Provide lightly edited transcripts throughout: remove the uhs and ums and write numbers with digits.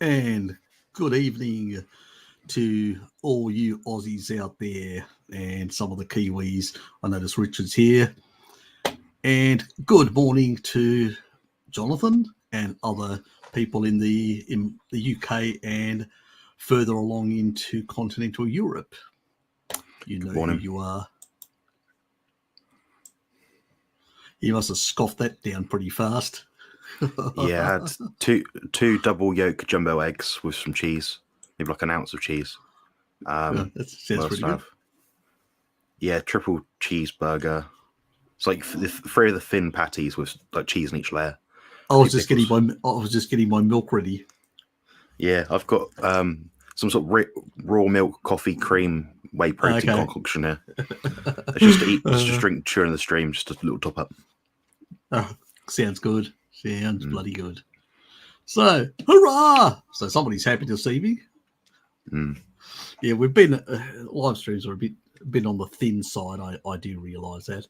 And good evening to all you Aussies out there and some of the Kiwis. I notice Richard's here. And good morning to Jonathan and other people in the UK and further along into continental Europe. You know who you are. You must have scoffed that down pretty fast. Yeah, I had two double yolk jumbo eggs with some cheese, maybe like an ounce of cheese. That sounds pretty good. Yeah, triple cheeseburger. It's like three of the thin patties with like cheese in each layer. I was just getting my milk ready. Yeah, I've got some sort of raw milk, coffee, cream, whey protein concoction here. It's just to eat, just drink during the stream, just a little top up. Oh, sounds good. Sounds bloody good. So, hurrah! So somebody's happy to see me. Yeah, we've been live streams are been on the thin side. I do realise that.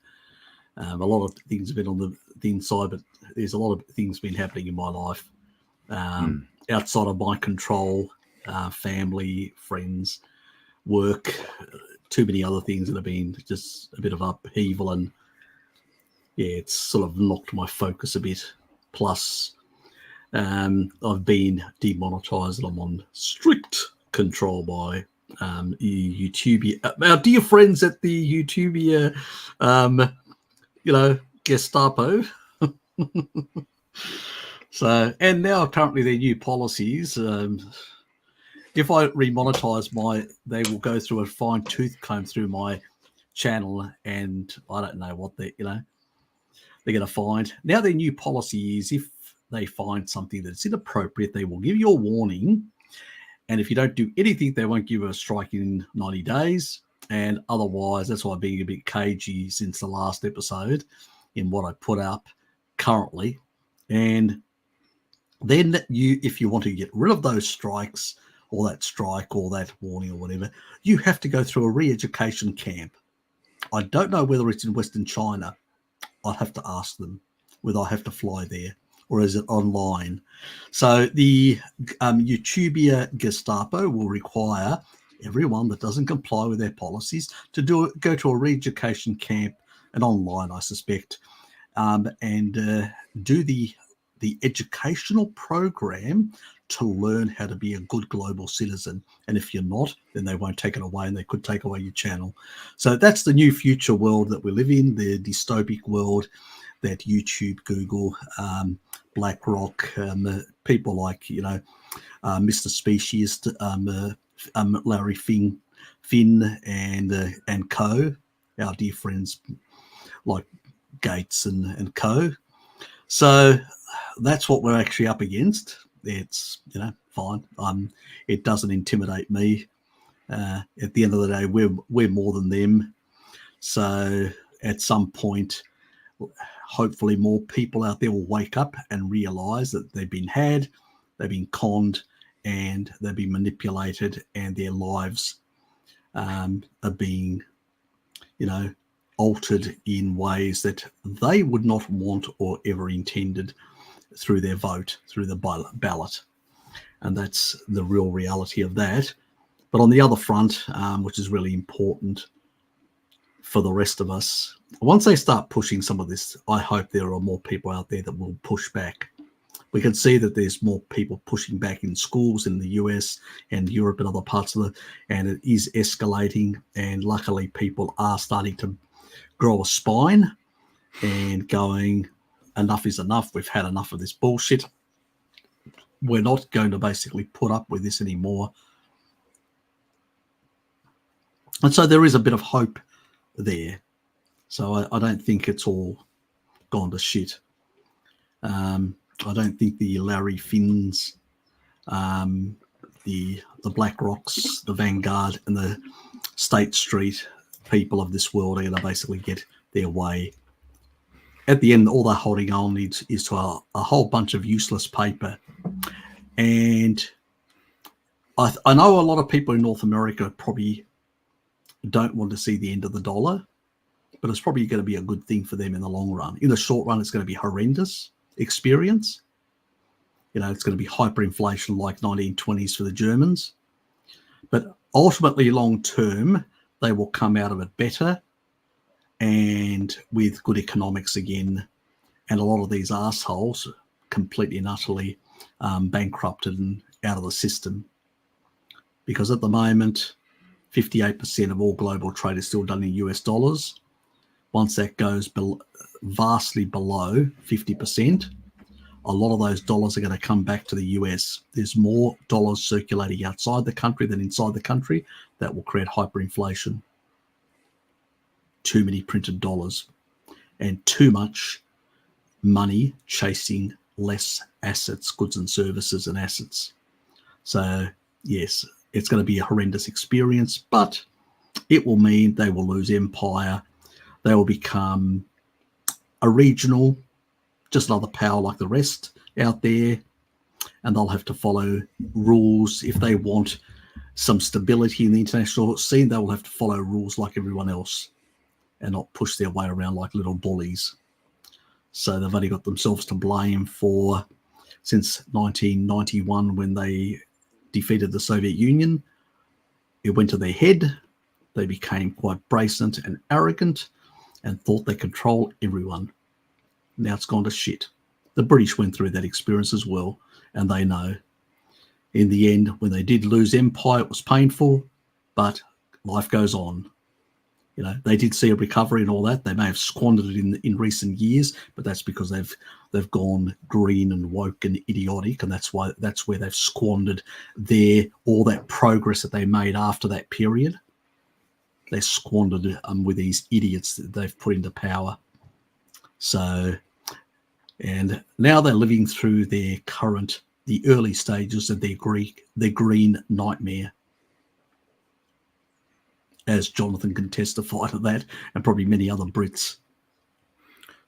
A lot of things have been on the thin side, but there's a lot of things been happening in my life outside of my control. Family, friends, work, too many other things that have been just a bit of upheaval, and yeah, it's sort of knocked my focus a bit. Plus, I've been demonetized and I'm on strict control by YouTube. Our dear friends at the YouTube, Gestapo. So, and now currently their new policies. If I remonetize they will go through a fine tooth comb through my channel, and I don't know what they're going to find. Now their new policy is if they find something that's inappropriate, they will give you a warning. And if you don't do anything, they won't give you a strike in 90 days. And otherwise, that's why I'm being a bit cagey since the last episode in what I put up currently. And then if you want to get rid of those strikes or that strike or that warning or whatever, you have to go through a re-education camp. I don't know whether it's in Western China. I'll have to ask them whether I have to fly there or is it online. So the YouTubia Gestapo will require everyone that doesn't comply with their policies to go to a re-education camp and online, I suspect, and do the educational program to learn how to be a good global citizen. And if you're not, then they won't take it away, and they could take away your channel. So that's the new future world that we live in, the dystopic world that YouTube, Google, BlackRock, people like, Mr. Speciest, Larry Finn and co, our dear friends like Gates and co. So that's what we're actually up against. It's, fine. It doesn't intimidate me. At the end of the day, we're more than them. So at some point, hopefully more people out there will wake up and realize that they've been had, they've been conned, and they've been manipulated, and their lives are being, altered in ways that they would not want or ever intended through their vote, through the ballot. And that's the real reality of that. But on the other front, which is really important for the rest of us, once they start pushing some of this, I hope there are more people out there that will push back. We can see that there's more people pushing back in schools in the US and Europe and other parts of and it is escalating. And luckily people are starting to grow a spine and going, enough is enough. We've had enough of this bullshit. We're not going to basically put up with this anymore. And so there is a bit of hope there. So I don't think it's all gone to shit. I don't think the Larry Finns, the Black Rocks, the Vanguard, and the State Street people of this world are going to basically get their way. At the end, all they're holding on is to a whole bunch of useless paper. And I know a lot of people in North America probably don't want to see the end of the dollar, but it's probably going to be a good thing for them in the long run. In the short run, it's going to be horrendous experience. It's going to be hyperinflation like 1920s for the Germans. But ultimately, long term, they will come out of it better and with good economics again. And a lot of these assholes completely and utterly bankrupted and out of the system. Because at the moment, 58% of all global trade is still done in US dollars. Once that goes vastly below 50%, a lot of those dollars are going to come back to the US. There's more dollars circulating outside the country than inside the country. That will create hyperinflation. Too many printed dollars and too much money chasing less assets, goods and services and assets. So, yes, it's going to be a horrendous experience, but it will mean they will lose empire. They will become a regional, just another power like the rest out there, and they'll have to follow rules. If they want some stability in the international scene, they will have to follow rules like everyone else and not push their way around like little bullies. So they've only got themselves to blame for, since 1991 when they defeated the Soviet Union, it went to their head. They became quite brazen and arrogant and thought they control everyone. Now it's gone to shit. The British went through that experience as well, and they know. In the end, when they did lose empire, it was painful, but life goes on. They did see a recovery and all that. They may have squandered it in recent years, but that's because they've gone green and woke and idiotic, and that's where they've squandered all that progress that they made after that period. They squandered it with these idiots that they've put into power. So, and now they're living through the early stages of their green nightmare, as Jonathan can testify to that, and probably many other Brits.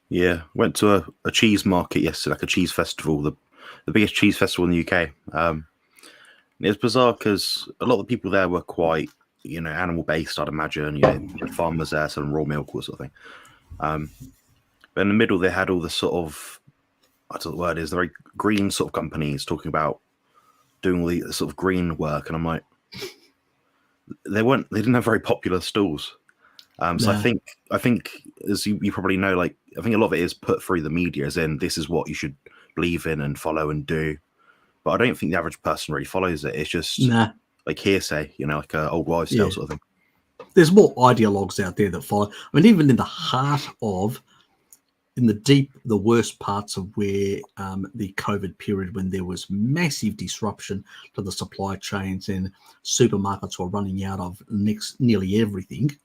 Yeah, went to a cheese market yesterday, like a cheese festival, the biggest cheese festival in the UK. It was bizarre because a lot of the people there were quite, animal-based, I'd imagine. Farmers there selling raw milk, or sort of thing. But in the middle, they had all the sort of, I don't know what the word is, the very green sort of companies talking about doing all the sort of green work, and I'm like, they didn't have very popular stalls. So I think as you probably know, I think a lot of it is put through the media, as in this is what you should believe in and follow and do. But I don't think the average person really follows it. It's just like hearsay, like a old wives' tale sort of thing. There's more ideologues out there that follow. I mean, even in the heart of, the worst parts of where the COVID period, when there was massive disruption to the supply chains and supermarkets were running out of nearly everything,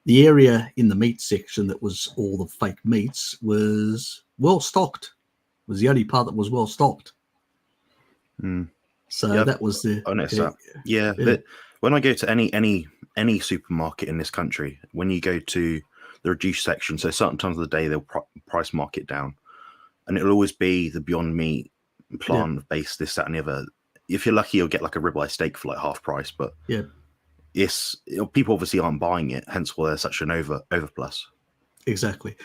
the area in the meat section that was all the fake meats was well stocked. It was the only part that was well stocked. So that was the. I noticed that. Yeah. But when I go to any supermarket in this country, when you go to the reduced section, so certain times of the day they'll price mark it down, and it'll always be the Beyond Meat, plant-based, this, that, and the other. If you're lucky, you'll get like a ribeye steak for like half price, but yes, people obviously aren't buying it, hence why there's such an overplus. Exactly.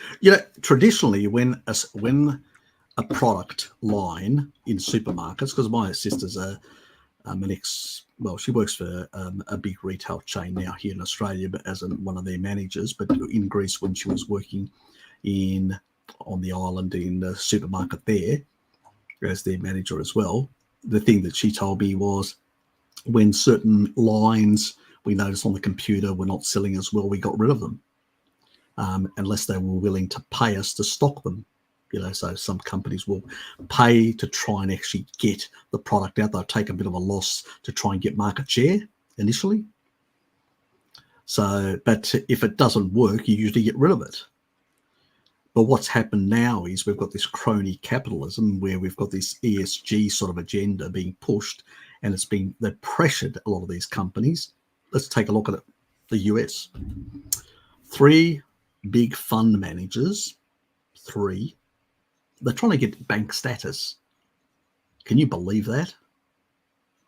Traditionally, when a product line in supermarkets, because my sister's she works for a big retail chain now here in Australia, but as one of their managers. But in Greece, when she was working on the island in the supermarket there, as their manager as well, the thing that she told me was, when certain lines we noticed on the computer were not selling as well, we got rid of them, unless they were willing to pay us to stock them. So some companies will pay to try and actually get the product out. They'll take a bit of a loss to try and get market share initially. So, but if it doesn't work, you usually get rid of it. But what's happened now is we've got this crony capitalism where we've got this ESG sort of agenda being pushed, and they've pressured a lot of these companies. Let's take a look at it. The US. 3 big fund managers, they're trying to get bank status. Can you believe that?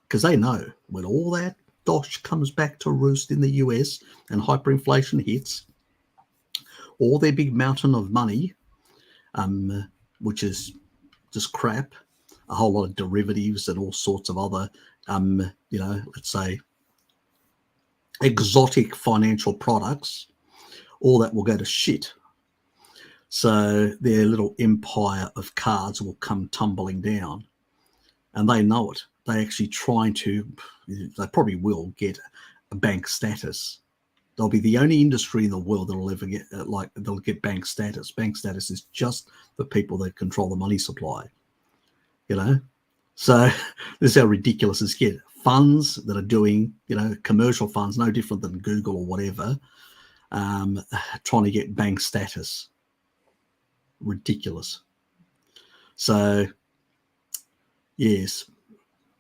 Because they know when all that dosh comes back to roost in the US and hyperinflation hits, all their big mountain of money, which is just crap, a whole lot of derivatives and all sorts of other, let's say, exotic financial products, all that will go to shit. So their little empire of cards will come tumbling down, and they know it. They actually they probably will get a bank status. They'll be the only industry in the world that will ever get they'll get bank status. Bank status is just the people that control the money supply, So this is how ridiculous this gets. Funds that are doing, commercial funds, no different than Google or whatever, trying to get bank status. Ridiculous. So, yes,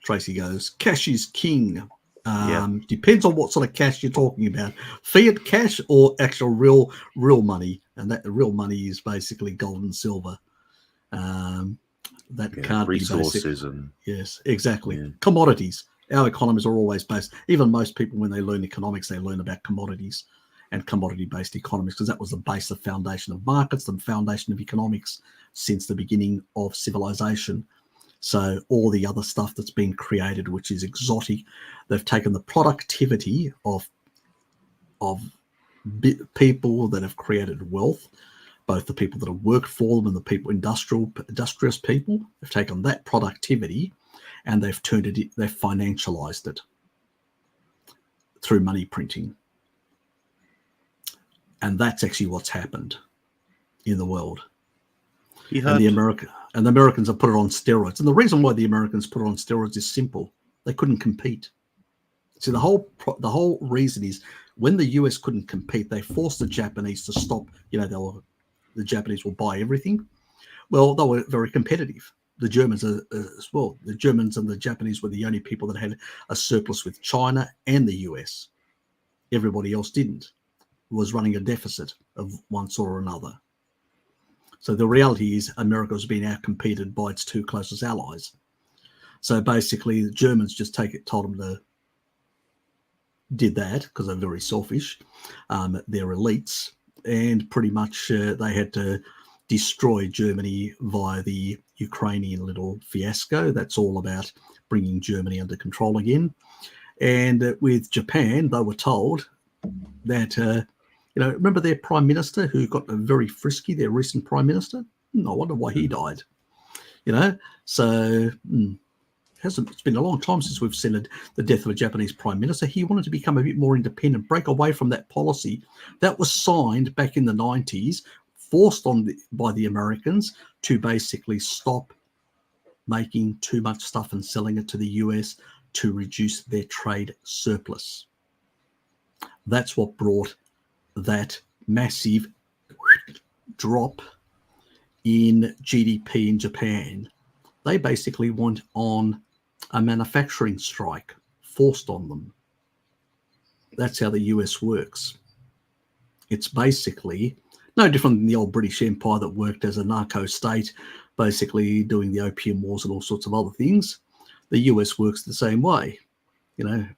Tracy goes, cash is king. Depends on what sort of cash you're talking about. Fiat cash or actual real money. And that the real money is basically gold and silver. That can't resources be basic. And yes, exactly. Commodities. Our economies are always based. Even most people, when they learn economics, they learn about commodities and commodity-based economies, because that was the base, the foundation of markets, the foundation of economics since the beginning of civilization. So all the other stuff that's been created, which is exotic, they've taken the productivity of people that have created wealth, both the people that have worked for them and the people, industrious people. They've taken that productivity and they've financialized it through money printing. And that's actually what's happened in the world. And the Americans have put it on steroids. And the reason why the Americans put it on steroids is simple. They couldn't compete. See, the whole reason is when the US couldn't compete, they forced the Japanese to stop. The Japanese will buy everything. Well, they were very competitive. The Germans as well. The Germans and the Japanese were the only people that had a surplus with China and the US. Everybody else didn't. Was running a deficit of one sort or another. So the reality is America has been outcompeted by its two closest allies. So basically the Germans just told them to did that because they're very selfish. They're elites, and pretty much they had to destroy Germany via the Ukrainian little fiasco. That's all about bringing Germany under control again. And with Japan, they were told that remember their prime minister who got very frisky, their recent prime minister? I wonder why he died. So it's been a long time since we've seen the death of a Japanese prime minister. He wanted to become a bit more independent, break away from that policy that was signed back in the 90s, forced by the Americans to basically stop making too much stuff and selling it to the US to reduce their trade surplus. That's what brought that massive drop in GDP in Japan. They basically went on a manufacturing strike forced on them. That's how the US works. It's basically no different than the old British Empire that worked as a narco state, basically doing the opium wars and all sorts of other things. The US works the same way.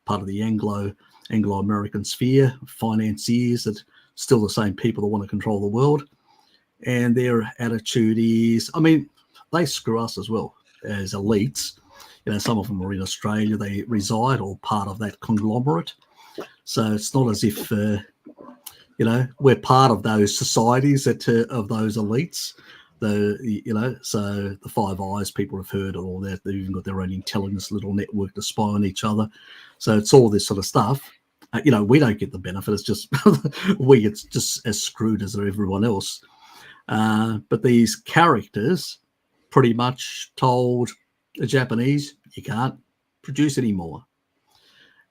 Part of the Anglo-American sphere, financiers that still the same people that want to control the world. And their attitude is, they screw us as well as elites. Some of them are in Australia, they reside or part of that conglomerate. So it's not as if, we're part of those societies of those elites. So the Five Eyes people have heard of all that. They've even got their own intelligence little network to spy on each other. So it's all this sort of stuff. We don't get the benefit. It's just we get just as screwed as everyone else. But these characters pretty much told the Japanese, you can't produce anymore.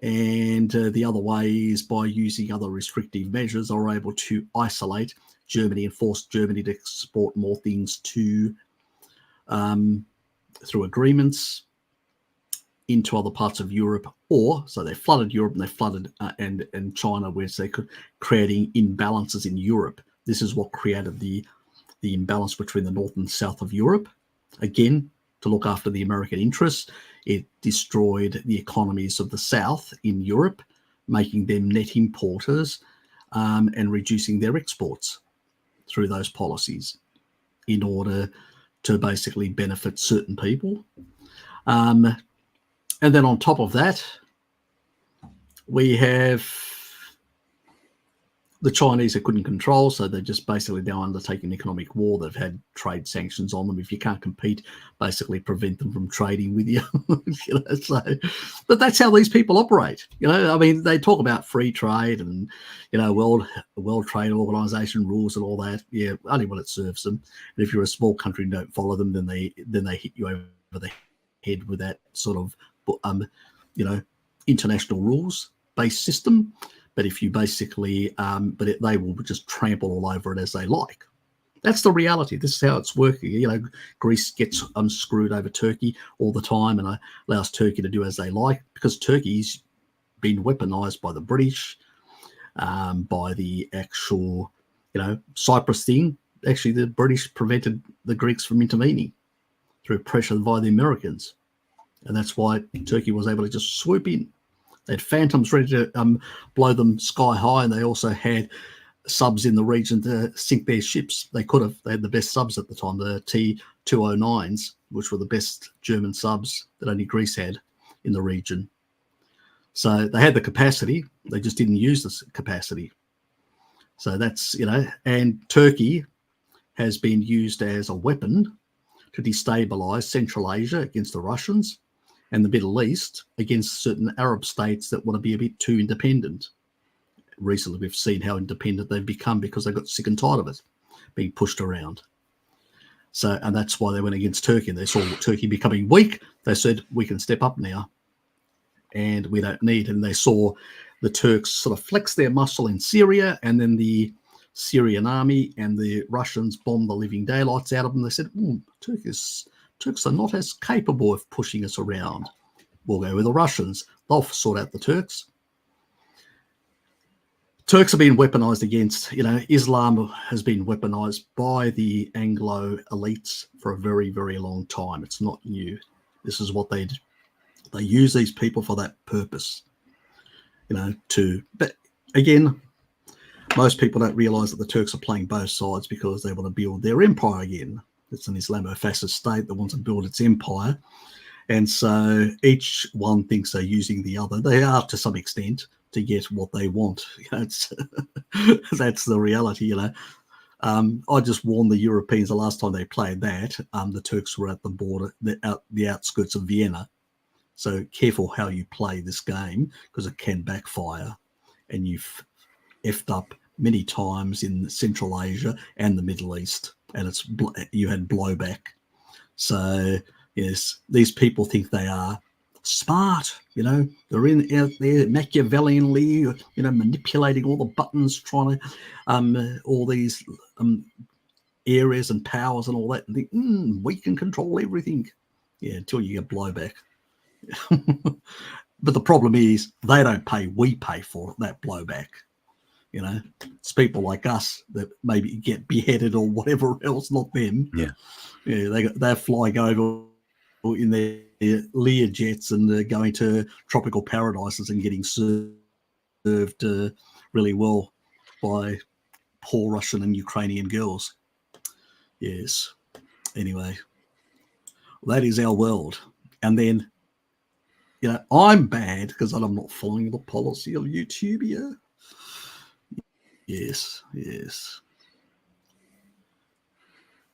And the other way is by using other restrictive measures, they were able to isolate Germany and force Germany to export more things to through agreements into other parts of Europe, so they flooded Europe and they flooded and China, where they could creating imbalances in Europe. This is what created the imbalance between the north and south of Europe. Again, to look after the American interests, it destroyed the economies of the south in Europe, making them net importers and reducing their exports through those policies in order to basically benefit certain people. And then on top of that, we have the Chinese they couldn't control, so they're just basically now undertaking economic war. They've had trade sanctions on them. If you can't compete, basically prevent them from trading with you. But that's how these people operate. I mean, they talk about free trade and World Trade Organization rules and all that. Yeah, only when it serves them. And if you're a small country and don't follow them, then they hit you over the head with that sort of international rules based system. But if you basically, they will just trample all over it as they like. That's the reality. This is how it's working. Greece gets unscrewed over Turkey all the time and allows Turkey to do as they like, because Turkey's been weaponized by the British, by the actual, Cyprus thing. Actually, the British prevented the Greeks from intervening through pressure by the Americans. And that's why Turkey was able to just swoop in. They had Phantoms ready to blow them sky high, and they also had subs in the region to sink their ships. They could have. They had the best subs at the time, the T-209s, which were the best German subs that only Greece had in the region. So they had the capacity. They just didn't use this capacity. So that's, and Turkey has been used as a weapon to destabilize Central Asia against the Russians, and the Middle East against certain Arab states that want to be a bit too independent. Recently, we've seen how independent they've become because they got sick and tired of it being pushed around. So, and that's why they went against Turkey. They saw Turkey becoming weak. They said, we can step up now and we don't need. And they saw the Turks sort of flex their muscle in Syria, and then the Syrian army and the Russians bombed the living daylights out of them. They said, Turks are not as capable of pushing us around. We'll go with the Russians. They'll sort out the Turks. Turks have been weaponized against, Islam has been weaponized by the Anglo elites for a very, very long time. It's not new. This is what they use these people for that purpose, but again, most people don't realize that the Turks are playing both sides because they want to build their empire again. It's an Islamofascist state that wants to build its empire. And so each one thinks they're using the other. They are to some extent to get what they want. That's the reality, I just warned the Europeans the last time they played that. The Turks were at the border, the outskirts of Vienna. So careful how you play this game, because it can backfire. And you've effed up many times in Central Asia and the Middle East. And you had blowback. So yes, these people think they are smart, they're out there Machiavellianly, manipulating all the buttons, trying to all these areas and powers and all that, and think, we can control everything. Yeah, until you get blowback. But the problem is they don't pay, we pay for that blowback. It's people like us that maybe get beheaded or whatever else, not them. Yeah, they're flying over in their Lear jets and going to tropical paradises and getting served really well by poor Russian and Ukrainian girls. Yes. Anyway, that is our world. And then, I'm bad because I'm not following the policy of YouTube here. Yes.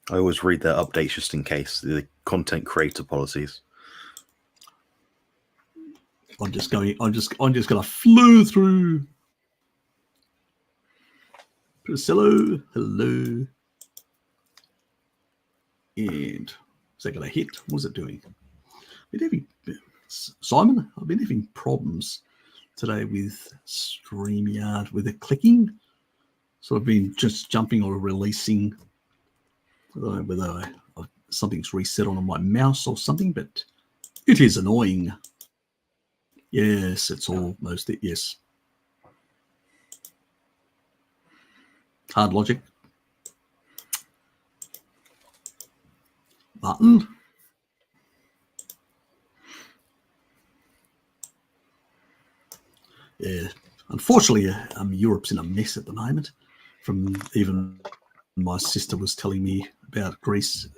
I always read their updates just in case, the content creator policies. I'm just going to flew through. Hello. And is that going to hit? What's it doing? Simon, I've been having problems today with StreamYard with it clicking. So I've been just jumping or releasing. I don't know whether something's reset on my mouse or something, but it is annoying. Yes, it's almost it. Yes. Hard logic. Button. Yeah. Unfortunately, Europe's in a mess at the moment. From even my sister was telling me about Greece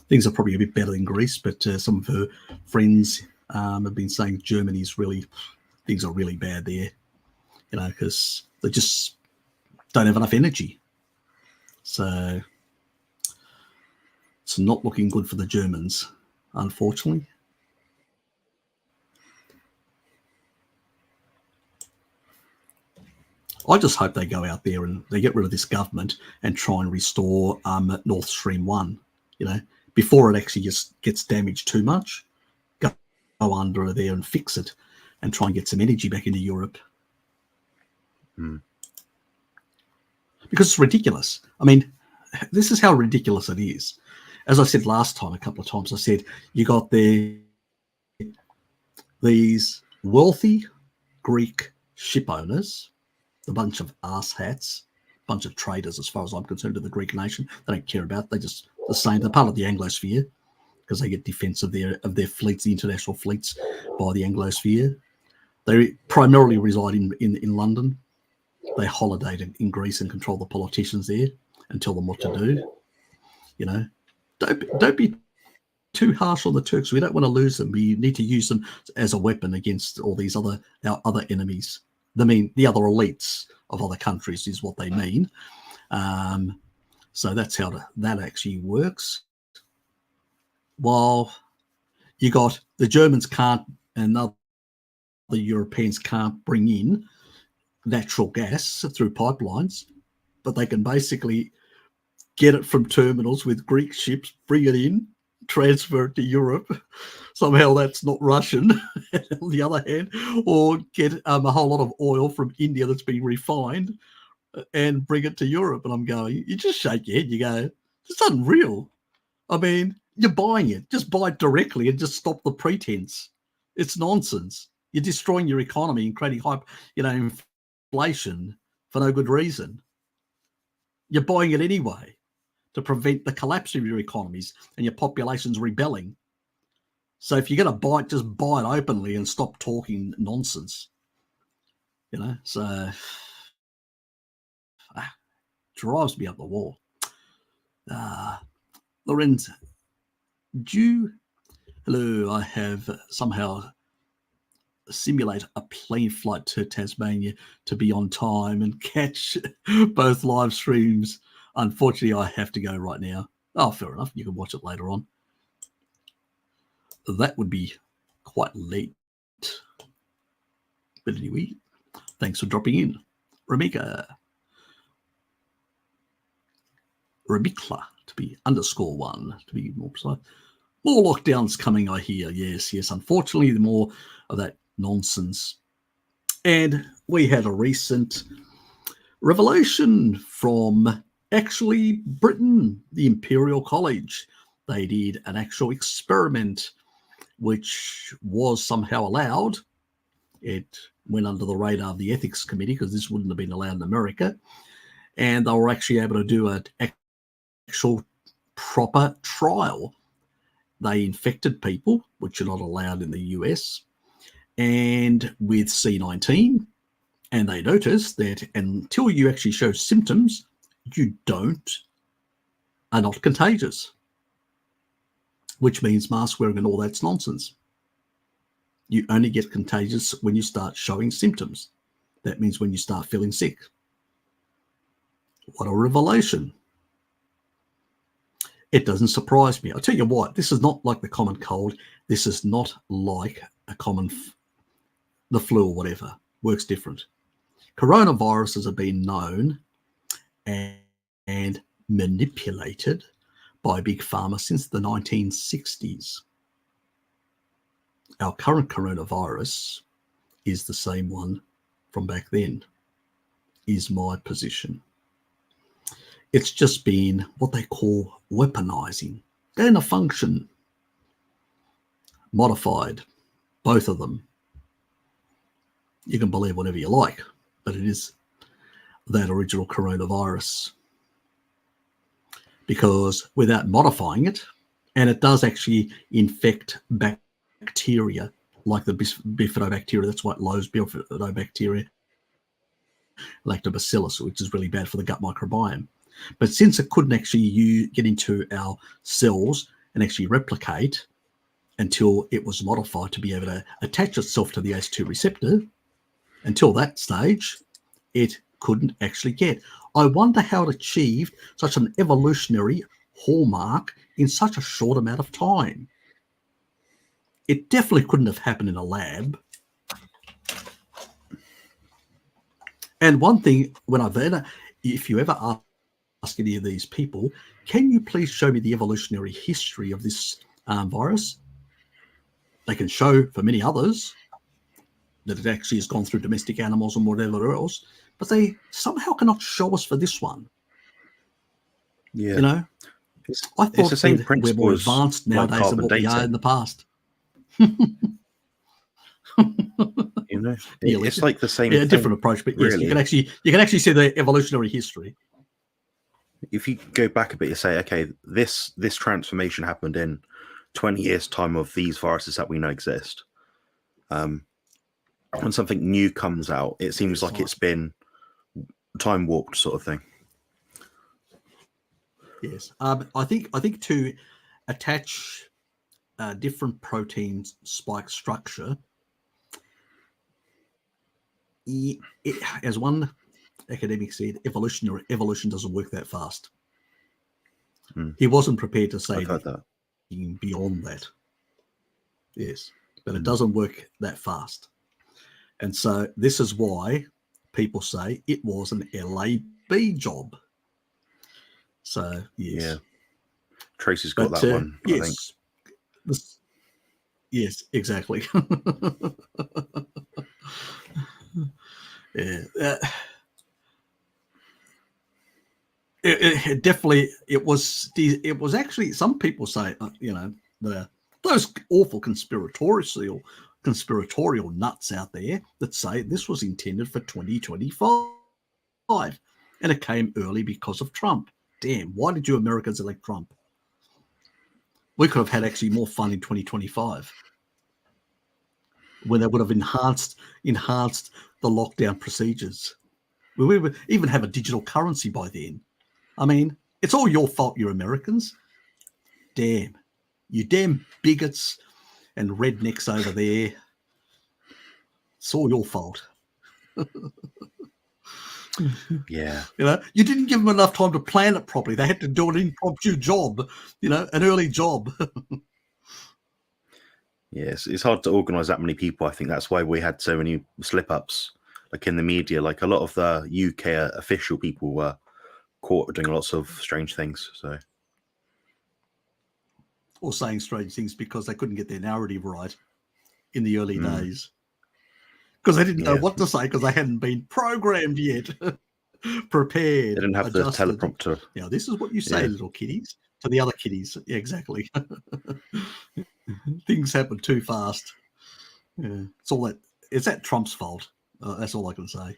things are probably a bit better in Greece, but some of her friends have been saying Germany's really, things are really bad there, because they just don't have enough energy. So it's not looking good for the Germans, unfortunately. I just hope they go out there and they get rid of this government and try and restore Nord Stream 1, before it actually just gets damaged too much. Go under there and fix it and try and get some energy back into Europe. Because it's ridiculous. I mean, this is how ridiculous it is. As I said last time, a couple of times, I said, you got these wealthy Greek ship owners, a bunch of arse-hats, a bunch of traitors as far as I'm concerned to the Greek nation. They don't care about it. They're just the same. They're part of the Anglosphere because they get defence of their fleets, the international fleets, by the Anglosphere. They primarily reside in London. They holiday in Greece and control the politicians there and tell them what to do. Don't be too harsh on the Turks. We don't want to lose them. We need to use them as a weapon against all these our other enemies. The other elites of other countries is what they mean. So that's how that actually works. While you got the Germans can't and other Europeans can't bring in natural gas through pipelines, but they can basically get it from terminals with Greek ships, bring it in, transfer it to Europe. Somehow that's not Russian, on the other hand, or get a whole lot of oil from India that's been refined and bring it to Europe. And I'm going, you just shake your head, you go, this isn't real. I mean, you're buying it. Just buy it directly and just stop the pretense. It's nonsense. You're destroying your economy and creating inflation for no good reason. You're buying it anyway to prevent the collapse of your economies and your population's rebelling. So if you're going to buy it, just buy it openly and stop talking nonsense. So drives me up the wall. Lorenz, hello, I have somehow simulate a plane flight to Tasmania to be on time and catch both live streams. Unfortunately, I have to go right now. Oh, fair enough. You can watch it later on. That would be quite late. But anyway, thanks for dropping in. Remikla, to be _1, to be more precise. More lockdowns coming, I hear. Yes. Unfortunately, the more of that nonsense. And we had a recent revelation from actually Britain, the Imperial College. They did an actual experiment which was somehow allowed. It went under the radar of the ethics committee because this wouldn't have been allowed in America. And they were actually able to do an actual proper trial. They infected people, which are not allowed in the US, and with C19. And they noticed that until you actually show symptoms, you are not contagious, which means mask wearing and all that's nonsense. You only get contagious when you start showing symptoms. That means when you start feeling sick. What a revelation. It doesn't surprise me. I'll tell you what, this is not like the common cold. This is not like the flu or whatever. Works different. Coronaviruses have been known and manipulated by Big Pharma since the 1960s. Our current coronavirus is the same one from back then, is my position. It's just been what they call weaponizing, gain of function, modified, both of them. You can believe whatever you like, but it is that original coronavirus. Because without modifying it, and it does actually infect bacteria, like the bifidobacteria, that's why it loads bifidobacteria, lactobacillus, which is really bad for the gut microbiome. But since it couldn't actually get into our cells and actually replicate until it was modified to be able to attach itself to the ACE2 receptor. Until that stage, it couldn't actually get. I wonder how it achieved such an evolutionary hallmark in such a short amount of time. It definitely couldn't have happened in a lab. And one thing, if you ever ask any of these people, can you please show me the evolutionary history of this virus? They can show for many others that it actually has gone through domestic animals and whatever else, but they somehow cannot show us for this one. Yeah. You know, I thought it's the same we're more advanced nowadays like than what we are in the past. You know, it's like the same thing, different approach, but yes, really. you can actually see the evolutionary history. If you go back a bit, you say, okay, this transformation happened in 20 years' time of these viruses that we know exist. When something new comes out, it seems like it's been time warped, sort of thing. Yes, I think to attach different proteins spike structure, as one academic said, evolution doesn't work that fast. He wasn't prepared to say anything beyond that. Yes, but it doesn't work that fast. And so this is why people say it was an LAB job. So, yes. Yeah. Tracy's got that one, yes. I think. Yes, exactly. Yeah. It definitely, it was actually, some people say, those awful conspiratorial nuts out there that say this was intended for 2025 and it came early because of Trump. Damn, why did you Americans elect Trump? We could have had actually more fun in 2025 when they would have enhanced the lockdown procedures. We would even have a digital currency by then. I mean, it's all your fault, you Americans. Damn. You damn bigots and rednecks over there. It's all your fault. Yeah. You didn't give them enough time to plan it properly. They had to do an impromptu job, an early job. Yes, it's hard to organise that many people. I think that's why we had so many slip-ups, like in the media. Like a lot of the UK official people were caught doing lots of strange things. Or saying strange things because they couldn't get their narrative right in the early days. Because they didn't know what to say because they hadn't been programmed yet, prepared. They didn't have the teleprompter. This is what you say, little kiddies, to the other kiddies. Yeah, exactly. Things happen too fast. Yeah, it's that Trump's fault. That's all I can say.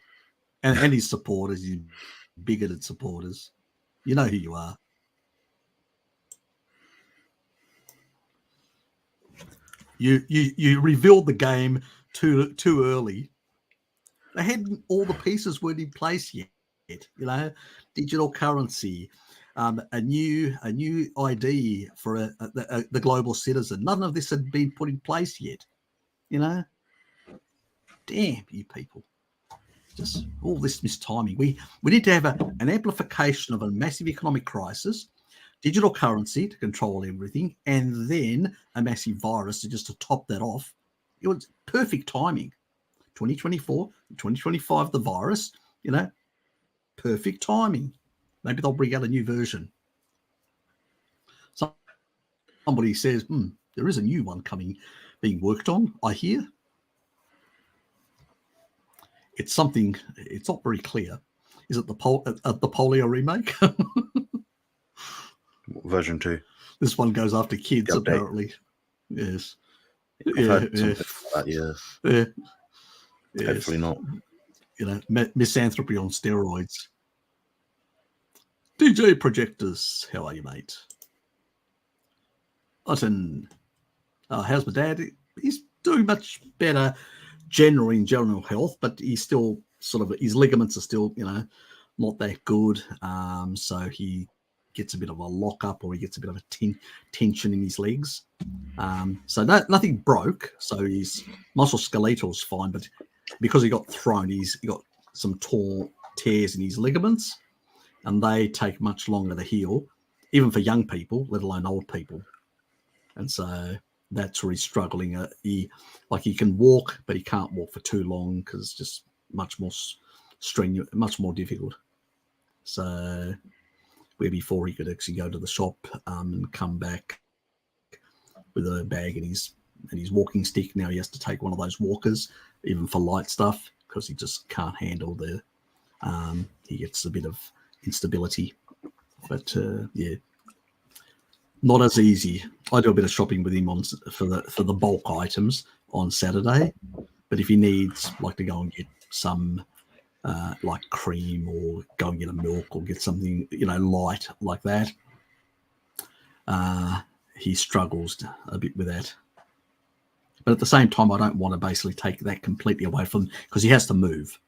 And his supporters, his bigoted supporters. You know who you are. You revealed the game too early. They hadn't, all the pieces weren't in place yet. Digital currency, a new ID for the global citizen. None of this had been put in place yet. Damn you people! Just all this mistiming. We need to have an amplification of a massive economic crisis, digital currency to control everything, and then a massive virus to top that off. It was perfect timing. 2024, 2025, the virus, perfect timing. Maybe they'll bring out a new version. Somebody says, there is a new one being worked on, I hear. It's something, it's not very clear. Is it the polio remake? Version 2. This one goes after kids, apparently. Yes. I've heard something like that, yeah. Hopefully not. Misanthropy on steroids. DJ Projectors, how are you, mate? Listen, how's my dad? He's doing much better in general health, but he's still his ligaments are still, not that good. So he gets a bit of a lock up, or he gets a bit of a tension in his legs. So nothing broke. So his musculoskeletal is fine, but because he got thrown, he got some tears in his ligaments, and they take much longer to heal, even for young people, let alone old people. And so that's where he's struggling. He can walk, but he can't walk for too long because it's just much more strenuous, much more difficult. So where before he could actually go to the shop and come back with a bag and his walking stick, now he has to take one of those walkers, even for light stuff, because he just can't handle he gets a bit of instability. But yeah, not as easy. I do a bit of shopping with him for the bulk items on Saturday, but if he needs to go and get some like cream, or go and get a milk, or get something light like that, he struggles a bit with that. But at the same time, I don't want to basically take that completely away from him, because he has to move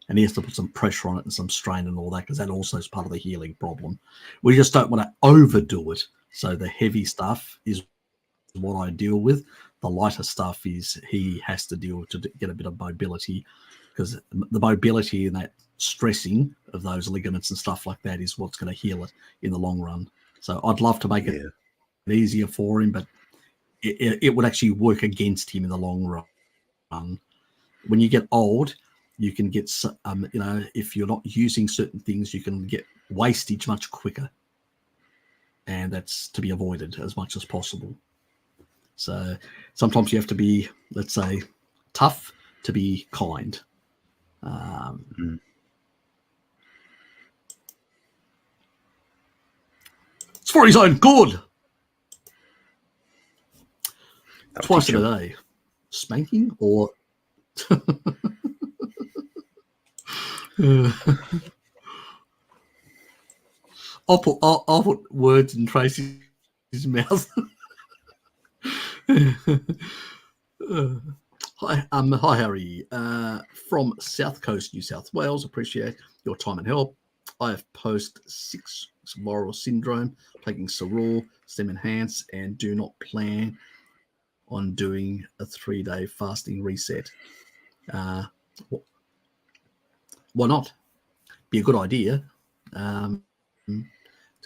and he has to put some pressure on it and some strain and all that, because that also is part of the healing problem. We just don't want to overdo it. So the heavy stuff is what I deal with. The lighter stuff is he has to deal with to get a bit of mobility, because the mobility and that stressing of those ligaments and stuff like that is what's going to heal it in the long run. So I'd love to make it easier for him, but it would actually work against him in the long run. When you get old, you can get, if you're not using certain things, you can get wastage much quicker. And that's to be avoided as much as possible. So sometimes you have to be, let's say, tough to be kind. It's for his own good. Twice in a day. Spanking or... I'll put words in Tracy's mouth. Hi Harry, from South Coast, New South Wales. Appreciate your time and help. I have post-6 viral syndrome, taking Serol, Stem Enhance, and do not plan on doing a 3-day fasting reset. Why not? Be a good idea to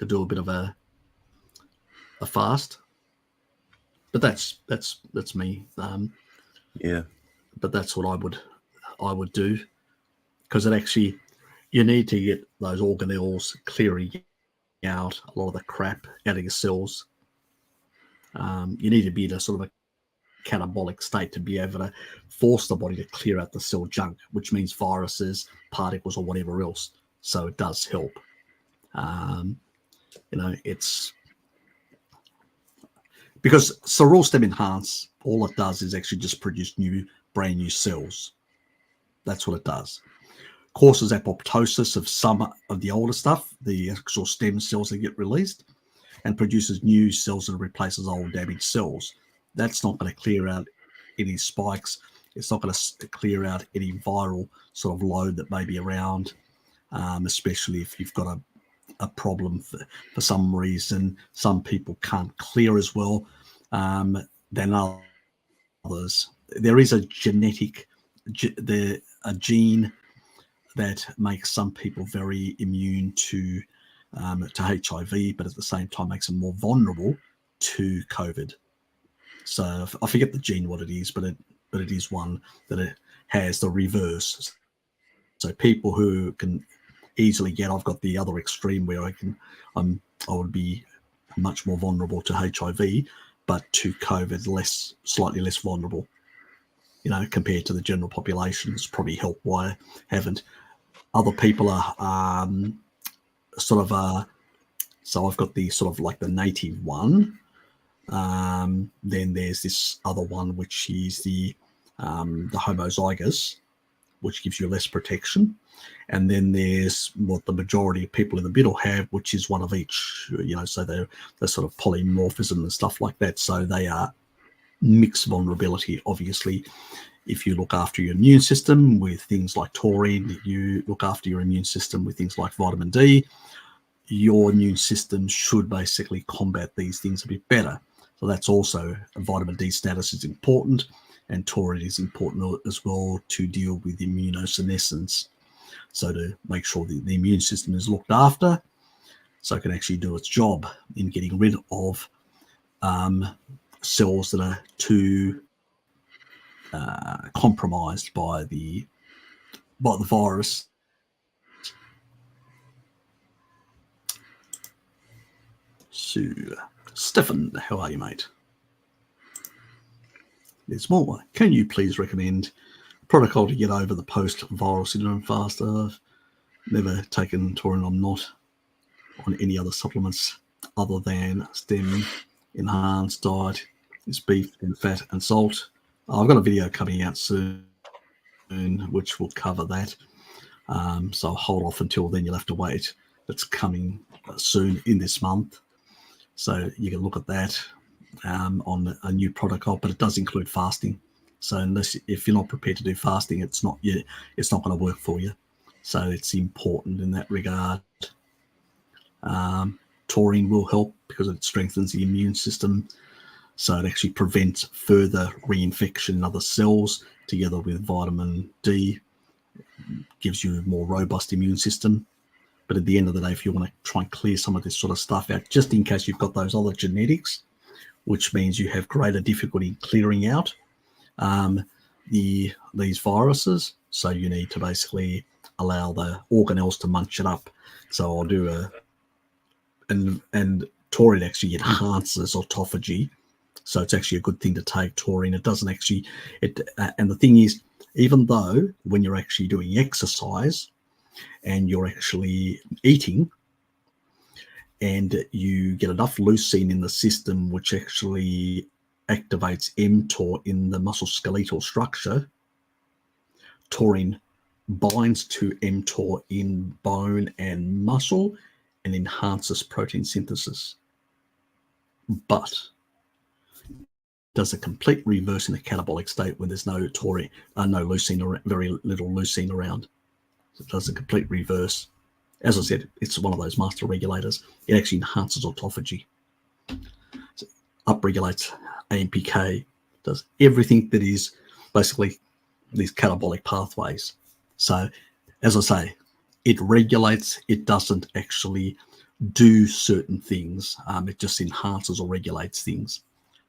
do a bit of a fast, but that's me. But that's what I would do, because it actually, you need to get those organelles clearing out a lot of the crap out of your cells. You need to be in a sort of a catabolic state to be able to force the body to clear out the cell junk, which means viruses, particles, or whatever else. So it does help. It's because Serol Stem Enhance, all it does is actually just produce brand new cells. That's what it does. Causes apoptosis of some of the older stuff, the actual stem cells that get released, and produces new cells and replaces old damaged cells. That's not going to clear out any spikes. It's not going to clear out any viral sort of load that may be around, especially if you've got a problem for some reason. Some people can't clear as well than others. There is a gene that makes some people very immune to HIV, but at the same time makes them more vulnerable to COVID. So I forget the gene what it is, but it is one that it has the reverse. So people who can easily get, I've got the other extreme where I would be much more vulnerable to HIV, but to COVID slightly less vulnerable. Compared to the general population, it's probably helped why I haven't. Other people are so I've got the sort of like the native one. Then there's this other one, which is the homozygous, which gives you less protection. And then there's what the majority of people in the middle have, which is one of each, so they're sort of polymorphism and stuff like that. So they are mixed vulnerability. Obviously, if you look after your immune system with things like taurine, you look after your immune system with things like vitamin D. your immune system should basically combat these things a bit better. So that's also vitamin D status is important, and taurine is important as well to deal with immunosenescence. So to make sure the immune system is looked after, so it can actually do its job in getting rid of cells that are too compromised by the virus. So, Stefan, how are you, mate? There's more. Can you please recommend a protocol to get over the post-viral syndrome faster? I've never taken taurine. I'm not on any other supplements other than stem enhanced diet. It's beef and fat and salt. I've got a video coming out soon which will cover that. So I'll hold off until then. You'll have to wait. It's coming soon in this month. So you can look at that on a new protocol, but it does include fasting. So if you're not prepared to do fasting, it's not going to work for you. So it's important in that regard. Taurine will help because it strengthens the immune system. So it actually prevents further reinfection in other cells, together with vitamin D. Gives you a more robust immune system. But at the end of the day, if you want to try and clear some of this sort of stuff out, just in case you've got those other genetics, which means you have greater difficulty in clearing out these viruses, so you need to basically allow the organelles to munch it up. So I'll do and taurine actually enhances autophagy. So it's actually a good thing to take taurine. It doesn't actually, and the thing is, even though when you're actually doing exercise and you're actually eating and you get enough leucine in the system, which actually activates mTOR in the musculoskeletal structure, taurine binds to mTOR in bone and muscle and enhances protein synthesis. But does a complete reverse in a catabolic state when there's no taurine, no leucine, or very little leucine around. So it does a complete reverse. As I said, it's one of those master regulators. It actually enhances autophagy. So upregulates AMPK, does everything that is basically these catabolic pathways. So, as I say, it regulates, it doesn't actually do certain things. It just enhances or regulates things.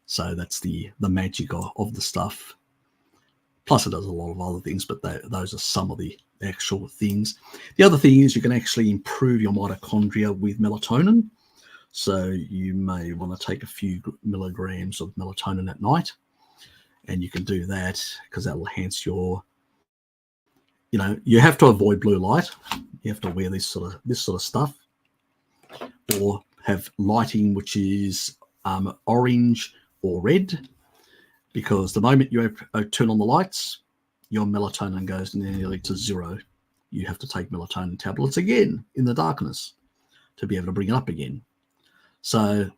So that's the magic of the stuff. Plus it does a lot of other things, but those are some of the actual things. The other thing is you can actually improve your mitochondria with melatonin. So you may want to take a few milligrams of melatonin at night, and you can do that because that will enhance your, you have to avoid blue light. You have to wear this sort of stuff, or have lighting which is orange or red, because the moment you turn on the lights, your melatonin goes nearly to zero. You have to take melatonin tablets again in the darkness to be able to bring it up again. So,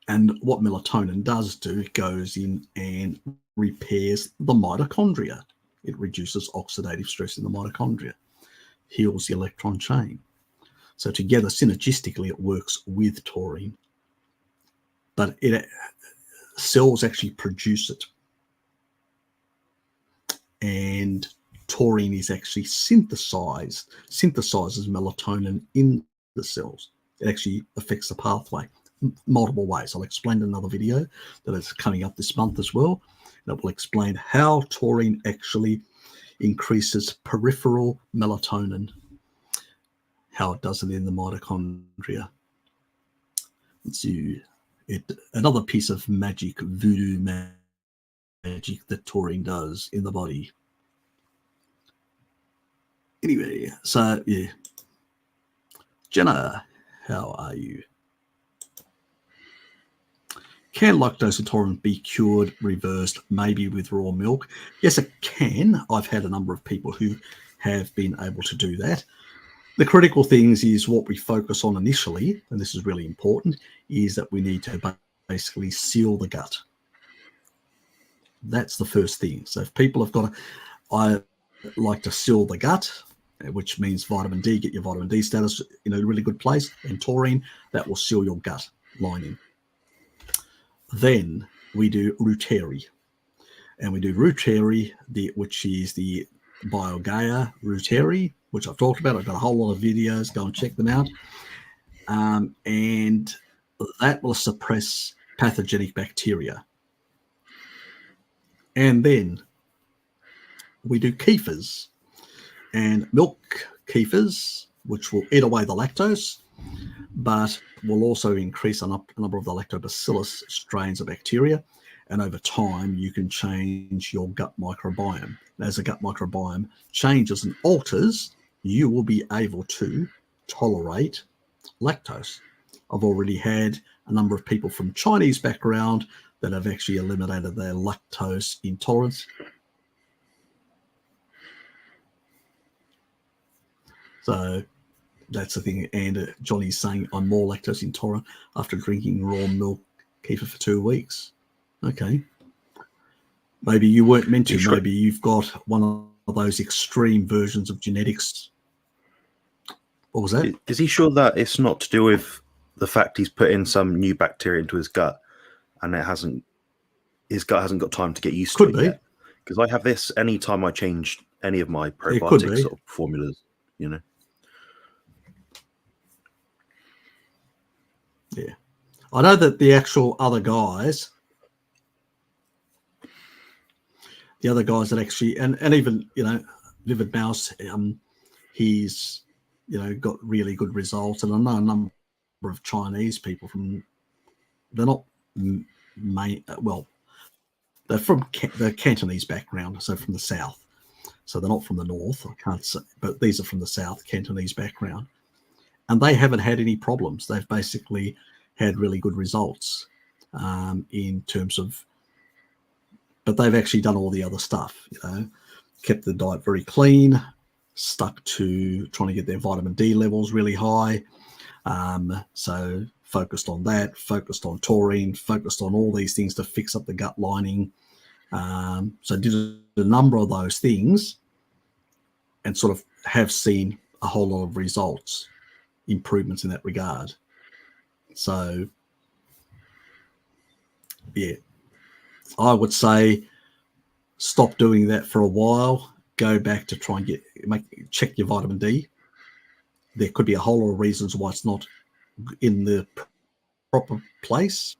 and what melatonin does do, it goes in and repairs the mitochondria. It reduces oxidative stress in the mitochondria, heals the electron chain. So together, synergistically, it works with taurine. But cells actually produce it. And taurine is actually synthesizes melatonin in the cells. It actually affects the pathway multiple ways. I'll explain in another video that is coming up this month as well. That will explain how taurine actually increases peripheral melatonin, how it does it in the mitochondria. Let's see. Another piece of magic, voodoo magic that taurine does in the body. Anyway, so yeah. Jenna, how are you? Can lactose intolerance be cured, reversed, maybe with raw milk? Yes, it can. I've had a number of people who have been able to do that. The critical things is what we focus on initially, and this is really important, is that we need to basically seal the gut. That's the first thing. So if people have got I like to seal the gut, which means vitamin D, get your vitamin D status in a really good place, and taurine, that will seal your gut lining. Then we do Dietary. And we do Dietary, which is the Biogaia Dietary, which I've talked about. I've got a whole lot of videos. Go and check them out. And that will suppress pathogenic bacteria. And then we do kefirs and milk kefirs, which will eat away the lactose, but will also increase a number of the lactobacillus strains of bacteria. And over time, you can change your gut microbiome. And as the gut microbiome changes and alters, you will be able to tolerate lactose. I've already had a number of people from Chinese background that have actually eliminated their lactose intolerance. So that's the thing. And Johnny's saying, I'm more lactose intolerant after drinking raw milk kefir for 2 weeks. Okay. Maybe you weren't meant to. Maybe you've got one of those extreme versions of genetics. What was that? Is he sure that it's not to do with the fact he's put in some new bacteria into his gut and his gut hasn't got time to get used to it yet? Because I have this anytime I change any of my probiotic sort of formulas, you know. Yeah. I know that the actual other guys, that actually, and even, you know, Vivid Mouse, he's, you know, got really good results. And I know a number of Chinese people they're not they're from the Cantonese background, so from the south. So they're not from the north, I can't say, but these are from the south, Cantonese background. And they haven't had any problems. They've basically had really good results in terms of, but they've actually done all the other stuff, you know, kept the diet very clean, stuck to trying to get their vitamin D levels really high. So focused on that, focused on taurine, focused on all these things to fix up the gut lining. So did a number of those things and sort of have seen a whole lot of results, improvements in that regard. So, yeah, I would say stop doing that for a while. Go back to try and check your vitamin D. There could be a whole lot of reasons why it's not in the proper place,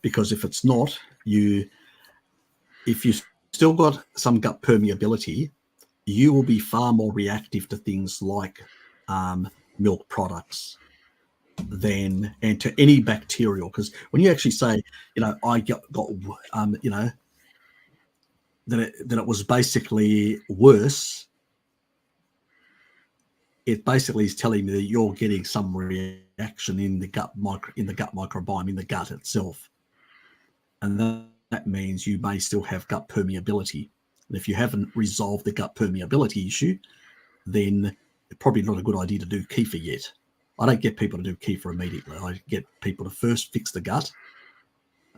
because if it's not, if you still got some gut permeability, you will be far more reactive to things like milk products and to any bacterial. Because when you actually say, you know, I got you know, that it was basically worse, it basically is telling me that you're getting some reaction in the gut microbiome, in the gut itself, and that means you may still have gut permeability. And if you haven't resolved the gut permeability issue, then it's probably not a good idea to do kefir yet. I don't get people to do kefir immediately. I get people to first fix the gut.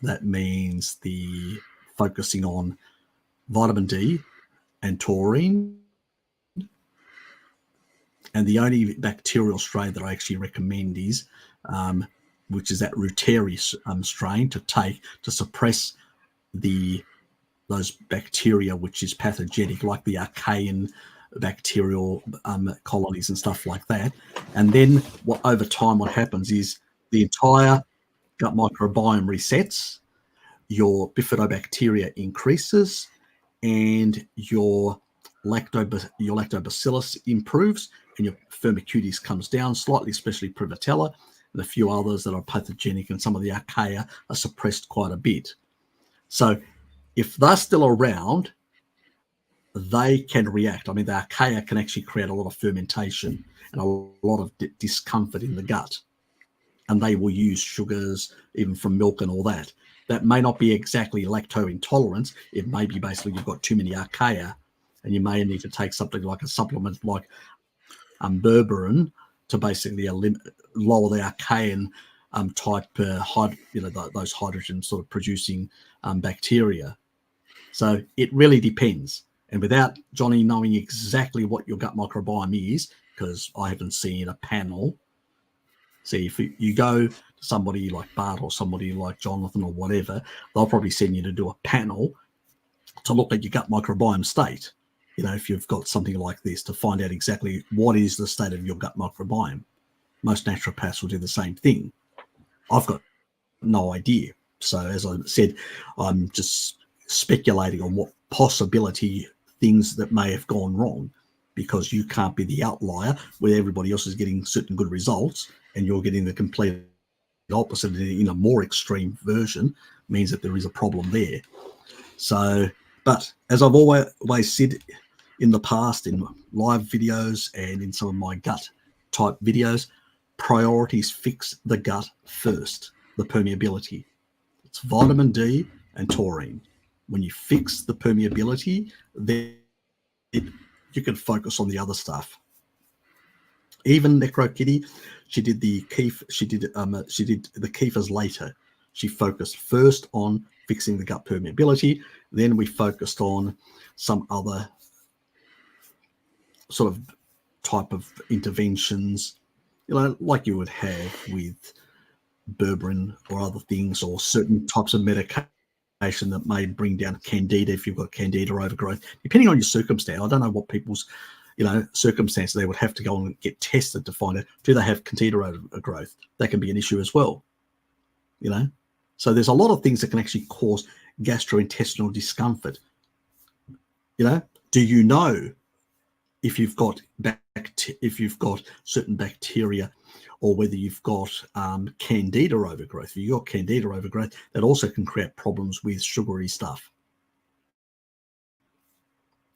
That means the focusing on vitamin D and taurine. And the only bacterial strain that I actually recommend is, which is that Dietary strain to take to suppress those bacteria which is pathogenic, like the archaean bacterial colonies and stuff like that. And then over time what happens is the entire gut microbiome resets, your bifidobacteria increases, and your lactobacillus improves, and your Firmicutes comes down slightly, especially Prevotella, and a few others that are pathogenic, and some of the archaea are suppressed quite a bit. So if they're still around, they can react. I mean, the archaea can actually create a lot of fermentation and a lot of discomfort in the gut. And they will use sugars, even from milk and all that. That may not be exactly lactose intolerance. It may be basically you've got too many archaea, and you may need to take something like a supplement like berberine to basically lower the archaean type, those hydrogen sort of producing bacteria. So it really depends. And without Johnny knowing exactly what your gut microbiome is, because I haven't seen a panel. See, if you go to somebody like Bart or somebody like Jonathan or whatever, they'll probably send you to do a panel to look at your gut microbiome state. You know, if you've got something like this, to find out exactly what is the state of your gut microbiome. Most naturopaths will do the same thing. I've got no idea. So as I said, I'm just speculating on what possibility things that may have gone wrong, because you can't be the outlier where everybody else is getting certain good results and you're getting the complete opposite in a more extreme version. Means that there is a problem there. So, but as I've always said in the past, in live videos and in some of my gut type videos, priorities fix the gut first, the permeability. It's vitamin D and taurine. When you fix the permeability, then you can focus on the other stuff. Even Necro Kitty, she did the Kiefers later. She focused first on fixing the gut permeability. Then we focused on some other sort of type of interventions, you know, like you would have with berberine or other things, or certain types of medication that may bring down candida if you've got candida overgrowth. Depending on your circumstance, I don't know what people's, you know, circumstances, they would have to go and get tested to find out, do they have candida overgrowth? That can be an issue as well, you know. So there's a lot of things that can actually cause gastrointestinal discomfort. You know, do you know if you've got certain bacteria, or whether you've got candida overgrowth? If you've got candida overgrowth, that also can create problems with sugary stuff.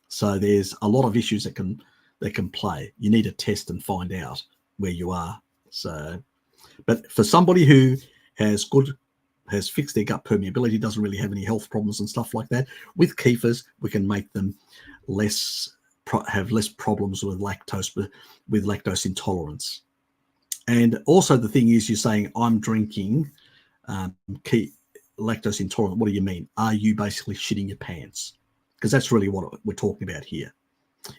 So there's a lot of issues that can play. You need to test and find out where you are. So, but for somebody who has fixed their gut permeability, doesn't really have any health problems and stuff like that, with Kiefers, we can make them have less problems with lactose intolerance. And also the thing is, you're saying I'm drinking lactose intolerant. What do you mean? Are you basically shitting your pants? Because that's really what we're talking about here.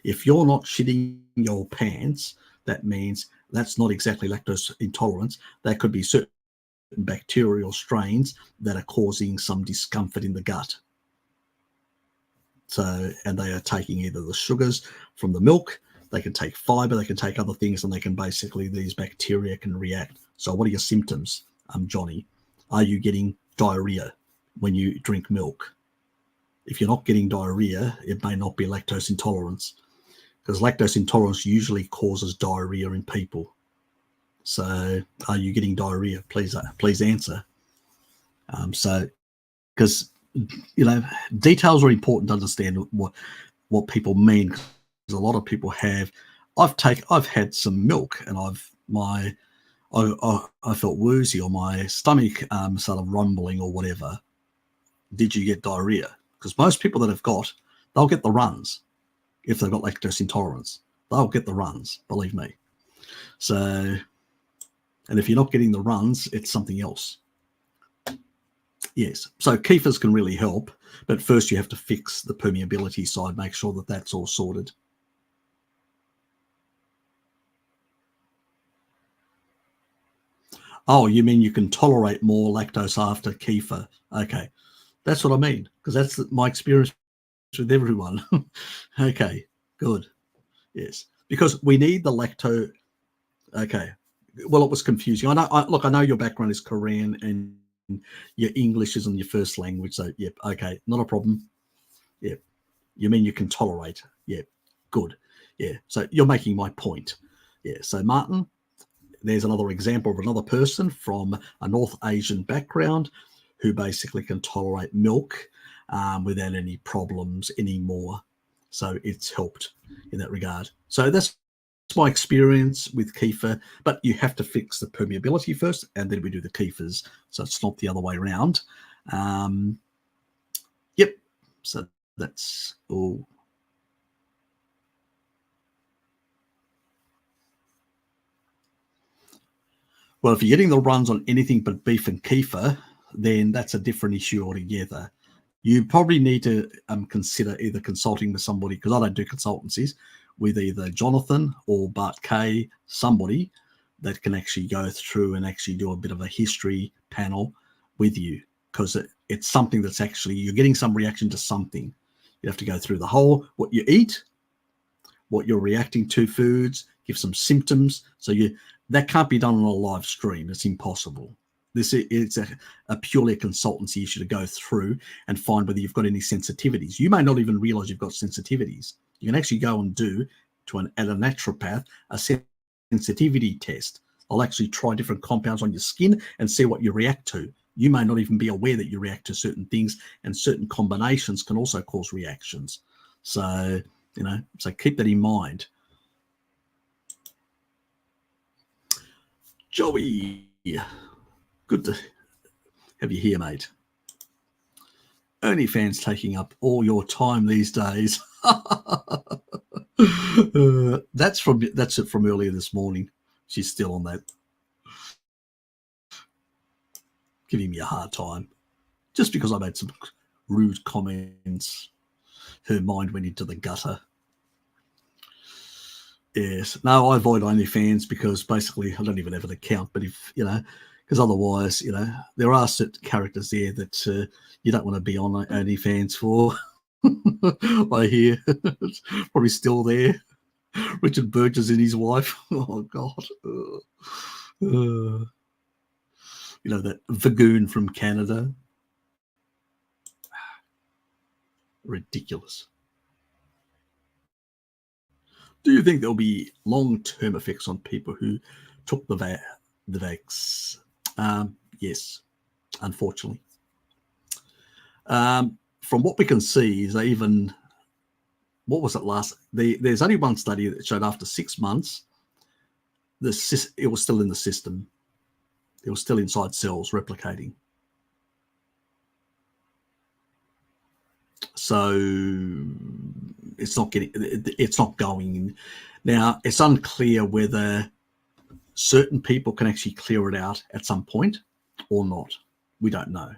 If you're not shitting your pants, that means that's not exactly lactose intolerance. That could be certain bacterial strains that are causing some discomfort in the gut. So, and they are taking either the sugars from the milk, they can take fiber, they can take other things, and they can basically, these bacteria can react. So what are your symptoms, Johnny? Are you getting diarrhea when you drink milk? If you're not getting diarrhea, it may not be lactose intolerance, because lactose intolerance usually causes diarrhea in people. So are you getting diarrhea? Please answer. So, because, you know, details are important to understand what people mean. Because a lot of people have, I've had some milk and I felt woozy, or my stomach started rumbling or whatever. Did you get diarrhea? Because most people that they'll get the runs if they've got lactose intolerance. They'll get the runs, believe me. So, and if you're not getting the runs, it's something else. Yes, so Kiefers can really help, but first you have to fix the permeability side, make sure that that's all sorted. Oh, you mean you can tolerate more lactose after Kefir? Okay, that's what I mean, because that's my experience with everyone. Okay, good. Yes, because we need the lactose. Okay, well, it was confusing. I know your background is Korean and your English isn't your first language, so yep, okay, not a problem. Yep, you mean you can tolerate? Yep, good. Yeah, so you're making my point. Yeah, so Martin, there's another example of another person from a North Asian background who basically can tolerate milk without any problems anymore. So it's helped in that regard. So that's my experience with kefir, but you have to fix the permeability first, and then we do the kefirs. So it's not the other way around. Yep. So that's all. Well, if you're getting the runs on anything but beef and kefir, then that's a different issue altogether. you probably need to consider either consulting with somebody, because I don't do consultancies, with either Jonathan or Bart Kay, somebody that can actually go through and actually do a bit of a history panel with you, because it's something that's actually, you're getting some reaction to something. You have to go through the whole, what you eat, what you're reacting to foods, give some symptoms. So that can't be done on a live stream. It's impossible. It's a purely a consultancy issue to go through and find whether you've got any sensitivities. You may not even realize you've got sensitivities. You can actually go and do at a naturopath a sensitivity test. I'll actually try different compounds on your skin and see what you react to. You may not even be aware that you react to certain things, and certain combinations can also cause reactions. So, so keep that in mind. Joey, good to have you here, mate. OnlyFans taking up all your time these days. That's it from earlier this morning. She's still on that. Giving me a hard time. Just because I made some rude comments. Her mind went into the gutter. Yes. No, I avoid OnlyFans because basically I don't even have an account. But if, because otherwise, there are certain characters there that you don't want to be on OnlyFans for. I hear it's probably still there. Richard Burgess and his wife. Oh, God. That Vagoon from Canada. Ridiculous. Do you think there'll be long-term effects on people who took the vax? Yes, unfortunately. From what we can see is what was it last? There's only one study that showed after 6 months, it was still in the system. It was still inside cells replicating. So it's not going. Now, it's unclear whether certain people can actually clear it out at some point or not. We don't know.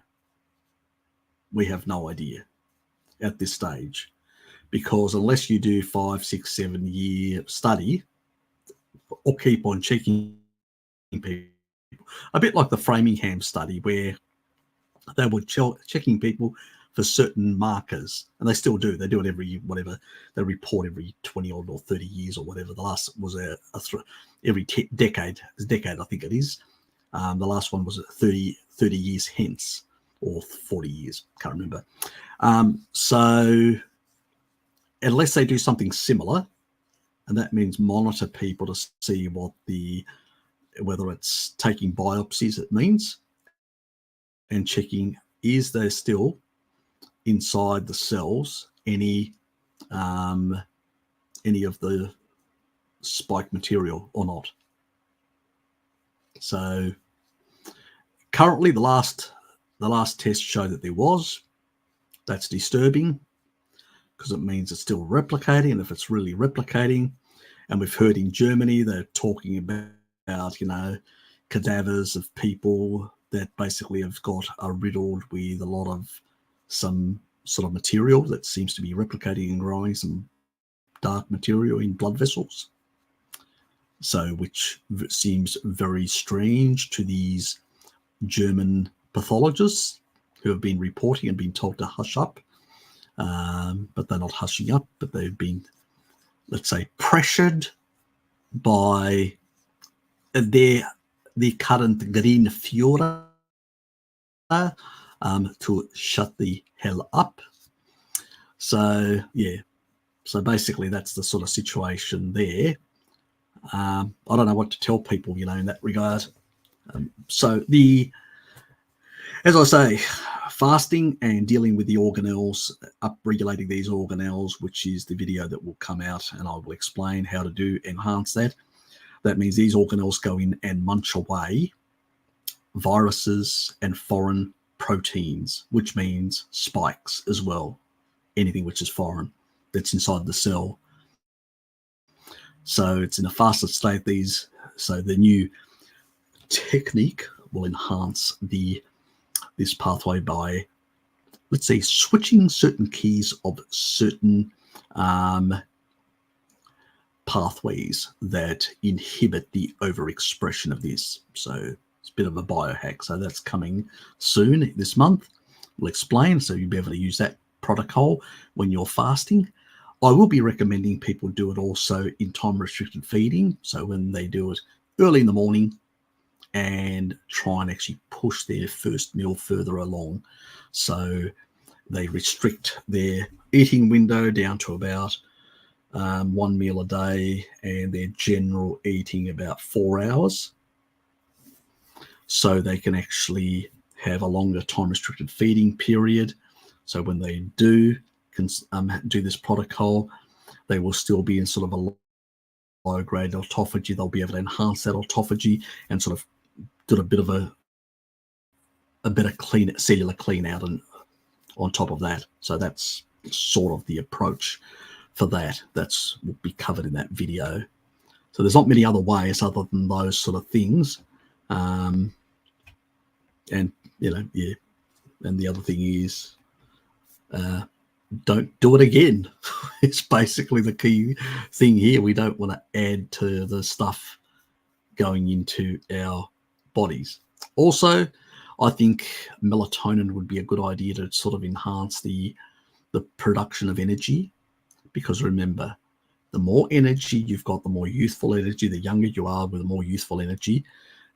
We have no idea at this stage, because unless you do 5, 6, 7 year study or keep on checking people, a bit like the Framingham study where they were checking people for certain markers, and they still do. They do it every whatever. They report every 20 odd or 30 years or whatever. The last was every decade. I think it is. The last one was 30 years hence, or 40 years. Can't remember. So unless they do something similar, and that means monitor people to see whether it's taking biopsies, it means, and checking is there still inside the cells any of the spike material or not. So currently the last test showed that there was. That's disturbing, because it means it's still replicating, and if it's really replicating, and we've heard in Germany they're talking about cadavers of people that basically are riddled with a lot of some sort of material that seems to be replicating and growing, some dark material in blood vessels. So, which seems very strange to these German pathologists who have been reporting and been told to hush up. But they're not hushing up, but they've been, let's say, pressured by the current Green Führer to shut the hell up. So, yeah. So basically that's the sort of situation there. I don't know what to tell people, in that regard. As I say, fasting and dealing with the organelles, upregulating these organelles, which is the video that will come out, and I will explain how to enhance that. That means these organelles go in and munch away viruses and foreign proteins, which means spikes as well, anything which is foreign that's inside the cell. So it's in a faster state. So the new technique will enhance this pathway by let's say, switching certain keys of certain pathways that inhibit the overexpression of this. So it's a bit of a biohack. So that's coming soon this month. We'll explain, so you'll be able to use that protocol when you're fasting. I will be recommending people do it also in time-restricted feeding. So when they do it early in the morning and try and actually push their first meal further along. So they restrict their eating window down to about 1 meal a day, and their general eating about 4 hours. So they can actually have a longer time-restricted feeding period. So when they do this protocol, they will still be in sort of a low-grade autophagy. They'll be able to enhance that autophagy and sort of do a bit of a better cellular clean out and on top of that. So that's sort of the approach for that. That's will be covered in that video. So there's not many other ways other than those sort of things. And and the other thing is, don't do it again. It's basically the key thing here. We don't want to add to the stuff going into our bodies. Also, I think melatonin would be a good idea to sort of enhance the production of energy, because remember, the more energy you've got, the more youthful energy, the younger you are with the more youthful energy.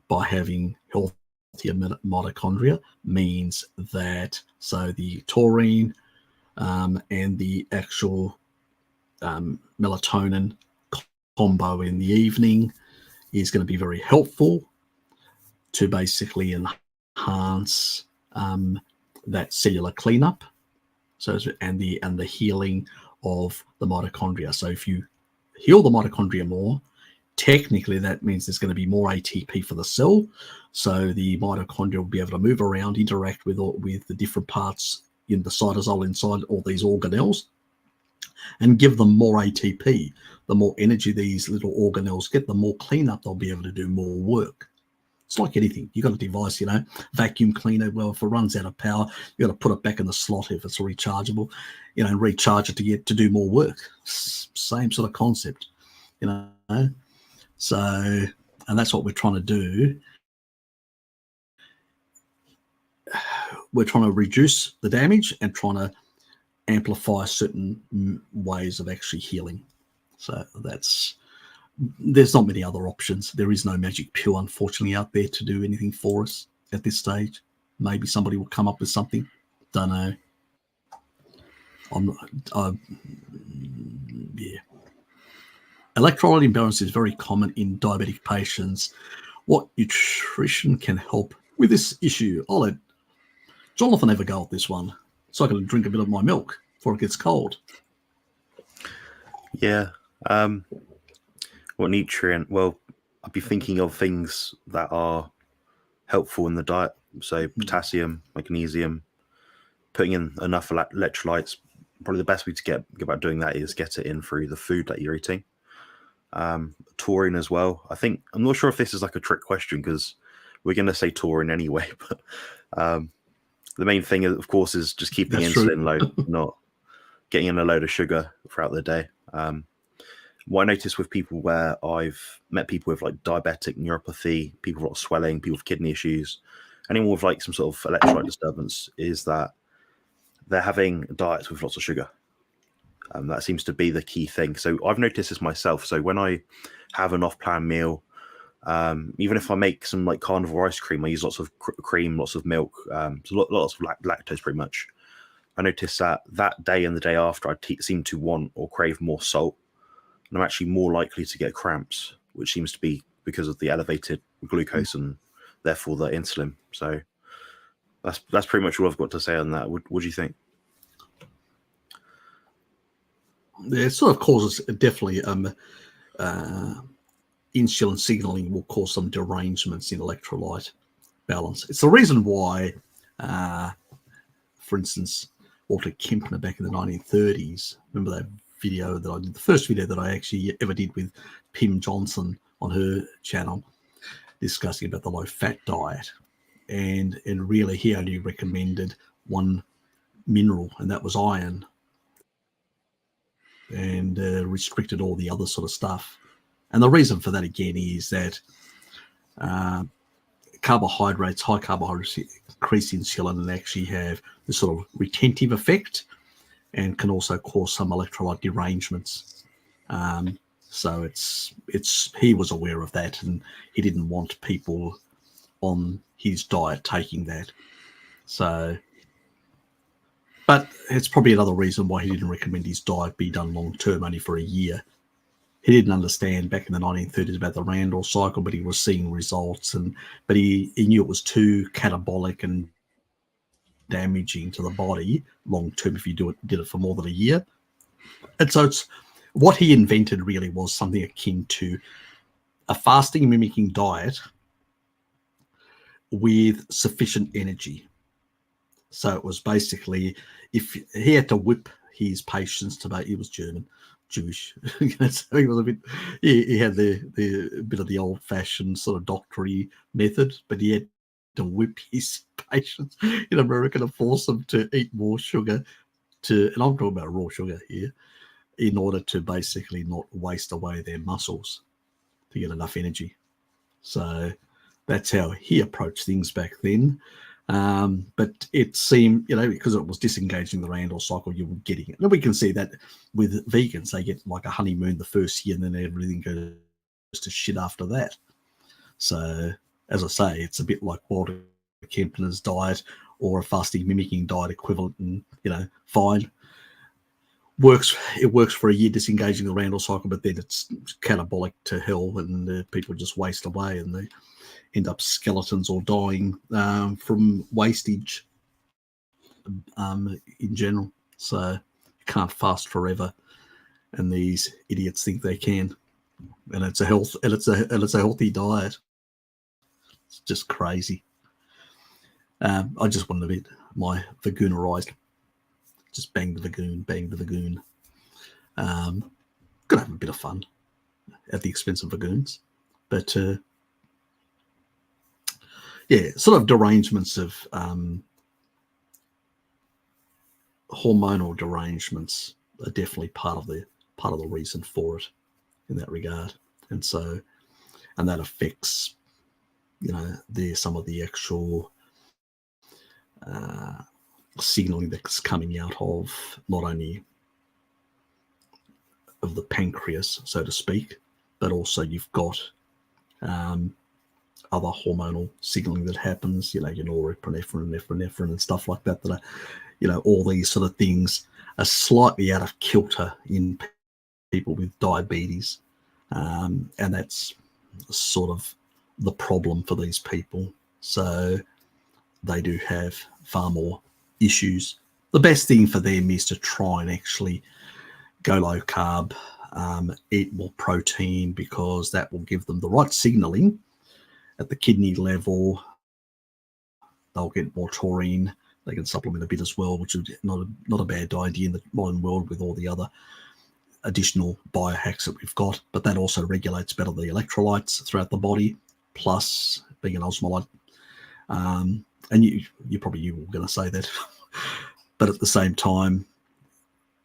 By having healthier mitochondria means that, so the taurine and the actual melatonin combo in the evening is going to be very helpful to basically enhance that cellular cleanup, and the healing of the mitochondria. So if you heal the mitochondria more, technically that means there's going to be more ATP for the cell. So the mitochondria will be able to move around, interact with the different parts in the cytosol inside all these organelles, and give them more ATP. The more energy these little organelles get, the more cleanup they'll be able to do more work. It's like anything. You've got a device, vacuum cleaner. Well, if it runs out of power, you've got to put it back in the slot if it's rechargeable, and recharge it to do more work. Same sort of concept, So, and that's what we're trying to do. We're trying to reduce the damage and trying to amplify certain ways of actually healing. So there's not many other options. There is no magic pill, unfortunately, out there to do anything for us at this stage. Maybe somebody will come up with something. Don't know. Yeah. Electrolyte imbalance is very common in diabetic patients. What nutrition can help with this issue? I'll let Jonathan have a go at this one, so I can drink a bit of my milk before it gets cold. Yeah. What nutrient? Well, I'd be thinking of things that are helpful in the diet. So potassium, magnesium, putting in enough electrolytes. Probably the best way to get about doing that is get it in through the food that you're eating. Taurine as well. I'm not sure if this is like a trick question, because we're going to say taurine anyway. But the main thing, of course, is just keeping insulin low, not getting in a load of sugar throughout the day. What I noticed with people where I've met people with like diabetic neuropathy, people with swelling, people with kidney issues, anyone with like some sort of electrolyte disturbance, is that they're having diets with lots of sugar. That seems to be the key thing. So I've noticed this myself. So when I have an off-plan meal, even if I make some like carnivore ice cream, I use lots of cream, lots of milk, so lots of lactose pretty much. I noticed that day and the day after, I seem to want or crave more salt. And I'm actually more likely to get cramps, which seems to be because of the elevated glucose and therefore the insulin. So that's pretty much all I've got to say on that. What do you think? It sort of causes definitely insulin signaling will cause some derangements in electrolyte balance. It's the reason why, for instance, Walter Kempner back in the 1930s, remember that video that I did, the first video that I actually ever did with Pim Johnson on her channel, discussing about the low-fat diet. And really he only recommended one mineral, and that was iron, and restricted all the other sort of stuff. And the reason for that, again, is that carbohydrates, high carbohydrates, increase insulin and actually have this sort of retentive effect, and can also cause some electrolyte derangements. So he was aware of that, and he didn't want people on his diet taking that. So, but it's probably another reason why he didn't recommend his diet be done long term, only for a year. He didn't understand back in the 1930s about the Randall cycle, but he was seeing results, but he knew it was too catabolic and damaging to the body long term if you did it for more than a year. And so what he invented really was something akin to a fasting mimicking diet with sufficient energy. So it was basically, if he had to whip his patients to he was Jewish, so he was a bit. He had the bit of the old-fashioned sort of doctory method, but he had to whip his patients in America to force them to eat more sugar. And I'm talking about raw sugar here, in order to basically not waste away their muscles to get enough energy. So that's how he approached things back then. But it seemed, because it was disengaging the Randall cycle, you were getting it. And we can see that with vegans, they get like a honeymoon the first year, and then everything goes to shit after that. So, as I say, it's a bit like Walter Kempner's diet or a fasting mimicking diet equivalent, and fine. It works for a year, disengaging the Randall cycle, but then it's catabolic to hell, and people just waste away, and they end up skeletons or dying from wastage in general. So you can't fast forever, and these idiots think they can. And it's a healthy diet. It's just crazy. I just wanted a bit my vagoonerized. Just bang the vagoon. Gonna have a bit of fun at the expense of vagoons, but yeah, sort of derangements of hormonal derangements are definitely part of the reason for it in that regard, and that affects some of the actual signaling that's coming out of not only of the pancreas, so to speak, but also you've got other hormonal signaling that happens, your norepinephrine, epinephrine, and stuff like that are, all these sort of things are slightly out of kilter in people with diabetes. And that's sort of the problem for these people. So they do have far more issues. The best thing for them is to try and actually go low carb, eat more protein, because that will give them the right signaling at the kidney level. They'll get more taurine. They can supplement a bit as well, which is not a bad idea in the modern world with all the other additional biohacks that we've got. But that also regulates better the electrolytes throughout the body, plus being an osmolyte. And you were going to say that. But at the same time,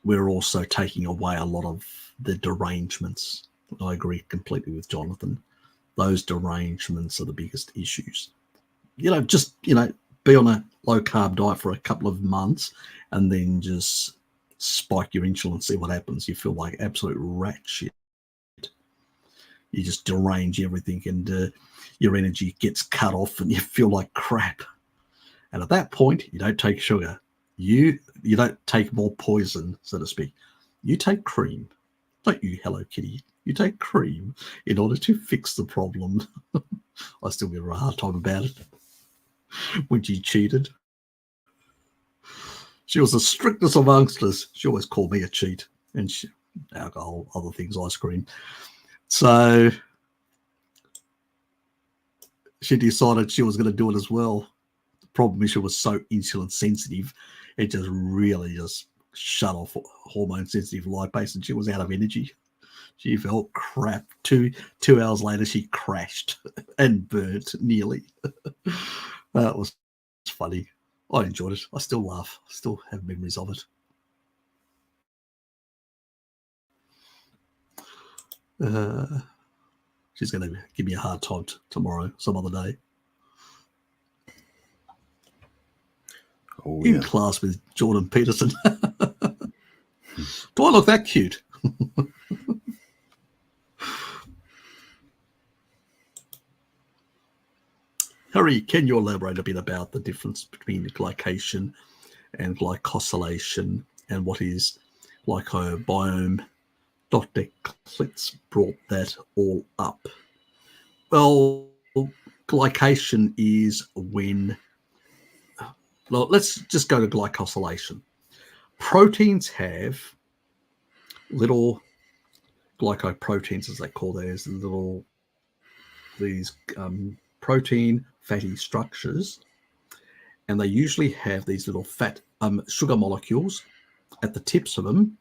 we're also taking away a lot of the derangements. I agree completely with Jonathan. Those derangements are the biggest issues. Just be on a low carb diet for a couple of months and then just spike your insulin, see what happens. You feel like absolute rat shit. You just derange everything, and your energy gets cut off, and you feel like crap. And at that point, you don't take sugar. You don't take more poison, so to speak. You take cream. Don't you, Hello Kitty? You take cream in order to fix the problem. I still give her a hard time about it. When she cheated, she was the strictest amongst us. She always called me a cheat, and alcohol, other things, ice cream. So she decided she was going to do it as well. The problem is she was so insulin sensitive, it just really just shut off hormone sensitive lipase, and she was out of energy. She felt crap. Two hours later, she crashed and burnt nearly. That was funny. I enjoyed it. I still laugh. I still have memories of it. She's going to give me a hard time tomorrow, some other day. In class with Jordan Peterson. Do I look that cute? Harry, can you elaborate a bit about the difference between glycation and glycosylation and what is glycobiome? Dr. Klitz brought that all up. Well, glycation is when, well, let's just go to glycosylation. Proteins have little glycoproteins, as they call theirs, these protein fatty structures, and they usually have these little fat sugar molecules at the tips of them,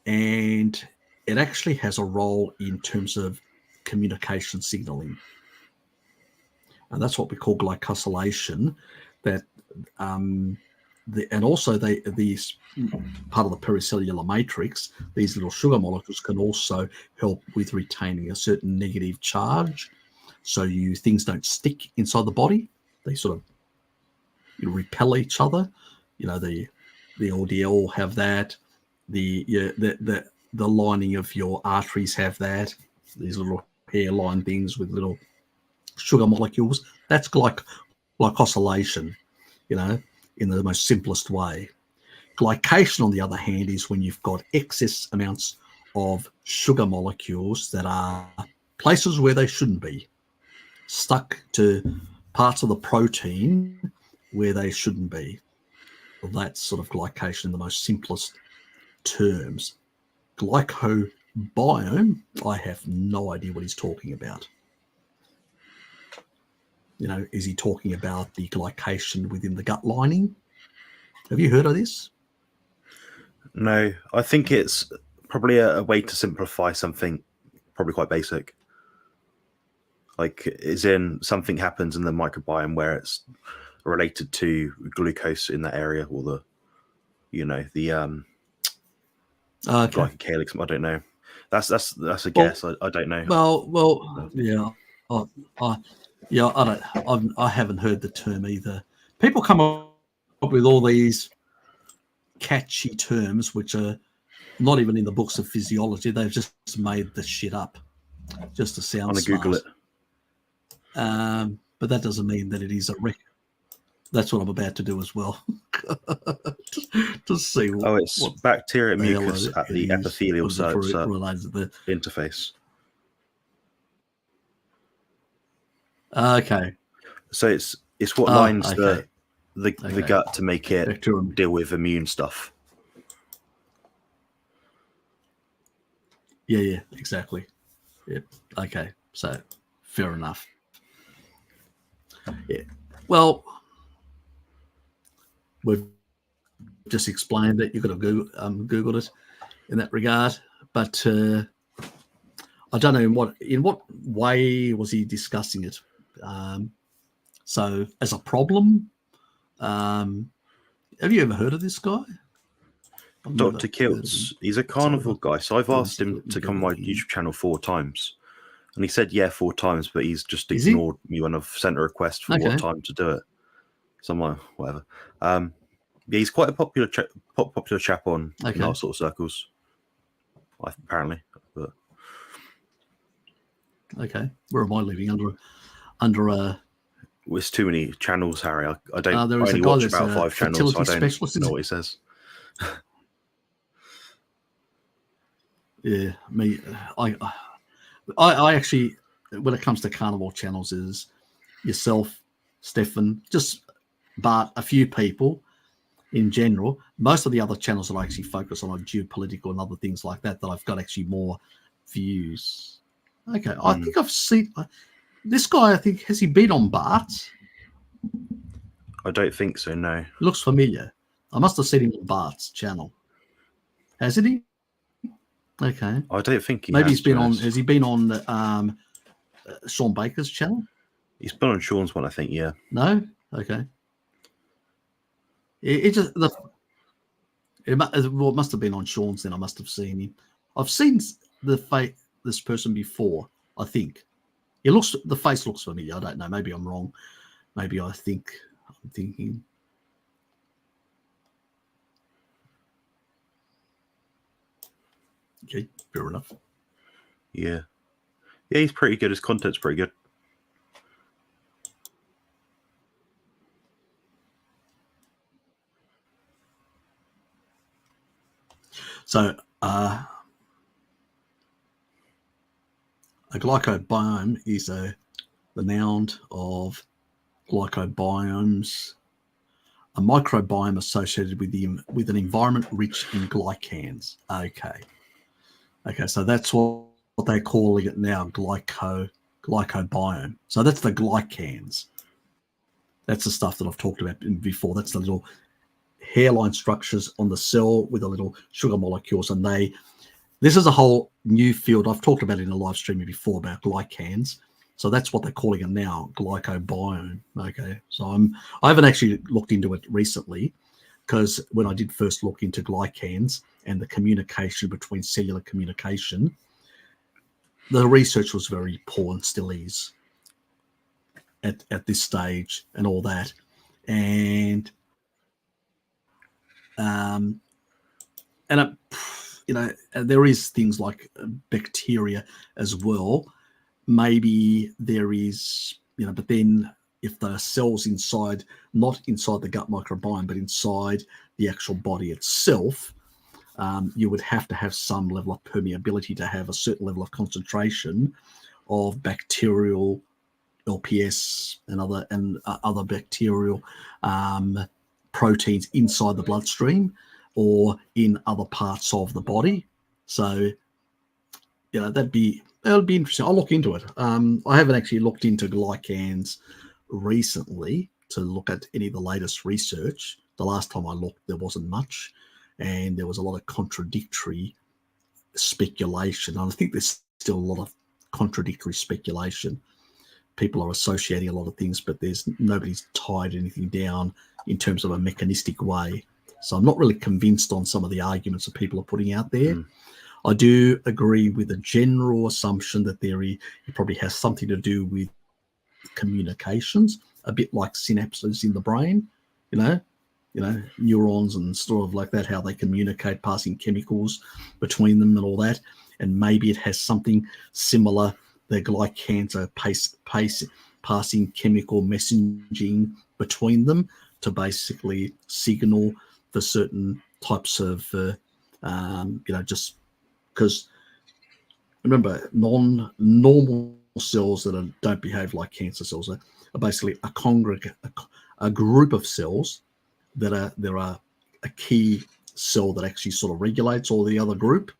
and it actually has a role in terms of communication signaling, and that's what we call glycosylation. That and also these part of the pericellular matrix, these little sugar molecules can also help with retaining a certain negative charge, so things don't stick inside the body. They sort of repel each other. The LDL have that. The lining of your arteries have that. These little hairline things with little sugar molecules. That's glycosylation, in the most simplest way. Glycation, on the other hand, is when you've got excess amounts of sugar molecules that are places where they shouldn't be, stuck to parts of the protein where they shouldn't be. Well, that's sort of glycation in the most simplest terms. Glycobiome, I have no idea what he's talking about. Is he talking about the glycation within the gut lining? Have you heard of this? No, I think it's probably a way to simplify something probably quite basic. Like, is in something happens in the microbiome where it's related to glucose in that area, or the glycocalyx. I don't know. That's a guess. I don't know. Well, yeah. I haven't heard the term either. People come up with all these catchy terms which are not even in the books of physiology. They've just made the shit up just to sound smart. Google it. But that doesn't mean that it is a record. That's what I'm about to do as well. to see it's bacteria mucus at the epithelial interface. Okay. So it's what lines the gut to make it deal with immune stuff. Yeah, exactly. Yep. Okay. So fair enough. Yeah. Well, we've just explained that you've got to Google it in that regard, but I don't know in what way was he discussing it. So as a problem, have you ever heard of this guy? Dr. Kiltz, he's a carnivore guy, so I've asked him to come on my YouTube channel 4 times. And he said, 4 times, but he's just ignored me when I've sent a request for what time to do it. So I'm like, whatever. He's quite a popular chap on in our sort of circles, apparently. But okay, where am I living under a? There's too many channels, Harry. I don't. There I is only a guy watch that's about 5 channels, so I don't know what he says. Yeah, me. I actually, when it comes to carnivore channels, is yourself, Stefan, just but a few people in general. Most of the other channels that I actually focus on are geopolitical and other things like that I've got actually more views. Okay, I think I've seen this guy. I think, has he been on Bart? I don't think so, no. Looks familiar. I must have seen him on Bart's channel. Hasn't he? Okay. I don't think he Maybe has. He's been on. Has he been on Sean Baker's channel? He's been on Sean's one, I think. Yeah. No. Okay. It just it must have been on Sean's. Then I must have seen him. I've seen this person before. I think the face looks familiar. I don't know. Maybe I'm wrong. Maybe I'm thinking. Okay, fair enough. Yeah, he's pretty good. His content's pretty good. So, a glycobiome is the noun of glycobiomes, a microbiome associated with an environment rich in glycans. Okay, so that's what they're calling it now, glycobiome. So that's the glycans. That's the stuff that I've talked about before. That's the little hairline structures on the cell with the little sugar molecules, and this is a whole new field. I've talked about it in a live stream before about glycans. So that's what they're calling it now, glycobiome. Okay, so I haven't actually looked into it recently, because when I did first look into glycans and the communication between cellular communication, the research was very poor and still is at this stage and all that. And there is things like bacteria as well. Maybe there is, but then if the cells inside, not inside the gut microbiome, but inside the actual body itself, you would have to have some level of permeability to have a certain level of concentration of bacterial LPS and other bacterial proteins inside the bloodstream or in other parts of the body. So, that'd be interesting. I'll look into it. I haven't actually looked into glycans recently to look at any of the latest research. The last time I looked, there wasn't much, and there was a lot of contradictory speculation. And I think there's still a lot of contradictory speculation. People are associating a lot of things, but nobody's tied anything down in terms of a mechanistic way. So I'm not really convinced on some of the arguments that people are putting out there. I do agree with the general assumption that it probably has something to do with communications, a bit like synapses in the brain, neurons and sort of like that, how they communicate, passing chemicals between them and all that. And maybe it has something similar. The glycans are passing chemical messaging between them to basically signal for certain types of, just because remember, normal cells that don't behave like cancer cells are basically a group of cells that there are a key cell that actually sort of regulates all the other group.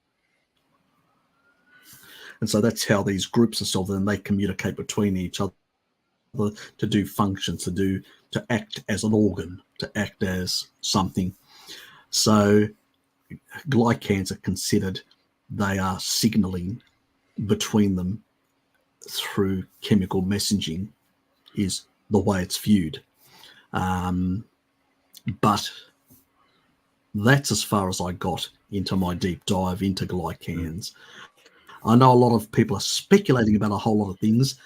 And so that's how these groups of cells, and they communicate between each other to do functions, to act as an organ, to act as something. So glycans are considered, they are signaling between them through chemical messaging, is the way it's viewed. But that's as far as I got into my deep dive into glycans. I know a lot of people are speculating about a whole lot of things,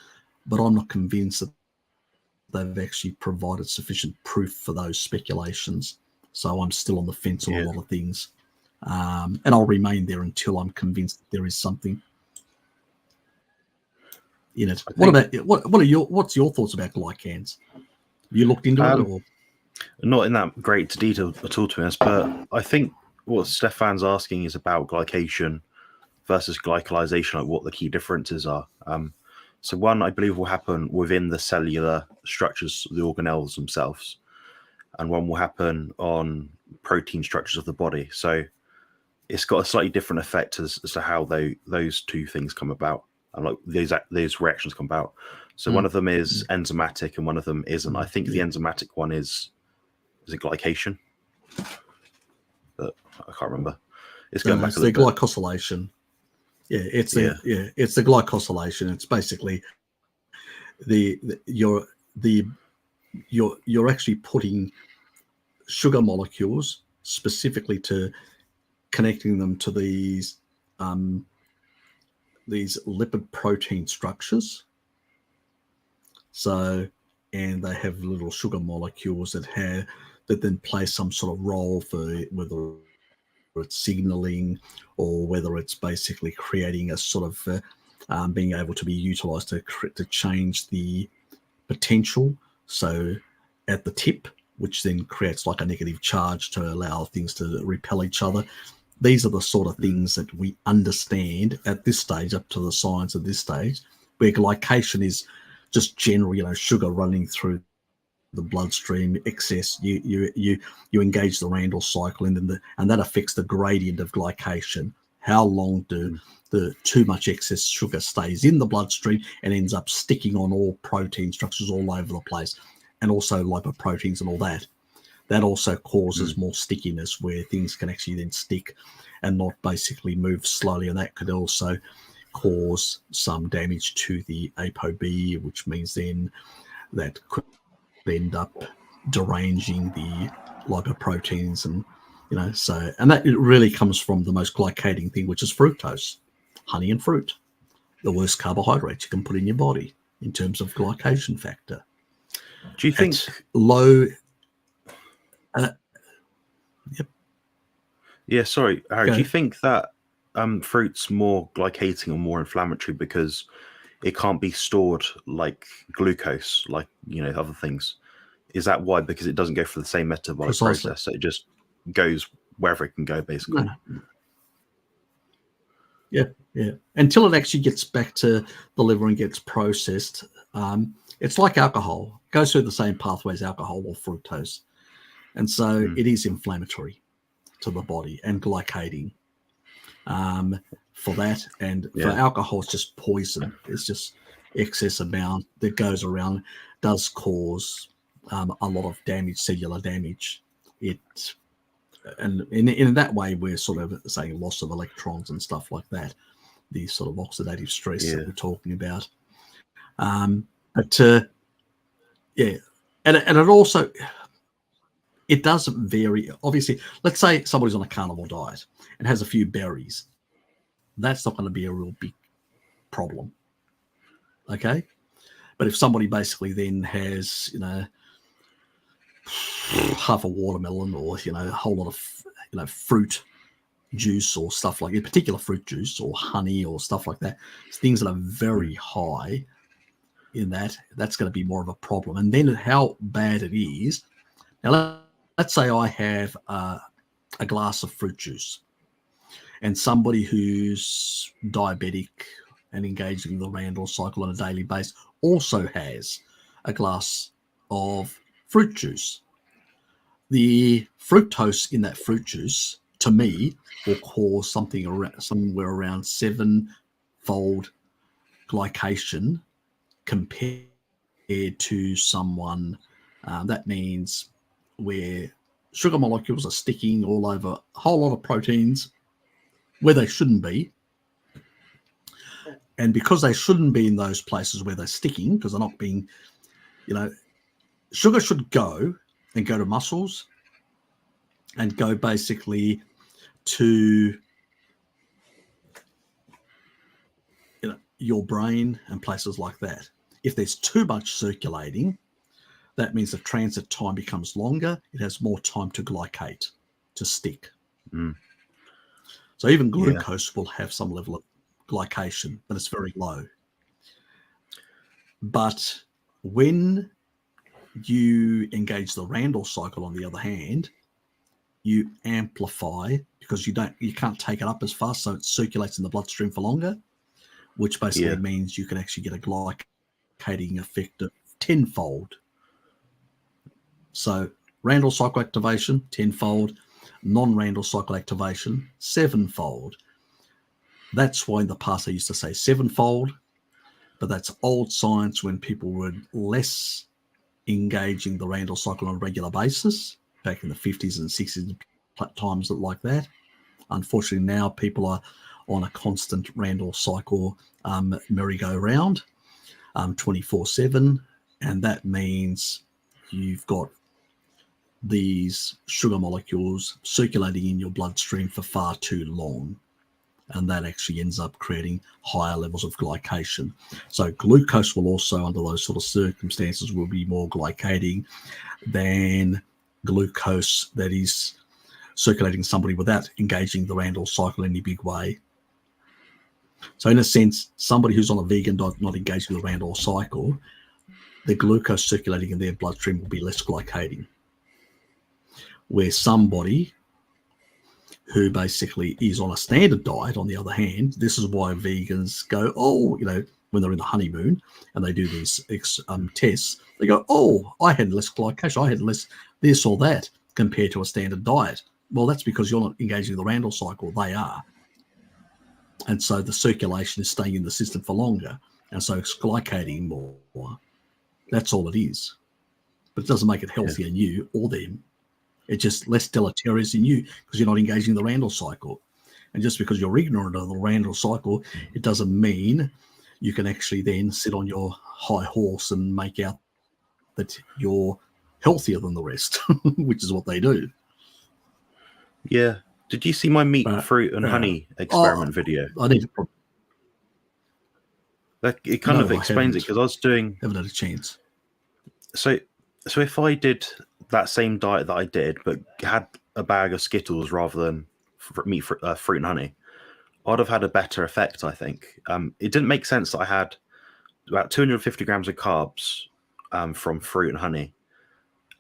but I'm not convinced that they've actually provided sufficient proof for those speculations. So I'm still on the fence on a lot of things. And I'll remain there until I'm convinced that there is something in it. What's your thoughts about glycans? Have you looked into it? Or? Not in that great detail at all, to be honest, but I think what Stefan's asking is about glycation versus glycolization, like what the key differences are. So one, I believe, will happen within the cellular structures, the organelles themselves, and one will happen on protein structures of the body. So it's got a slightly different effect as to how those two things come about, and like these reactions come about. So one of them is enzymatic and one of them isn't. I think the enzymatic one is it glycation? But I can't remember. It's going back a little bit. Glycosylation. It's the glycosylation. It's basically you're actually putting sugar molecules, specifically to connecting them to these lipid protein structures. So, and they have little sugar molecules that then play some sort of role for whether it's signaling or whether it's basically creating a sort of being able to be utilized to change the potential. So at the tip, which then creates like a negative charge to allow things to repel each other. These are the sort of things that we understand at this stage, up to the science at this stage, where glycation is just generally, sugar running through the bloodstream, excess. You engage the Randall cycle, and that affects the gradient of glycation. How long do the too much excess sugar stays in the bloodstream and ends up sticking on all protein structures all over the place, and also lipoproteins and all that. That also causes more stickiness, where things can actually then stick and not basically move slowly, and that could also cause some damage to the ApoB, which means then that could end up deranging the lipoproteins, and and that it really comes from the most glycating thing, which is fructose, honey and fruit, the worst carbohydrates you can put in your body in terms of glycation factor. Do you think low? Yep. Yeah, sorry, Harry. Do you think that fruit's more glycating or more inflammatory because it can't be stored like glucose, like other things? Is that why? Because it doesn't go through the same metabolic process, so it just goes wherever it can go, basically. No. Yeah. Until it actually gets back to the liver and gets processed, it's like alcohol. It goes through the same pathway as alcohol or fructose, and so it is inflammatory to the body and glycating for that. And for alcohol, it's just poison. It's just excess amount that goes around, does cause a lot of damage, cellular damage. And in that way, we're sort of saying loss of electrons and stuff like that, the sort of oxidative stress that we're talking about. And it also, it does vary. Obviously, let's say somebody's on a carnivore diet and has a few berries. That's not going to be a real big problem. Okay? But if somebody basically then has, half a watermelon or, a whole lot of, fruit juice or stuff like that, particular fruit juice or honey or stuff like that, things that are very high in that's going to be more of a problem. And then how bad it is. Now, let's say I have a glass of fruit juice, and somebody who's diabetic and engaging in the Randall cycle on a daily basis also has a glass of fruit juice. The fructose in that fruit juice, to me, will cause somewhere around 7-fold glycation compared to someone. That means where sugar molecules are sticking all over a whole lot of proteins where they shouldn't be. And because they shouldn't be in those places where they're sticking, because they're not being, sugar should go to muscles and go basically to your brain and places like that. If there's too much circulating, that means the transit time becomes longer. It has more time to glycate, to stick. So even glucose will have some level of glycation, but it's very low. But when you engage the Randall cycle, on the other hand, you amplify, because you can't take it up as fast, so it circulates in the bloodstream for longer, which basically means you can actually get a glycating effect of 10-fold. So Randall cycle activation, 10-fold, non-Randall cycle activation, 7-fold. That's why in the past I used to say 7-fold, but that's old science when people were less engaging the Randall cycle on a regular basis, back in the 50s and 60s, times like that. Unfortunately, now people are on a constant Randall cycle merry-go-round 24/7, and that means you've got these sugar molecules circulating in your bloodstream for far too long. And that actually ends up creating higher levels of glycation. So glucose will also, under those sort of circumstances, will be more glycating than glucose that is circulating in somebody without engaging the Randall cycle in any big way. So in a sense, somebody who's on a vegan diet, not engaging with the Randall cycle, the glucose circulating in their bloodstream will be less glycating. Where somebody who basically is on a standard diet, on the other hand, this is why vegans go, when they're in the honeymoon and they do these tests, they go, I had less glycation, I had less this or that compared to a standard diet. Well, that's because you're not engaging the Randall cycle. They are. And so the circulation is staying in the system for longer. And so it's glycating more. That's all it is. But it doesn't make it healthier in you or them. It's just less deleterious in you because you're not engaging the Randall cycle. And just because you're ignorant of the Randall cycle, it doesn't mean you can actually then sit on your high horse and make out that you're healthier than the rest, which is what they do. Yeah. Did you see my meat, fruit, and honey experiment video? I need to. It kind of explains it because I was doing. Haven't had a chance. So if I did that same diet that I did, but had a bag of Skittles rather than meat, fruit, and honey, I'd have had a better effect, I think. It didn't make sense that I had about 250 grams of carbs from fruit and honey,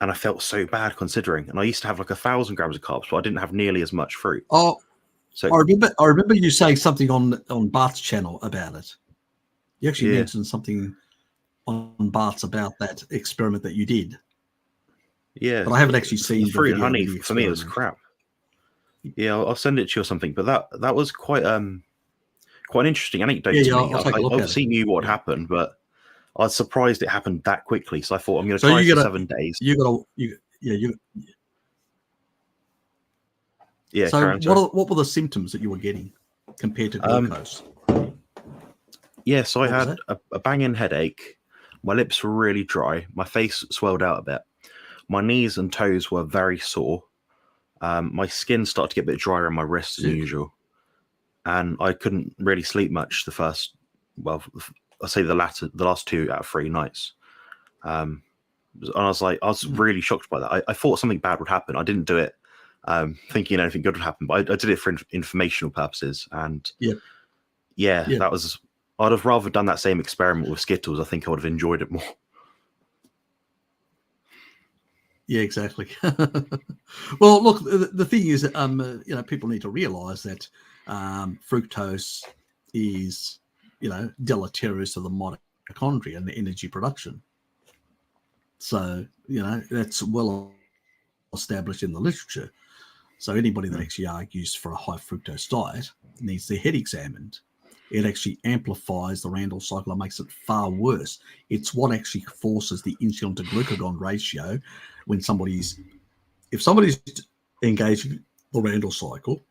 and I felt so bad considering. And I used to have like 1,000 grams of carbs, but I didn't have nearly as much fruit. Oh, so I remember you saying something on Bart's channel about it. You actually mentioned something on Bart's about that experiment that you did. Yeah, but I haven't actually seen fruit and honey. For me, it was crap. Yeah, I'll send it to you or something. But that was quite an interesting anecdote to me. I obviously knew what happened, but I was surprised it happened that quickly. So I thought I'm going to try it for 7 days. So what were the symptoms that you were getting compared to glucose? So I had a banging headache. My lips were really dry. My face swelled out a bit. My knees and toes were very sore. My skin started to get a bit drier on my wrists than usual. And I couldn't really sleep much I'll say the last 2 out of 3 nights. And I was really shocked by that. I thought something bad would happen. I didn't do it thinking anything good would happen, but I did it for informational purposes. And that was, I'd have rather done that same experiment with Skittles. I think I would have enjoyed it more. Yeah, exactly. Well, look, the thing is, people need to realize that fructose is, deleterious to the mitochondria and the energy production. So, that's well established in the literature. So anybody that actually argues for a high fructose diet needs their head examined. It actually amplifies the Randall cycle and makes it far worse. It's what actually forces the insulin to glucagon ratio when if somebody's engaging the Randall cycle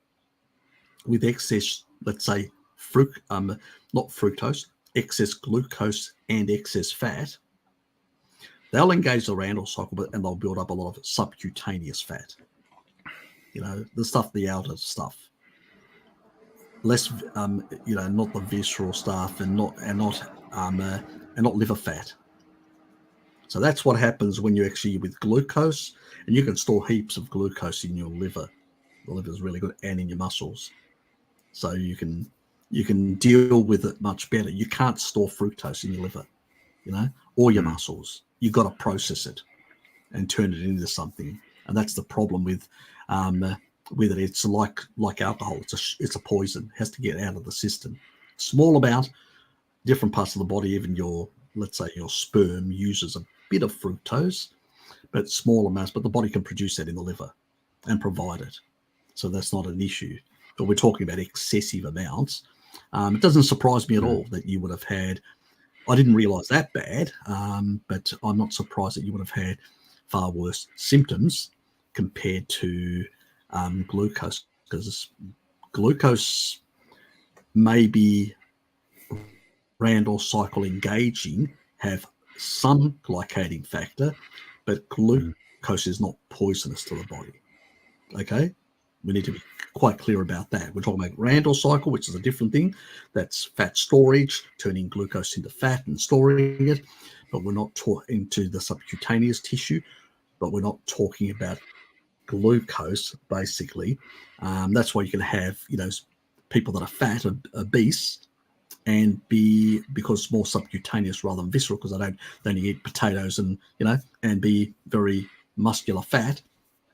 with excess, let's say, not fructose, excess glucose and excess fat, they'll engage the Randall cycle and they'll build up a lot of subcutaneous fat. The stuff, the outer stuff. Less, not the visceral stuff, and not liver fat. So that's what happens when you actually with glucose, and you can store heaps of glucose in your liver. The liver is really good, and in your muscles, so you can deal with it much better. You can't store fructose in your liver, or your muscles. You've got to process it and turn it into something, and that's the problem with it. It's like alcohol. It's a poison. It has to get out of the system. Small amount, different parts of the body, even let's say your sperm uses a bit of fructose, but small amounts, but the body can produce that in the liver and provide it. So that's not an issue. But we're talking about excessive amounts. It doesn't surprise me at all that you would have had, I didn't realize that bad, but I'm not surprised that you would have had far worse symptoms compared to glucose, because glucose may be Randall cycle engaging, have some glycating factor, but glucose is not poisonous to the body. Okay, we need to be quite clear about that. We're talking about Randall cycle, which is a different thing. That's fat storage, turning glucose into fat and storing it. But we're not talking to the subcutaneous tissue. But we're not talking about glucose, basically. That's why you can have, people that are fat or obese and because it's more subcutaneous rather than visceral, because they only eat potatoes and and be very muscular fat,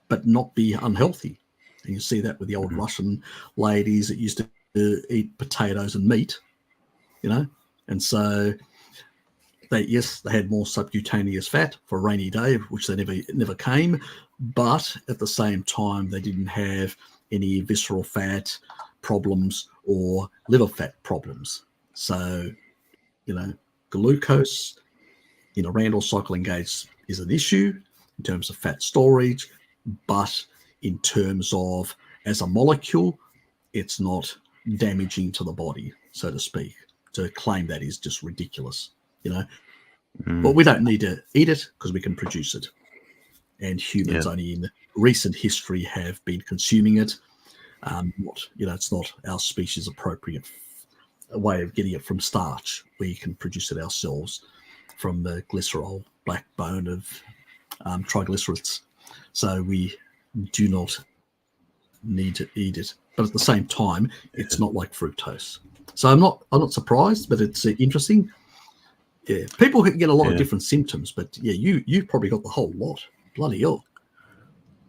but not be unhealthy. And you see that with the old Russian ladies that used to eat potatoes and meat, and so they had more subcutaneous fat for a rainy day, which they never came, but at the same time they didn't have any visceral fat problems or liver fat problems. So, glucose in a Randall cycle engaged is an issue in terms of fat storage, but in terms of as a molecule, it's not damaging to the body, so to speak. To claim that is just ridiculous, But we don't need to eat it because we can produce it. And humans only in recent history have been consuming it. It's not our species appropriate way of getting it from starch. We can produce it ourselves from the glycerol backbone of triglycerides. So we do not need to eat it. But at the same time, it's not like fructose. So I'm not surprised, but it's interesting. Yeah, people can get a lot of different symptoms, but you've probably got the whole lot. Bloody hell.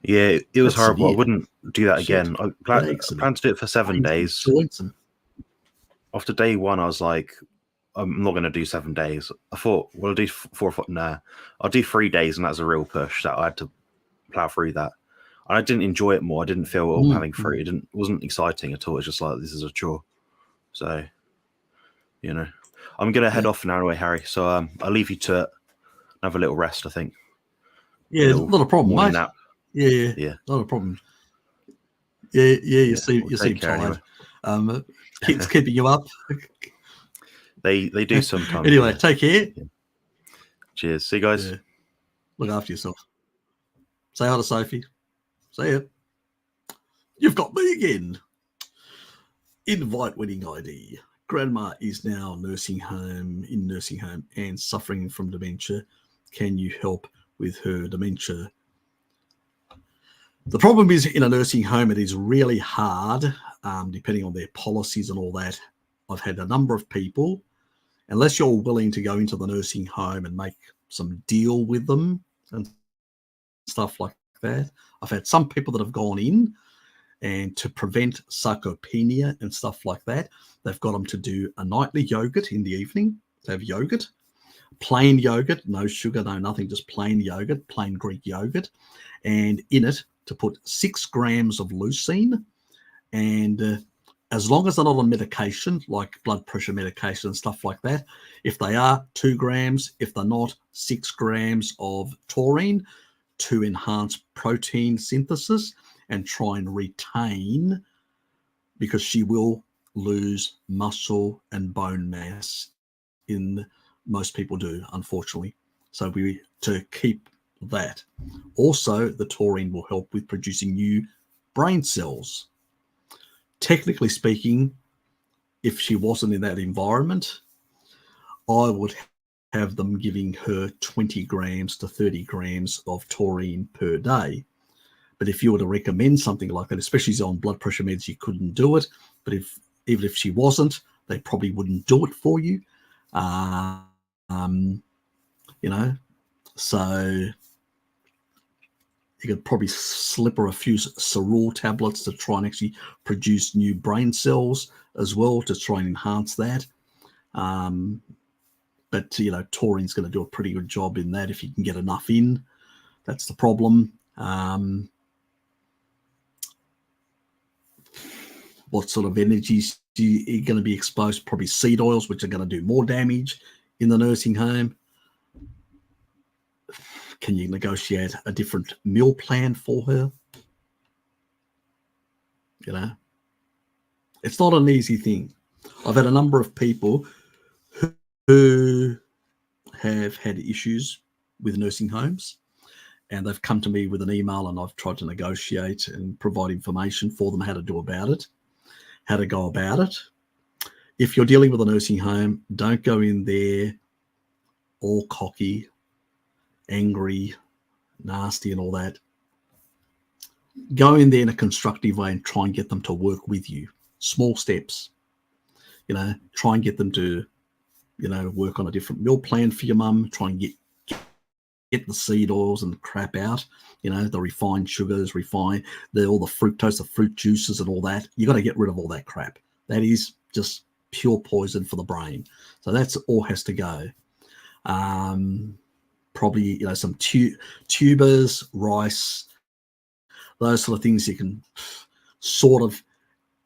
Yeah, it was horrible. Severe. I wouldn't do that again. I plan to do it for 7 days. After day 1, I was like, I'm not going to do 7 days. I thought, well, I'll do 4 or 5. Nah, I'll do 3 days, and that's a real push. That I had to plow through that. And I didn't enjoy it more. I didn't feel having 3. It wasn't exciting at all. It's just like, this is a chore. So, I'm going to head off now anyway, Harry. So I'll leave you to have a little rest, I think. Yeah, not a problem, mate. Nap. Yeah, not a problem. Yeah, you seem tired. Anyway. Kids keeping you up. They do sometimes. Anyway, take care. Yeah. Cheers. See you guys. Yeah. Look after yourself. Say hi to Sophie. See ya. You've got me again. Invite winning ID. Grandma is now in nursing home and suffering from dementia. Can you help with her dementia? The problem is in a nursing home, it is really hard, depending on their policies and all that. I've had a number of people, unless you're willing to go into the nursing home and make some deal with them and stuff like that. I've had some people that have gone in, and to prevent sarcopenia and stuff like that, they've got them to do a nightly yogurt in the evening. They have yogurt, plain yogurt, no sugar, no nothing, just plain yogurt, plain Greek yogurt, and in it to put 6 grams of leucine. And as long as they're not on medication, like blood pressure medication and stuff like that, if they are, 2 grams, if they're not, 6 grams of taurine to enhance protein synthesis and try and retain, because she will lose muscle and bone mass. Most people do, unfortunately. So to keep that. Also, the taurine will help with producing new brain cells. Technically speaking, if she wasn't in that environment, I would have them giving her 20 grams to 30 grams of taurine per day. But if you were to recommend something like that, especially on blood pressure meds, you couldn't do it. But even if she wasn't, they probably wouldn't do it for you. So you could probably slip her a few Serul tablets to try and actually produce new brain cells as well, to try and enhance that. But taurine's going to do a pretty good job in that if you can get enough in. That's the problem. What sort of energies are you going to be exposed? Probably seed oils, which are going to do more damage in the nursing home. Can you negotiate a different meal plan for her? It's not an easy thing. I've had a number of people who have had issues with nursing homes, and they've come to me with an email, and I've tried to negotiate and provide information for them how to go about it. If you're dealing with a nursing home, don't go in there all cocky, angry, nasty and all that. Go in there in a constructive way and try and get them to work with you. Small steps. Try and get them to, work on a different meal plan for your mum. Try and get the seed oils and crap out, the refined sugars, all the fructose, the fruit juices and all that. You got to get rid of all that crap. That is just pure poison for the brain. So that's all has to go. Probably, some tubers, rice, those sort of things you can sort of,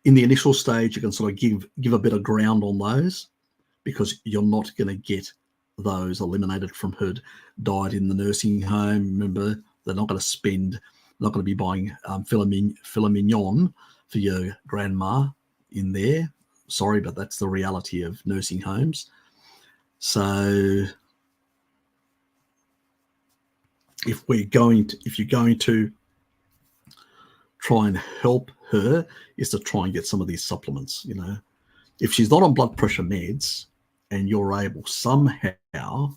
in the initial stage, you can sort of give a bit of ground on those, because you're not going to get those eliminated from her diet in the nursing home. Remember, they're not going to be buying filet mignon for your grandma in there. Sorry, but that's the reality of nursing homes. So if you're going to try and help her, is to try and get some of these supplements. If she's not on blood pressure meds and you're able somehow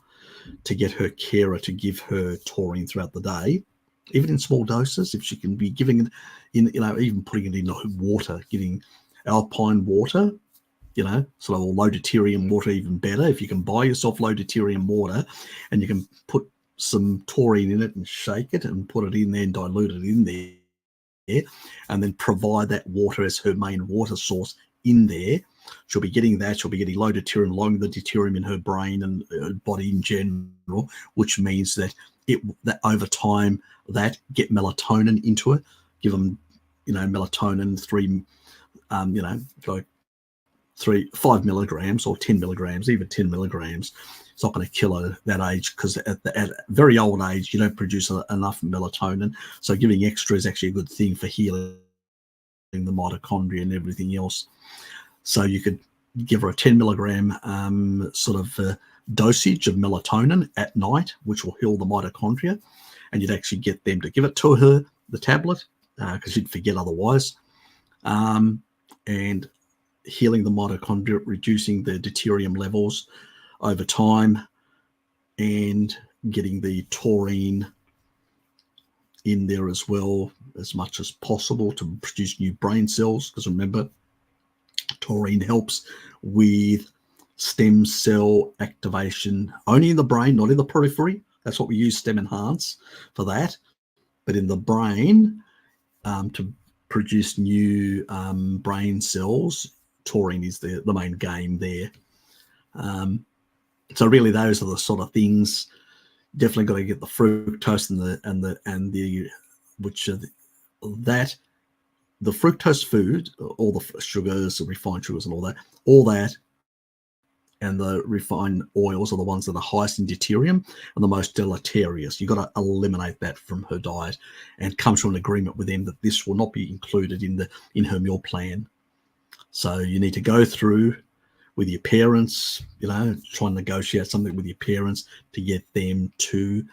to get her carer to give her taurine throughout the day, even in small doses, if she can be giving it in, even putting it in water, getting alpine water, sort of low deuterium water, even better. If you can buy yourself low deuterium water and you can put some taurine in it and shake it and put it in there and dilute it in there, and then provide that water as her main water source in there, she'll be getting that. She'll be getting low deuterium, lowering the deuterium in her brain and her body in general, which means that that over time, that get melatonin into it. Give them, melatonin 5 milligrams or 10 milligrams, even 10 milligrams. It's not going to kill her at that age, because at a very old age, you don't produce enough melatonin. So giving extra is actually a good thing for healing the mitochondria and everything else. So you could give her a 10 milligram dosage of melatonin at night, which will heal the mitochondria. And you'd actually get them to give it to her, the tablet, because she'd forget otherwise. And healing the mitochondria, reducing the deuterium levels over time, and getting the taurine in there as well as much as possible to produce new brain cells. Because remember, taurine helps with stem cell activation only in the brain, not in the periphery. That's what we use Stem Enhance for that. But in the brain, to produce new brain cells, taurine is the main game there. So really, those are the sort of things. Definitely got to get the fructose the fructose food, all the sugars, the refined sugars, and all that, and the refined oils are the ones that are highest in deuterium and the most deleterious. You've got to eliminate that from her diet and come to an agreement with them that this will not be included in her meal plan. So you need to go through with your parents, try and negotiate something with your parents to get them to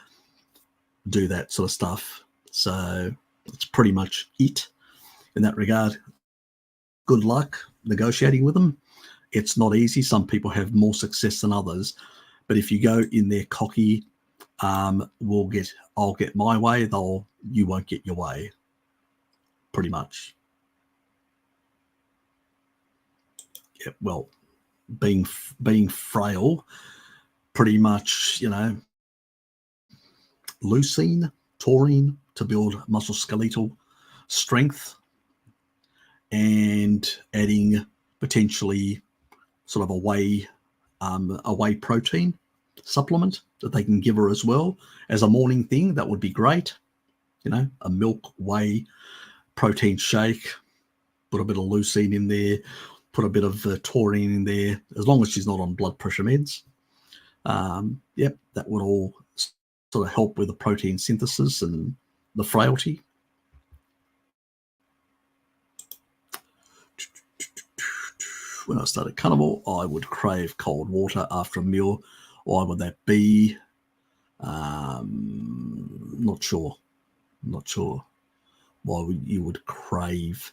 do that sort of stuff. So that's pretty much it in that regard. Good luck negotiating with them. It's not easy. Some people have more success than others. But if you go in there cocky, I'll get my way, you won't get your way. Pretty much. Yeah, well, being frail, pretty much, leucine, taurine to build muscle skeletal strength, and adding potentially sort of a whey protein supplement that they can give her as well as a morning thing. That would be great. A milk whey protein shake, put a bit of leucine in there, put a bit of taurine in there, as long as she's not on blood pressure meds. That would all sort of help with the protein synthesis and the frailty. When I started Carnivore, I would crave cold water after a meal. Why would that be? not sure why you would crave.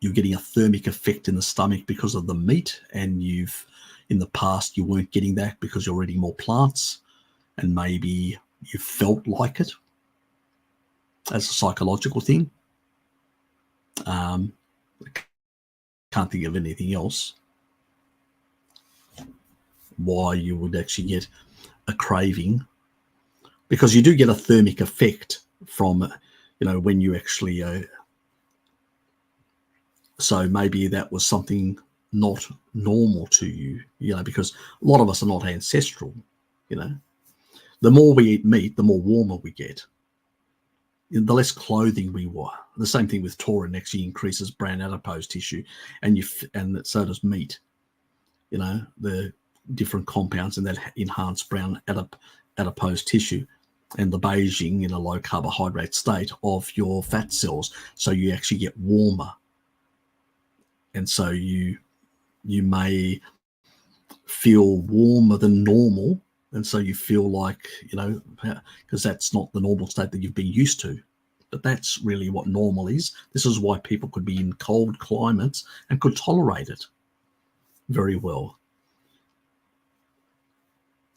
You're getting a thermic effect in the stomach because of the meat, and in the past you weren't getting that because you're eating more plants, and maybe you felt like it as a psychological thing. I can't think of anything else why you would actually get a craving, because you do get a thermic effect from, when you actually, so maybe that was something not normal to you, because a lot of us are not ancestral, The more we eat meat, the more warmer we get. The less clothing we wear. The same thing with taurine actually increases brown adipose tissue, and so does meat. The different compounds in that enhance brown adipose tissue, and the beiging in a low carbohydrate state of your fat cells. So you actually get warmer, and so you may feel warmer than normal. And so you feel like, because that's not the normal state that you've been used to. But that's really what normal is. This is why people could be in cold climates and could tolerate it very well.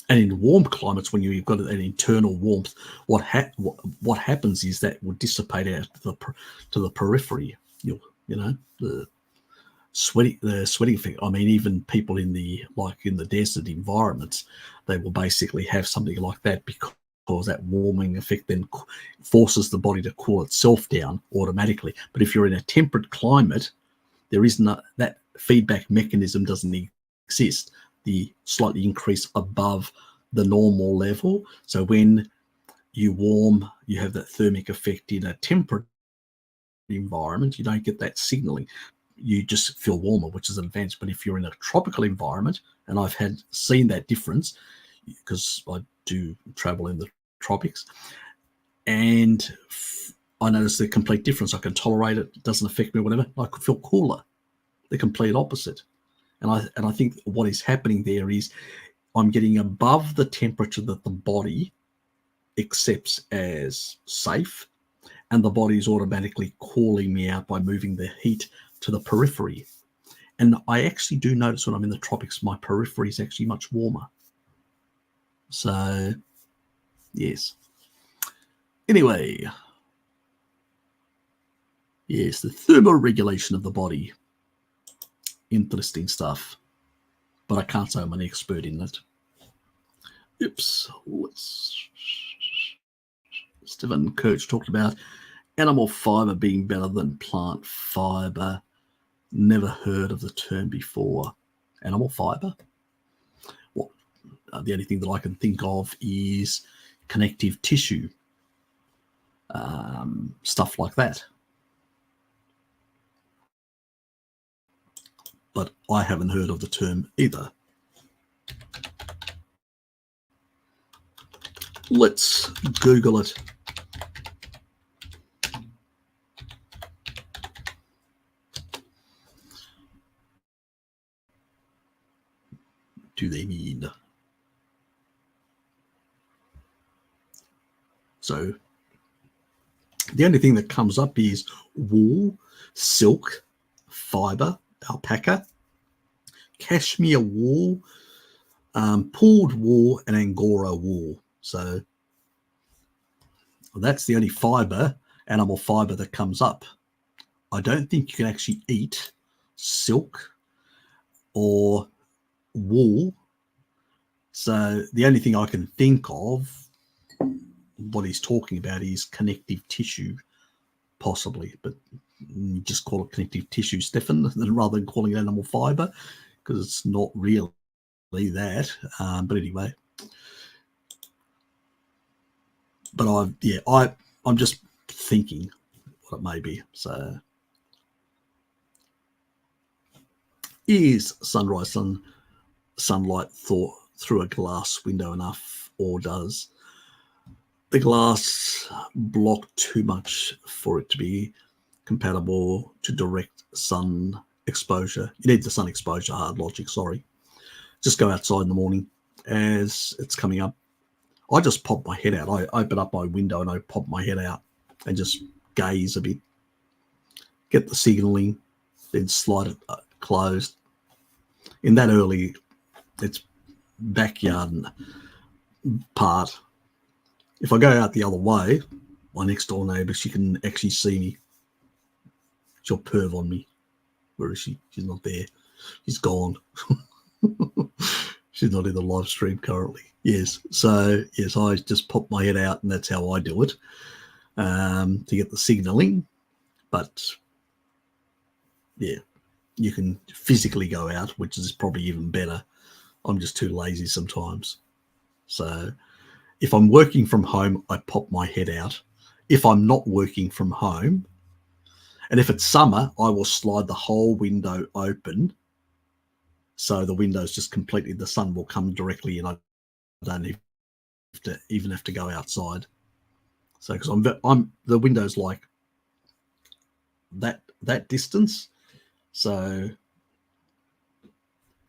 And in warm climates, when you've got an internal warmth, what happens is that will dissipate out to the periphery. The sweating effect. I mean, even people in the desert environments, they will basically have something like that, because that warming effect then forces the body to cool itself down automatically. But if you're in a temperate climate, there is not that feedback mechanism doesn't exist. The slightly increase above the normal level. So when you warm, you have that thermic effect. In a temperate environment, you don't get that signaling. You just feel warmer, which is an advantage. But if you're in a tropical environment, and I've seen that difference because I do travel in the tropics, and I notice the complete difference. I can tolerate it; it doesn't affect me, or whatever. I could feel cooler. The complete opposite. And I think what is happening there is I'm getting above the temperature that the body accepts as safe, and the body is automatically cooling me out by moving the heat to the periphery. And I actually do notice when I'm in the tropics, my periphery is actually much warmer. So, yes. Anyway, yes, the thermoregulation of the body. Interesting stuff. But I can't say I'm an expert in it. Oops. Stephen Kirch talked about animal fiber being better than plant fiber. Never heard of the term before. Animal fiber? Well, the only thing that I can think of is connective tissue. Stuff like that. But I haven't heard of the term either. Let's Google it. Do they mean? So the only thing that comes up is wool, silk, fiber, alpaca, cashmere wool, pooled wool, and Angora wool. So that's the only animal fiber that comes up. I don't think you can actually eat silk or wool. So the only thing I can think of what he's talking about is connective tissue, possibly, but just call it connective tissue, Stefan, rather than calling it animal fiber, because it's not really that. But anyway, but I'm just thinking what it may be. So, is sunlight through a glass window enough, or does the glass block too much for it to be compatible to direct sun exposure? You need the sun exposure, hard logic, sorry. Just go outside in the morning as it's coming up, I just pop my head out. I open up my window and I pop my head out and just gaze a bit, get the signalling, then slide it closed. In that early, it's backyard part. If I go out the other way, my next door neighbour, she can actually see me. She'll perv on me. Where is she? She's not there. She's gone. She's not in the live stream currently. Yes. So, yes, I just pop my head out and that's how I do it to get the signalling. But, yeah, you can physically go out, which is probably even better. I'm just too lazy sometimes. So if I'm working from home, I pop my head out. If I'm not working from home, and if it's summer, I will slide the whole window open. So the window's just completely, the sun will come directly in. I don't even have to go outside. So because I'm the window's like that distance. So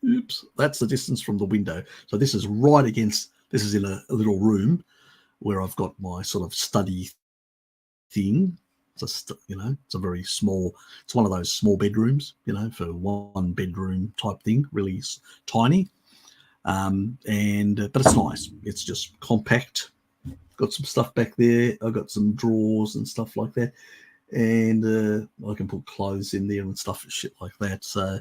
oops, that's the distance from the window. So this is right against, this is in a little room where I've got my sort of study thing. It's it's a very small, it's one of those small bedrooms, for one bedroom type thing, really tiny. But it's nice. It's just compact. Got some stuff back there. I've got some drawers and stuff like that. And I can put clothes in there and stuff and shit like that. So,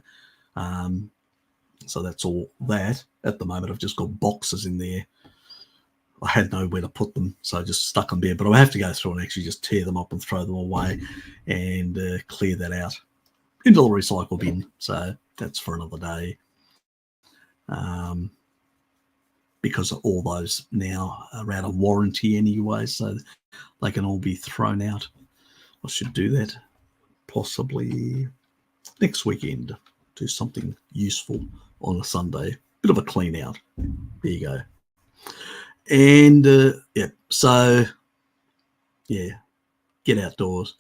so that's all that. At the moment, I've just got boxes in there. I had nowhere to put them, so I just stuck them there. But I have to go through and actually just tear them up and throw them away and clear that out into the recycle bin. So that's for another day. Because all those now are out of warranty anyway, so they can all be thrown out. I should do that possibly next weekend. Do something useful on a Sunday. Bit of a clean out. There you go. And so get outdoors.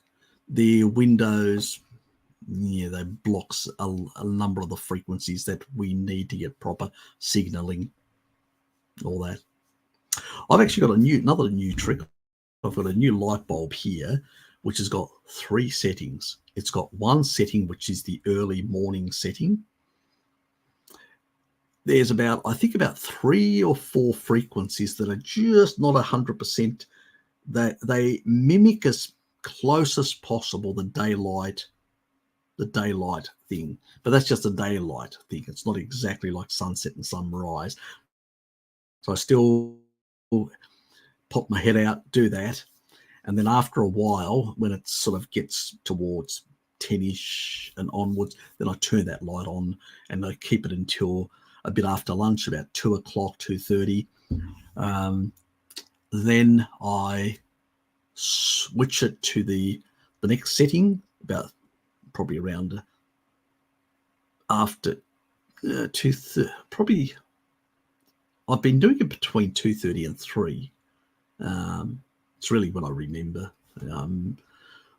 The windows, they blocks a number of the frequencies that we need to get proper signaling, all that. I've actually got another new trick. I've got a new light bulb here, which has got 3 settings. It's got one setting, which is the early morning setting. There's about 3 or 4 frequencies that are just not 100%. They mimic as close as possible the daylight thing, but that's just a daylight thing. It's not exactly like sunset and sunrise. So I still pop my head out, do that, and then after a while, when it sort of gets towards 10ish and onwards, then I turn that light on and I keep it until a bit after lunch, about 2 o'clock, 2:30. Then I switch it to the next setting, about probably around after 2:30. Probably I've been doing it between 2:30 and 3. It's really what I remember,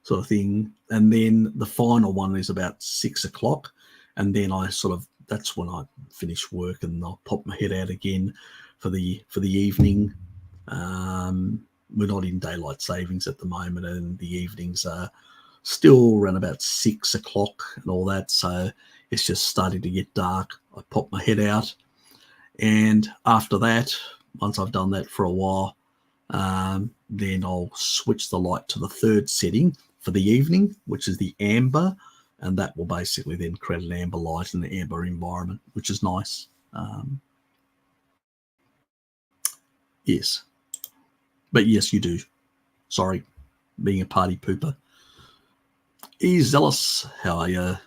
sort of thing. And then the final one is about 6 o'clock, and then that's when I finish work and I'll pop my head out again for the evening. We're not in daylight savings at the moment, and the evenings are still around about 6 o'clock and all that. So it's just starting to get dark. I pop my head out, and after that, once I've done that for a while, then I'll switch the light to the 3rd setting for the evening, which is the amber. And that will basically then create an amber light in the amber environment, which is nice. Yes. But yes, you do. Sorry, being a party pooper. Zealous, how are you?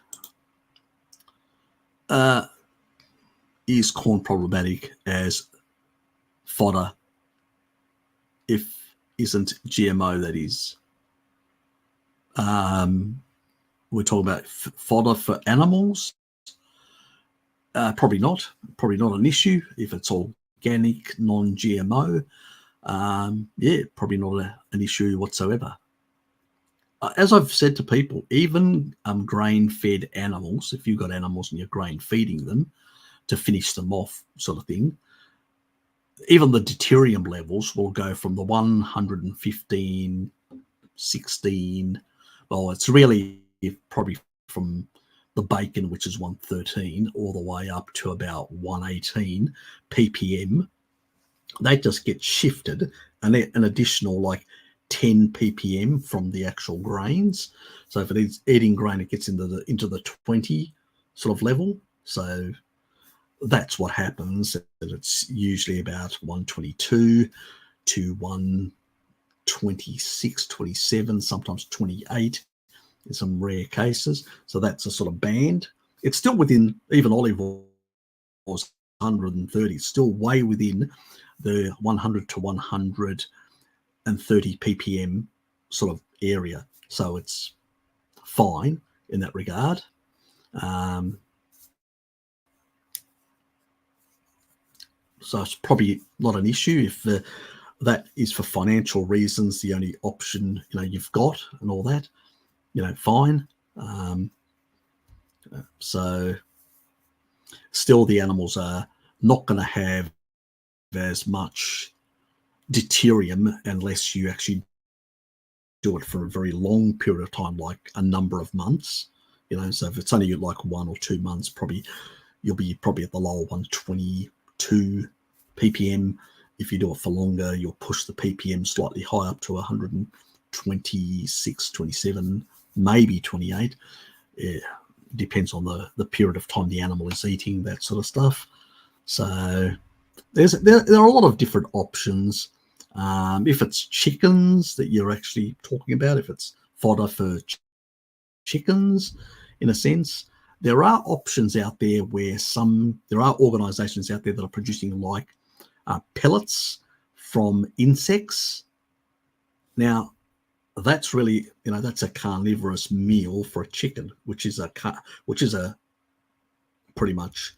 Is corn problematic as fodder? If isn't GMO, that is. We're talking about fodder for animals. Probably not an issue if it's organic, non-GMO. Probably not an issue whatsoever. As I've said to people, even grain-fed animals, if you've got animals and you're grain feeding them to finish them off, sort of thing, even the deuterium levels will go from the 115, 16. Well, it's really probably from the bacon, which is 113, all the way up to about 118 ppm. They just get shifted an additional like 10 ppm from the actual grains. So if it is eating grain, it gets into the 20 sort of level. So that's what happens. It's usually about 122 to 126, 27, sometimes 28 in some rare cases. So that's a sort of band. It's still within, even olive oil was 130, still way within the 100 to 130 ppm sort of area. So it's fine in that regard. So it's probably not an issue if that is for financial reasons the only option you've got and all that. Fine. So still, the animals are not going to have as much deuterium unless you actually do it for a very long period of time, like a number of months. So if it's only like 1 or 2 months, probably you'll be at the lower 122 ppm. If you do it for longer, you'll push the ppm slightly high up to 126, 27, maybe 28. It depends on the period of time the animal is eating, that sort of stuff. So there are a lot of different options. If it's chickens that you're actually talking about, if it's fodder for chickens, in a sense, there are options out there where there are organizations out there that are producing like pellets from insects. Now, that's really, that's a carnivorous meal for a chicken, which is a pretty much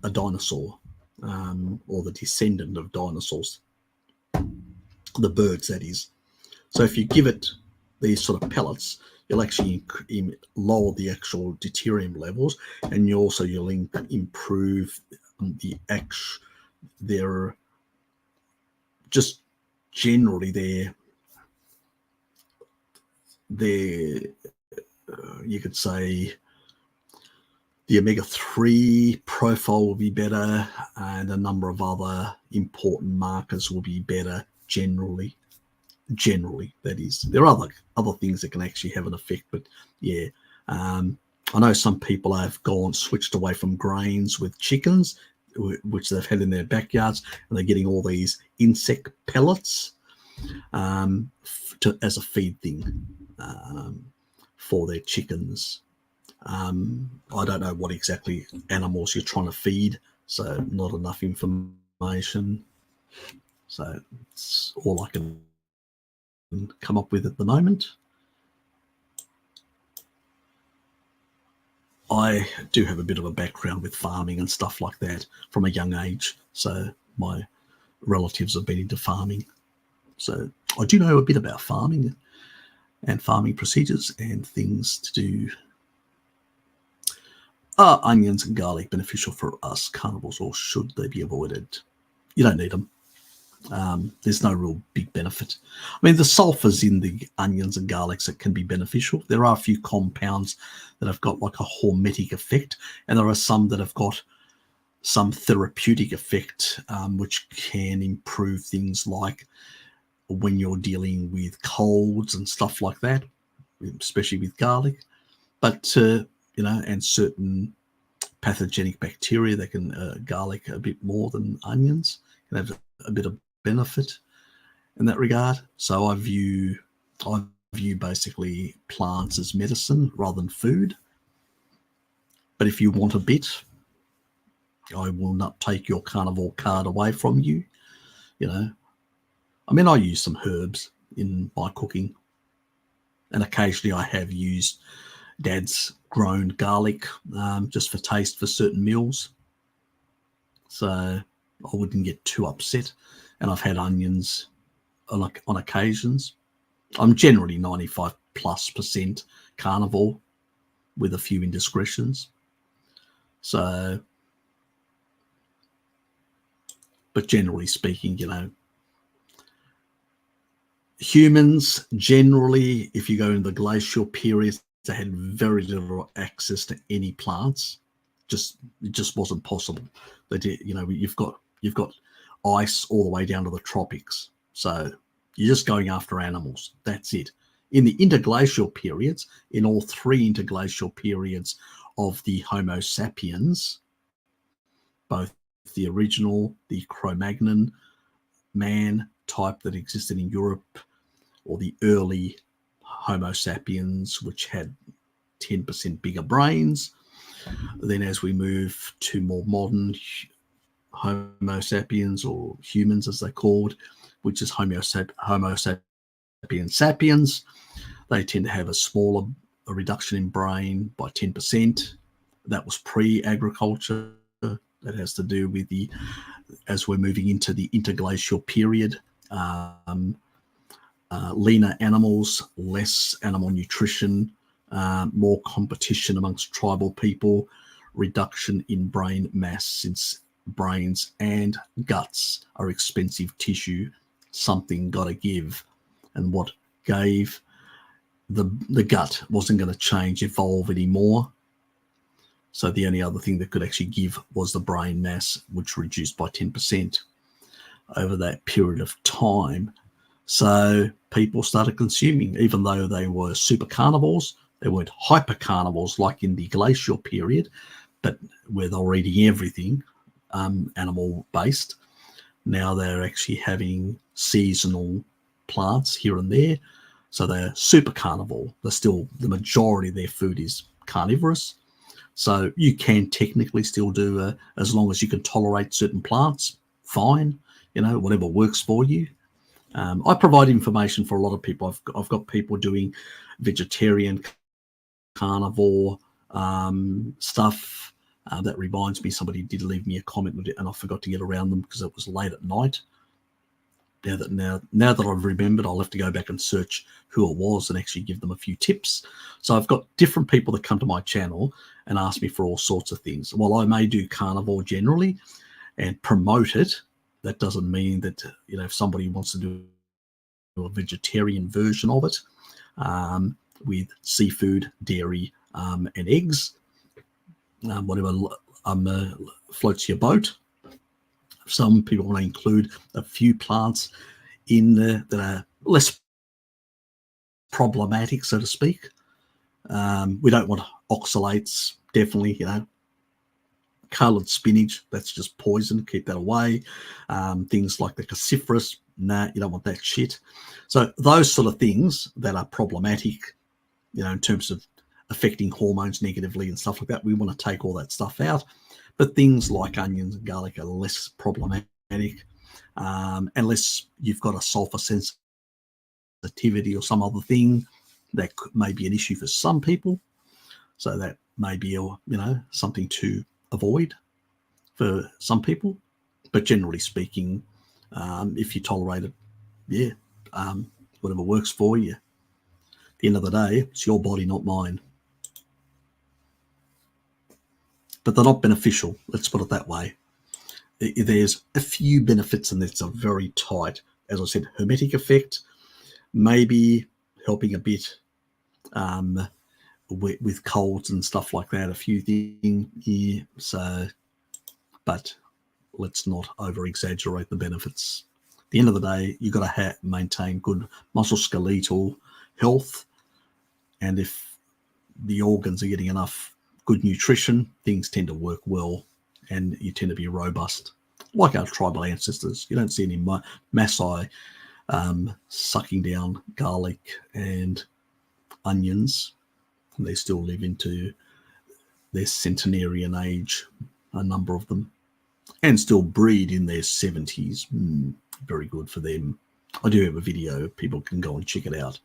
a dinosaur, or the descendant of dinosaurs, the birds, that is. So if you give it these sort of pellets, you'll actually lower the actual deuterium levels, and you'll improve their just generally their you could say the omega-3 profile will be better, and a number of other important markers will be better generally, that is. There are other things that can actually have an effect, but yeah. I know some people have switched away from grains with chickens, which they've had in their backyards, and they're getting all these insect pellets as a feed thing for their chickens. I don't know what exactly animals you're trying to feed, so not enough information. So it's all I can come up with at the moment. I do have a bit of a background with farming and stuff like that from a young age, so my relatives have been into farming. So I do know a bit about farming and farming procedures and things to do. Are onions and garlic beneficial for us carnivores, or should they be avoided? You don't need them. There's no real big benefit. I mean, the sulfurs in the onions and garlics that can be beneficial. There are a few compounds that have got like a hormetic effect, and there are some that have got some therapeutic effect, which can improve things like when you're dealing with colds and stuff like that, especially with garlic. But and certain pathogenic bacteria, they can garlic a bit more than onions, can have a bit of benefit in that regard. So I view basically plants as medicine rather than food. But if you want a bit, I will not take your carnivore card away from you. I mean, I use some herbs in my cooking, and occasionally I have used Dad's grown garlic just for taste for certain meals. So I wouldn't get too upset. And I've had onions on occasions. I'm generally 95+% carnivore with a few indiscretions. So But generally speaking, you know, humans generally, if you go in the glacial periods, they had very little access to any plants. It just wasn't possible. They did, you know, you've got ice all the way down to the tropics. So you're just going after animals. That's it. In the interglacial periods, in all three interglacial periods of the Homo sapiens, both the original, the Cro-Magnon man type that existed in Europe, or the early Homo sapiens, which had 10% bigger brains. Then as we move to more modern Homo sapiens, or humans as they're called, which is Homo sapiens sapiens, they tend to have a reduction in brain by 10%. That was pre-agriculture. That has to do with as we're moving into the interglacial period, leaner animals, less animal nutrition, more competition amongst tribal people, reduction in brain mass, since brains and guts are expensive tissue. Something got to give, and what gave? The gut wasn't going to evolve anymore. So the only other thing that could actually give was the brain mass, which reduced by 10% over that period of time. So people started consuming, even though they were super carnivores. They weren't hyper carnivores like in the glacial period, but where they were eating everything animal based. Now they're actually having seasonal plants here and there. So they're super carnivore. They're still, the majority of their food is carnivorous. So you can technically still do, as long as you can tolerate certain plants, fine, you know, whatever works for you. I provide information for a lot of people. I've got people doing vegetarian, carnivore stuff. That reminds me, somebody did leave me a comment and I forgot to get around them because it was late at night. Now that I've remembered, I'll have to go back and search who it was and actually give them a few tips. So I've got different people that come to my channel and ask me for all sorts of things. While I may do carnivore generally and promote it, that doesn't mean that, you know, if somebody wants to do a vegetarian version of it with seafood, dairy, and eggs, whatever floats your boat. Some people want to include a few plants in there that are less problematic, so to speak. We don't want oxalates, definitely, you know. Coloured spinach, that's just poison, keep that away. Things like the cruciferous, nah, you don't want that shit. So those sort of things that are problematic, you know, in terms of affecting hormones negatively and stuff like that, we want to take all that stuff out. But things like onions and garlic are less problematic, unless you've got a sulfur sensitivity or some other thing that may be an issue for some people. So that may be, you know, something to avoid for some people. But generally speaking, if you tolerate it, yeah, whatever works for you. At the end of the day, it's your body, not mine. But they're not beneficial, let's put it that way. There's a few benefits, and it's a very tight, as I said, hermetic effect, maybe helping a bit with colds and stuff like that, a few things here. So, but let's not over exaggerate the benefits. At the end of the day, you've got to maintain good musculoskeletal health, and if the organs are getting enough good nutrition, things tend to work well and you tend to be robust, like our tribal ancestors. You don't see any Maasai sucking down garlic and onions. They still live into their centenarian age, a number of them, and still breed in their 70s. Very good for them. I do have a video, people can go and check it out.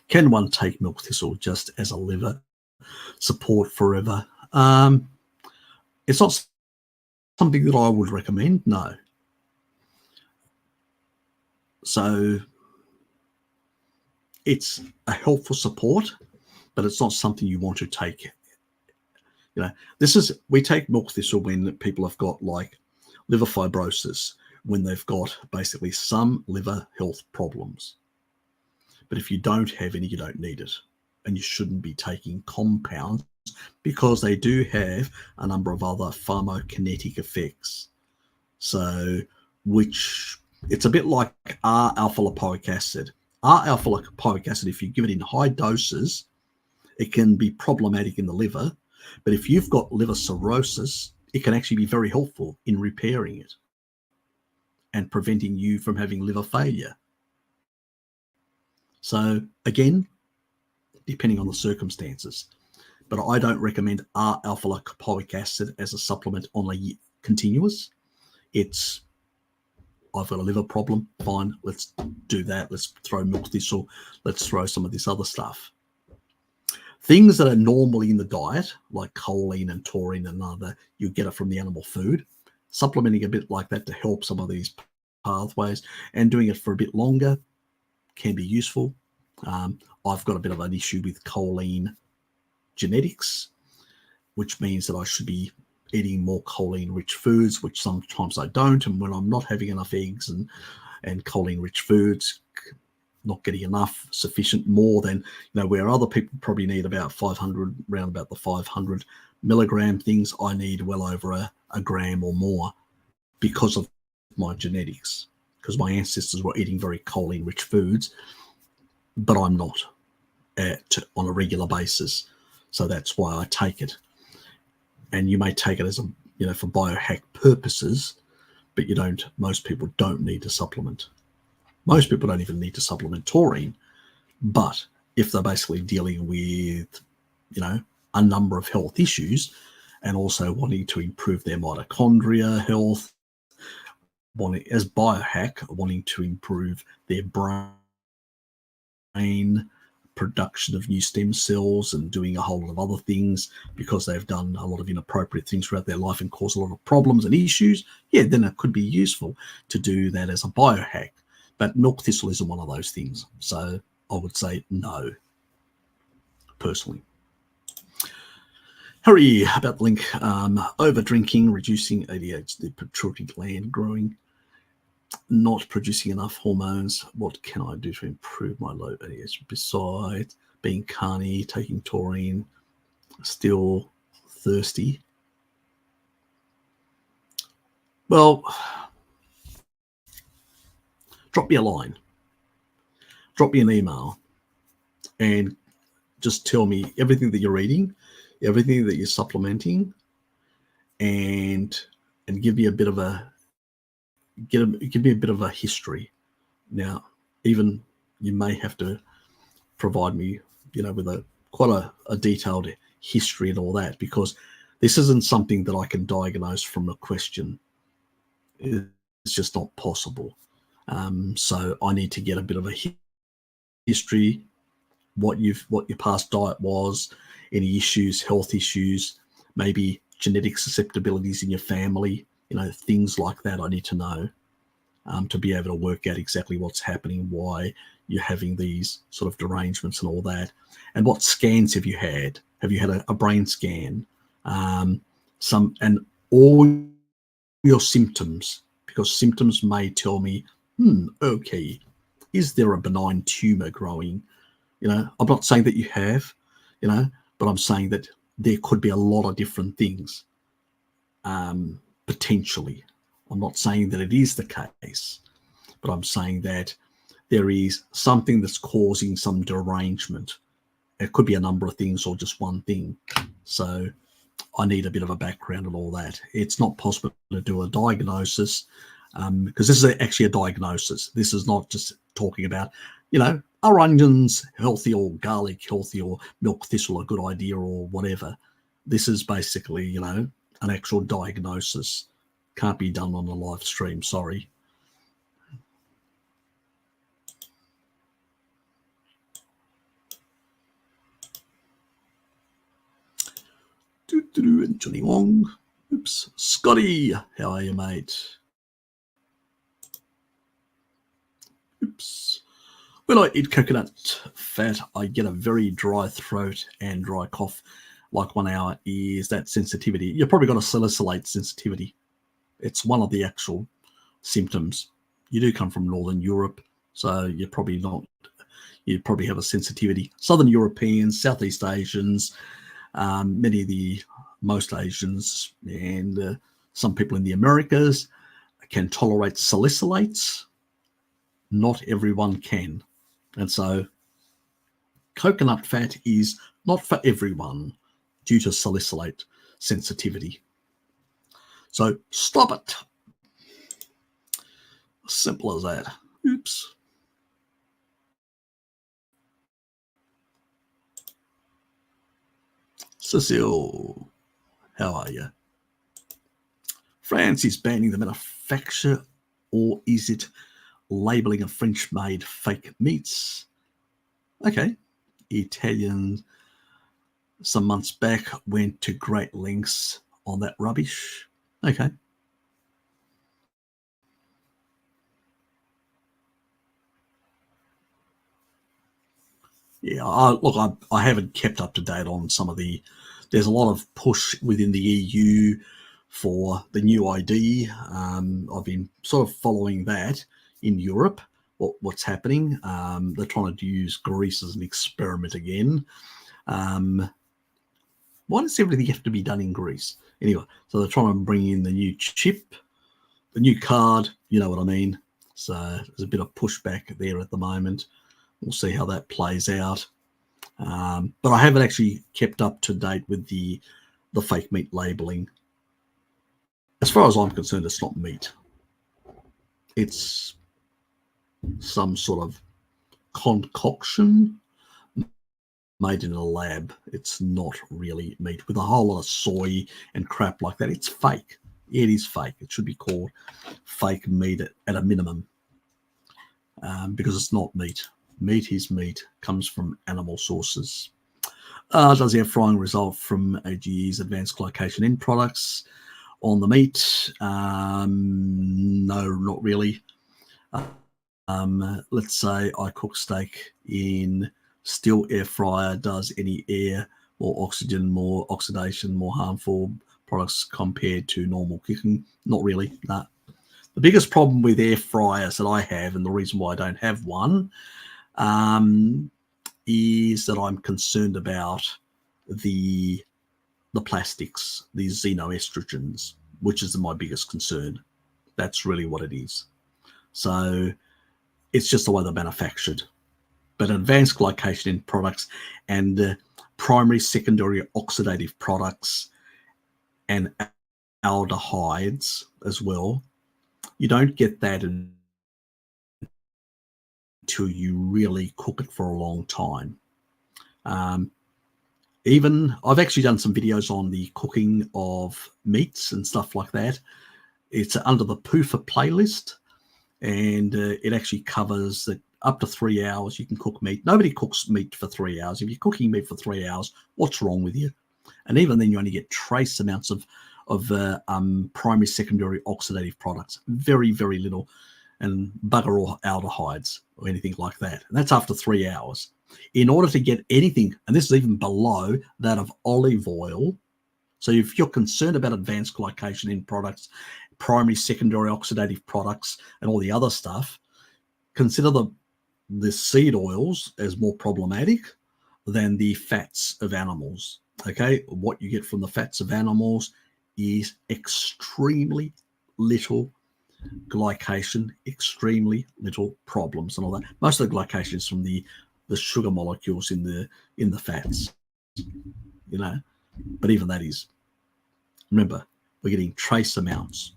Can one take milk thistle just as a liver support forever? It's not something that I would recommend, no. So it's a helpful support, but it's not something you want to take. You know, we take milk thistle when people have got like liver fibrosis when they've got basically some liver health problems. But if you don't have any, you don't need it. And you shouldn't be taking compounds because they do have a number of other pharmacokinetic effects. So, which it's a bit like R-alpha lipoic acid. R-alpha lipoic acid, if you give it in high doses, it can be problematic in the liver. But if you've got liver cirrhosis, it can actually be very helpful in repairing it and preventing you from having liver failure. So again, depending on the circumstances. But I don't recommend R-alpha lipoic acid as a supplement on a continuous. It's, I've got a liver problem, fine, let's do that. Let's throw milk thistle, let's throw some of this other stuff. Things that are normally in the diet, like choline and taurine and other, you get it from the animal food. Supplementing a bit like that to help some of these pathways and doing it for a bit longer can be useful. I've got a bit of an issue with choline genetics, which means that I should be eating more choline-rich foods, which sometimes I don't. And when I'm not having enough eggs and choline-rich foods, not getting enough, sufficient, more than, where other people probably need about 500, around about the 500 milligram things, I need well over a gram or more because of my genetics, because my ancestors were eating very choline-rich foods, but I'm not on a regular basis. So that's why I take it. And you may take it as for biohack purposes, but most people don't need to supplement. Most people don't even need to supplement taurine, but if they're basically dealing with, a number of health issues and also wanting to improve their mitochondria health, as biohack, wanting to improve their brain production of new stem cells and doing a whole lot of other things because they've done a lot of inappropriate things throughout their life and caused a lot of problems and issues, then it could be useful to do that as a biohack. But milk thistle isn't one of those things. So I would say no, personally. Harry, about the link, over drinking, reducing ADHD, pituitary gland growing, not producing enough hormones. What can I do to improve my low ADHD besides being carny, taking taurine, still thirsty? Well, drop me a line, drop me an email, and just tell me everything that you're eating, everything that you're supplementing, and give me a bit of a history. Now, even you may have to provide me, with quite a detailed history and all that, because this isn't something that I can diagnose from a question. It's just not possible. So I need to get a bit of a history, what your past diet was, any issues, health issues, maybe genetic susceptibilities in your family, things like that I need to know to be able to work out exactly what's happening, why you're having these sort of derangements and all that. And what scans have you had? Have you had a brain scan? And all your symptoms, because symptoms may tell me, okay, is there a benign tumor growing? I'm not saying that you have, but I'm saying that there could be a lot of different things, potentially. I'm not saying that it is the case, but I'm saying that there is something that's causing some derangement. It could be a number of things or just one thing. So I need a bit of a background and all that. It's not possible to do a diagnosis because this is actually a diagnosis. This is not just talking about, are onions healthy or garlic healthy or milk thistle a good idea or whatever. This is basically, an actual diagnosis. Can't be done on a live stream, sorry. And Johnny Wong. Oops. Scotty, how are you, mate? Oops. When I eat coconut fat, I get a very dry throat and dry cough, like 1 hour. Is that sensitivity? You've probably got a salicylate sensitivity. It's one of the actual symptoms. You do come from Northern Europe, so you're probably not. You probably have a sensitivity. Southern Europeans, Southeast Asians, most Asians, and some people in the Americas can tolerate salicylates. Not everyone can, and so coconut fat is not for everyone due to salicylate sensitivity. So stop it. Simple as that. Oops. Cecile, how are you? France is banning the manufacture, or is it labelling of French-made fake meats? Okay. Italians some months back went to great lengths on that rubbish. Okay. Yeah, I haven't kept up to date on some of the. There's a lot of push within the EU for the new ID. I've been sort of following that in Europe. What's happening? They're trying to use Greece as an experiment again. Why does everything have to be done in Greece? Anyway, so they're trying to bring in the new chip, the new card. You know what I mean? So there's a bit of pushback there at the moment. We'll see how that plays out. But I haven't actually kept up to date with the fake meat labelling. As far as I'm concerned, it's not meat. It's some sort of concoction made in a lab. It's not really meat with a whole lot of soy and crap like that. It's fake. It is fake. It should be called fake meat at a minimum, because it's not meat. Meat is meat, comes from animal sources. Does air frying result from AGE's advanced glycation end products on the meat? No, not really. Let's say I cook steak in still air fryer. Does any air, more oxygen, more oxidation, more harmful products compared to normal cooking? Not really, no. The biggest problem with air fryers that I have, and the reason why I don't have one, is that I'm concerned about the plastics, these xenoestrogens, which is my biggest concern. That's really what it is. So it's just the way they're manufactured. But advanced glycation in products and primary, secondary oxidative products and aldehydes as well, you don't get that until you really cook it for a long time. Even I've actually done some videos on the cooking of meats and stuff like that. It's under the PUFA playlist, and it actually covers that up to 3 hours you can cook meat. Nobody cooks meat for 3 hours. If you're cooking meat for 3 hours, what's wrong with you? And even then, you only get trace amounts of primary, secondary oxidative products. Very, very little, and bugger all aldehydes or anything like that. And that's after 3 hours. In order to get anything, and this is even below that of olive oil. So if you're concerned about advanced glycation in products, primary, secondary oxidative products, and all the other stuff, consider the seed oils as more problematic than the fats of animals. Okay, what you get from the fats of animals is extremely little glycation, extremely little problems and all that. Most of the glycation is from the sugar molecules in the fats, you know. But even that is, remember, we're getting trace amounts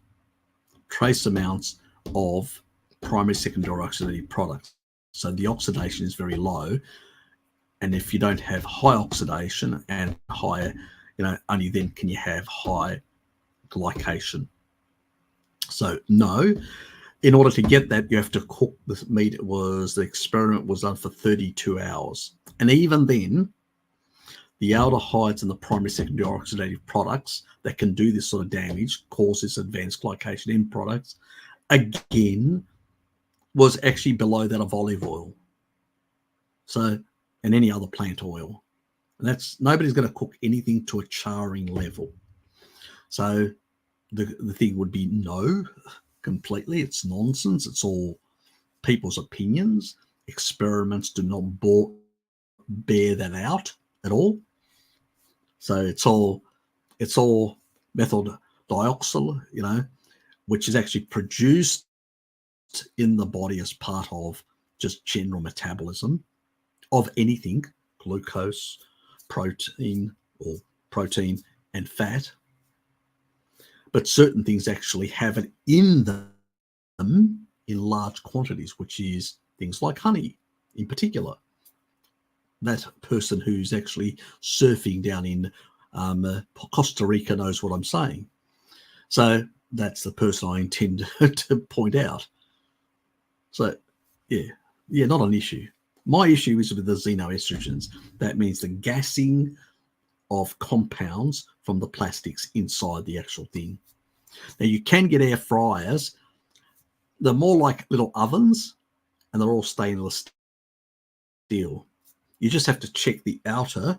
of primary, secondary oxidative products. So the oxidation is very low. And if you don't have high oxidation and higher, only then can you have high glycation. So no, in order to get that, you have to cook the meat. The experiment was done for 32 hours. And even then, the aldehydes and the primary, secondary oxidative products that can do this sort of damage, cause this advanced glycation in products, again, was actually below that of olive oil. So, and any other plant oil. And nobody's going to cook anything to a charring level. So the thing would be no, completely. It's nonsense. It's all people's opinions. Experiments do not bear that out at all. So it's all methyl dioxyl, which is actually produced in the body as part of just general metabolism of anything, glucose, protein and fat. But certain things actually have it in them in large quantities, which is things like honey in particular. That person who's actually surfing down in Costa Rica knows what I'm saying. So that's the person I intend to point out. So, yeah, not an issue. My issue is with the xenoestrogens. That means the gassing of compounds from the plastics inside the actual thing. Now, you can get air fryers. They're more like little ovens, and they're all stainless steel. You just have to check the outer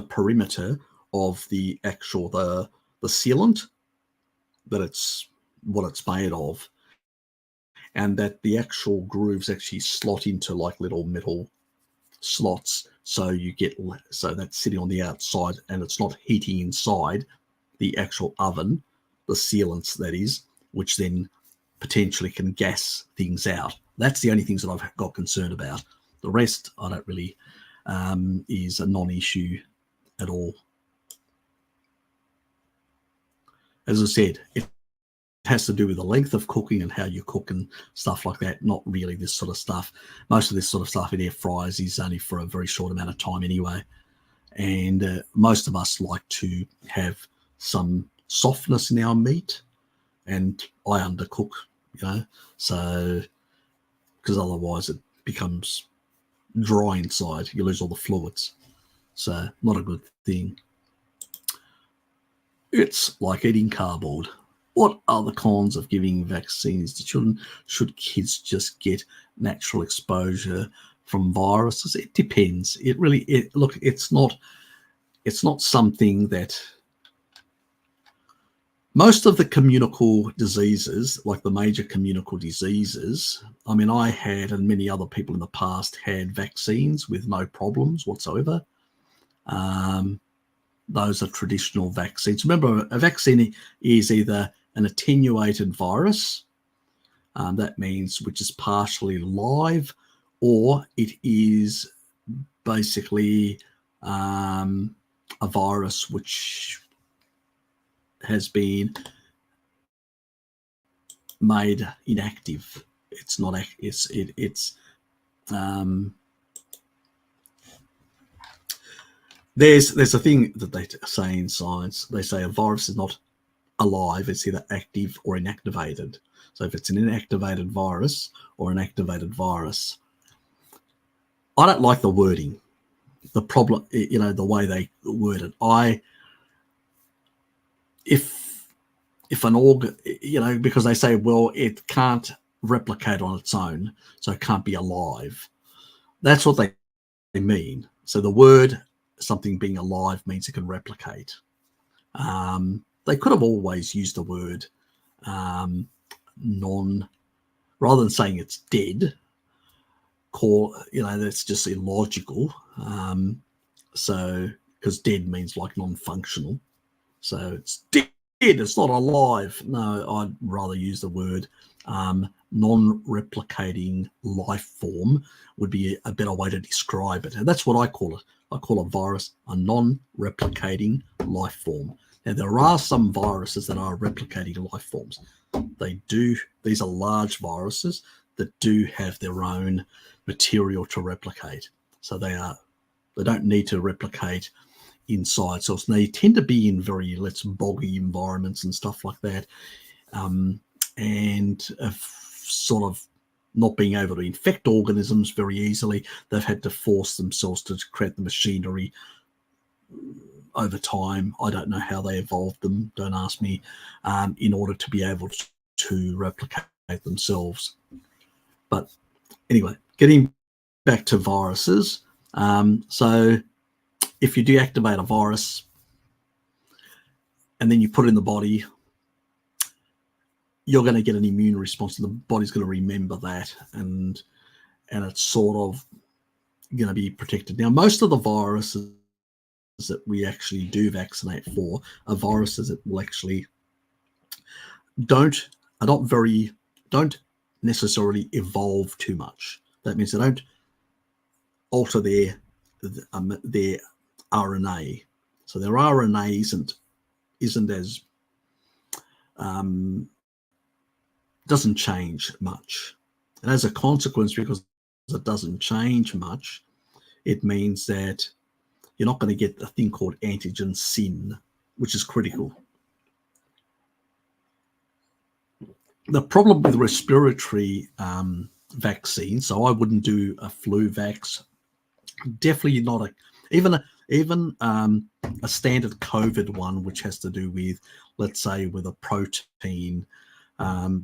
perimeter of the actual the sealant, that it's what it's made of, and that the actual grooves actually slot into like little metal slots. So that's sitting on the outside, and it's not heating inside the actual oven, the sealants that is, which then potentially can gas things out. That's the only things that I've got concerned about. The rest, I don't really, is a non-issue at all. As I said, it has to do with the length of cooking and how you cook and stuff like that, not really this sort of stuff. Most of this sort of stuff in air fryers is only for a very short amount of time anyway. And most of us like to have some softness in our meat, and I undercook, so because otherwise it becomes dry inside. You lose all the fluids. So not a good thing. It's like eating cardboard. What are the cons of giving vaccines to children? Should kids just get natural exposure from viruses? It depends. Look, it's not something that most of the communicable diseases, like the major communicable diseases, I mean, I had, and many other people in the past had vaccines with no problems whatsoever. Those are traditional vaccines. Remember, a vaccine is either an attenuated virus, that means which is partially live, or it is basically a virus which has been made inactive. It's not. There's a thing that they say in science. They say a virus is not alive. It's either active or inactivated. So if it's an inactivated virus or an activated virus, I don't like the wording. The problem, the way they word it. If an organ, because they say, well, it can't replicate on its own, so it can't be alive. That's what they mean. So the word something being alive means it can replicate. They could have always used the word rather than saying it's dead. That's just illogical. So because dead means like non-functional. So it's dead. It's not alive. No, I'd rather use the word non-replicating life form would be a better way to describe it. And that's what I call it. I call a virus a non-replicating life form. Now, there are some viruses that are replicating life forms. They do. These are large viruses that do have their own material to replicate. So they don't need to replicate inside cells. They tend to be in very boggy environments and stuff like that, and sort of not being able to infect organisms very easily. They've had to force themselves to create the machinery over time. I don't know how they evolved them, don't ask me, in order to be able to replicate themselves. But anyway, getting back to viruses. So if you deactivate a virus, and then you put it in the body, you're going to get an immune response, and the body's going to remember that, and it's sort of going to be protected. Now, most of the viruses that we actually do vaccinate for are viruses that will actually don't necessarily evolve too much. That means they don't alter their RNA. So their RNA isn't as doesn't change much. And as a consequence, because it doesn't change much, it means that you're not going to get a thing called antigen sin, which is critical. The problem with respiratory vaccines, so I wouldn't do a flu vax. Definitely not even a standard COVID one, which has to do with, let's say, with a protein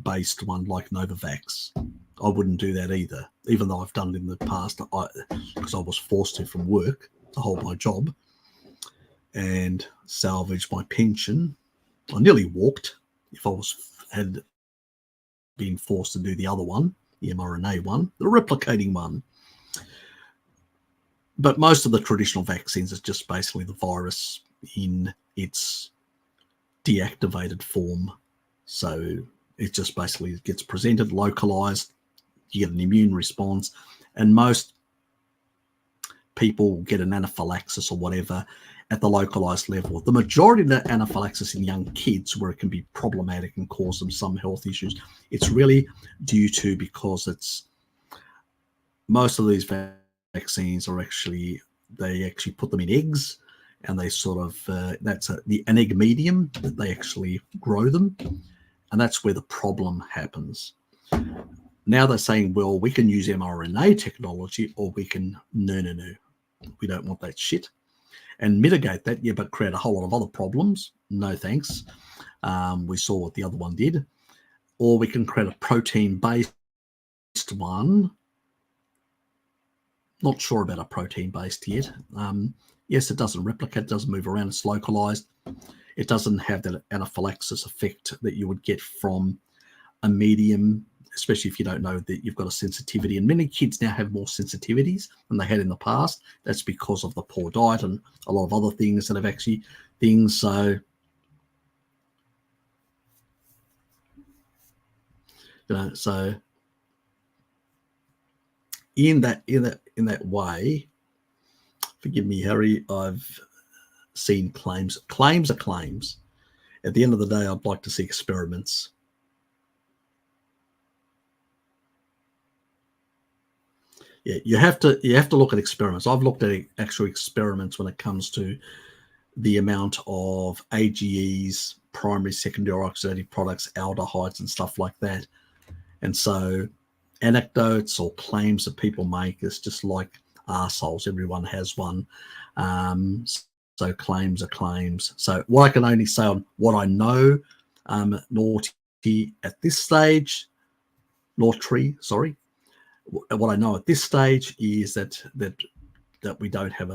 based one like Novavax. I wouldn't do that either, even though I've done it in the past because I was forced to from work to hold my job and salvage my pension. I nearly walked if I had been forced to do the other one, the mRNA one, the replicating one. But most of the traditional vaccines is just basically the virus in its deactivated form. So it just basically gets presented, localized, you get an immune response, and most people get an anaphylaxis or whatever at the localized level. The majority of the anaphylaxis in young kids, where it can be problematic and cause them some health issues, it's really due to because most of these vaccines are they actually put them in eggs, and they sort of that's an egg medium that they actually grow them, and that's where the problem happens. Now they're saying, well, we can use mRNA technology, or we can no, we don't want that shit, and mitigate that, yeah, but create a whole lot of other problems. No thanks. We saw what the other one did. Or we can create a protein-based one. Not sure about a protein-based yet. Yes, it doesn't replicate, it doesn't move around, it's localized. It doesn't have that anaphylaxis effect that you would get from a medium, especially if you don't know that you've got a sensitivity. And many kids now have more sensitivities than they had in the past. That's because of the poor diet and a lot of other things that have actually things. So, so in that way, forgive me, Harry, I've seen claims. Claims are claims. At the end of the day, I'd like to see experiments. Yeah, you have to look at experiments. I've looked at actual experiments when it comes to the amount of AGEs, primary, secondary oxidative products, aldehydes, and stuff like that. And so, anecdotes or claims that people make is just like arseholes. Everyone has one. So claims are claims. So what I can only say on what I know, Naughty at this stage, Naughty, sorry. What I know at this stage is that we don't have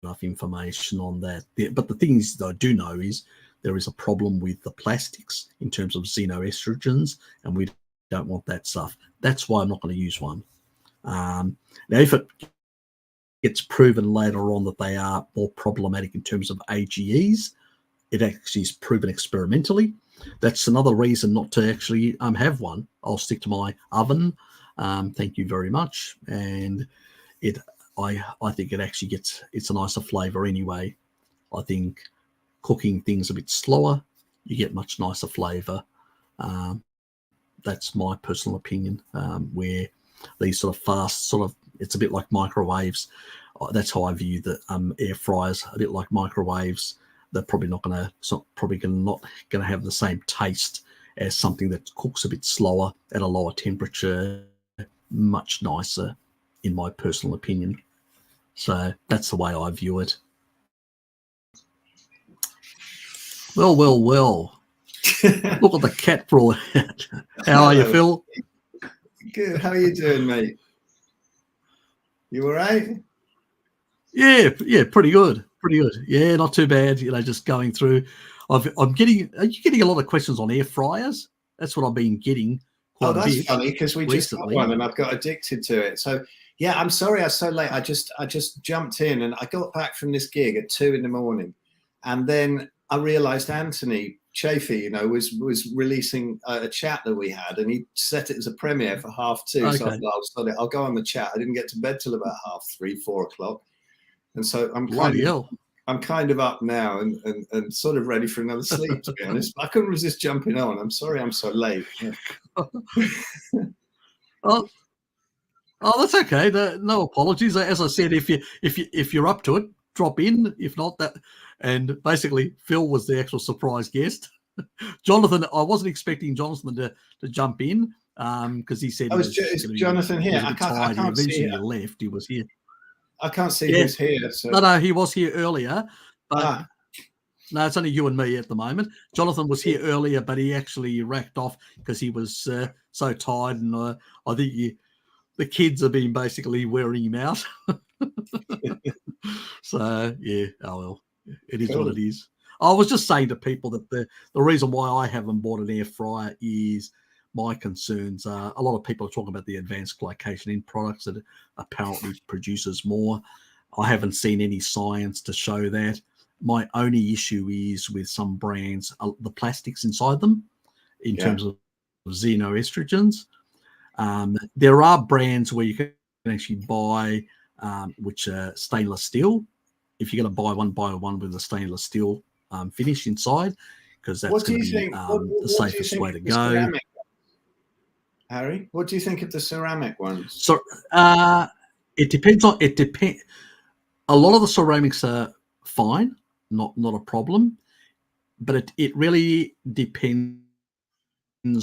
enough information on that. But the things that I do know is there is a problem with the plastics in terms of xenoestrogens, and we don't want that stuff. That's why I'm not going to use one. Now, if it gets proven later on that they are more problematic in terms of AGEs, it actually is proven experimentally. That's another reason not to actually have one. I'll stick to my oven. Thank you very much. And I think it actually it's a nicer flavor anyway. I think cooking things a bit slower, you get much nicer flavor. That's my personal opinion, where these sort of fast, it's a bit like microwaves. That's how I view the air fryers, a bit like microwaves. They're probably not going to have the same taste as something that cooks a bit slower at a lower temperature. Much nicer, in my personal opinion. So that's the way I view it. Well. Look at the cat crawling out. How are you, Phil? Good. How are you doing, mate? You all right? Yeah, pretty good. Yeah, not too bad. Just going through. I'm getting. Are you getting a lot of questions on air fryers? That's what I've been getting. Oh, that's funny because we just got one and I've got addicted to it. So yeah, I'm sorry I was so late. I just jumped in and I got back from this gig at 2 a.m. and then I realised Anthony Chafee, was releasing a chat that we had, and he set it as a premiere for 2:30. Okay. So I thought, I'll go on the chat. I didn't get to bed till about 3:30, 4 o'clock, and so I'm kind of up now and sort of ready for another sleep, to be honest. I couldn't resist jumping on. I'm sorry I'm so late. Yeah. Oh, that's okay. No apologies. As I said, if you're up to it, drop in. If not, that. And basically, Phil was the actual surprise guest. Jonathan, I wasn't expecting Jonathan to jump in because he said, is Jonathan here? I can't see him. He left. He was here. I can't see who's here. So. No, he was here earlier. But no, it's only you and me at the moment. Jonathan was here earlier, but he actually racked off because he was so tired. And I think the kids have been basically wearing him out. So, yeah, oh well. It is what it is. I was just saying to people that the reason why I haven't bought an air fryer is my concerns are a lot of people are talking about the advanced glycation in products that apparently produces more. I haven't seen any science to show that. My only issue is with some brands, the plastics inside them in terms of xenoestrogens. There are brands where you can actually buy which are stainless steel. If you're going to buy one with a stainless steel finish inside, because that's going to be the safest way to go. Harry, what do you think of the ceramic ones? So it depends. A lot of the ceramics are fine, not a problem, but it really depends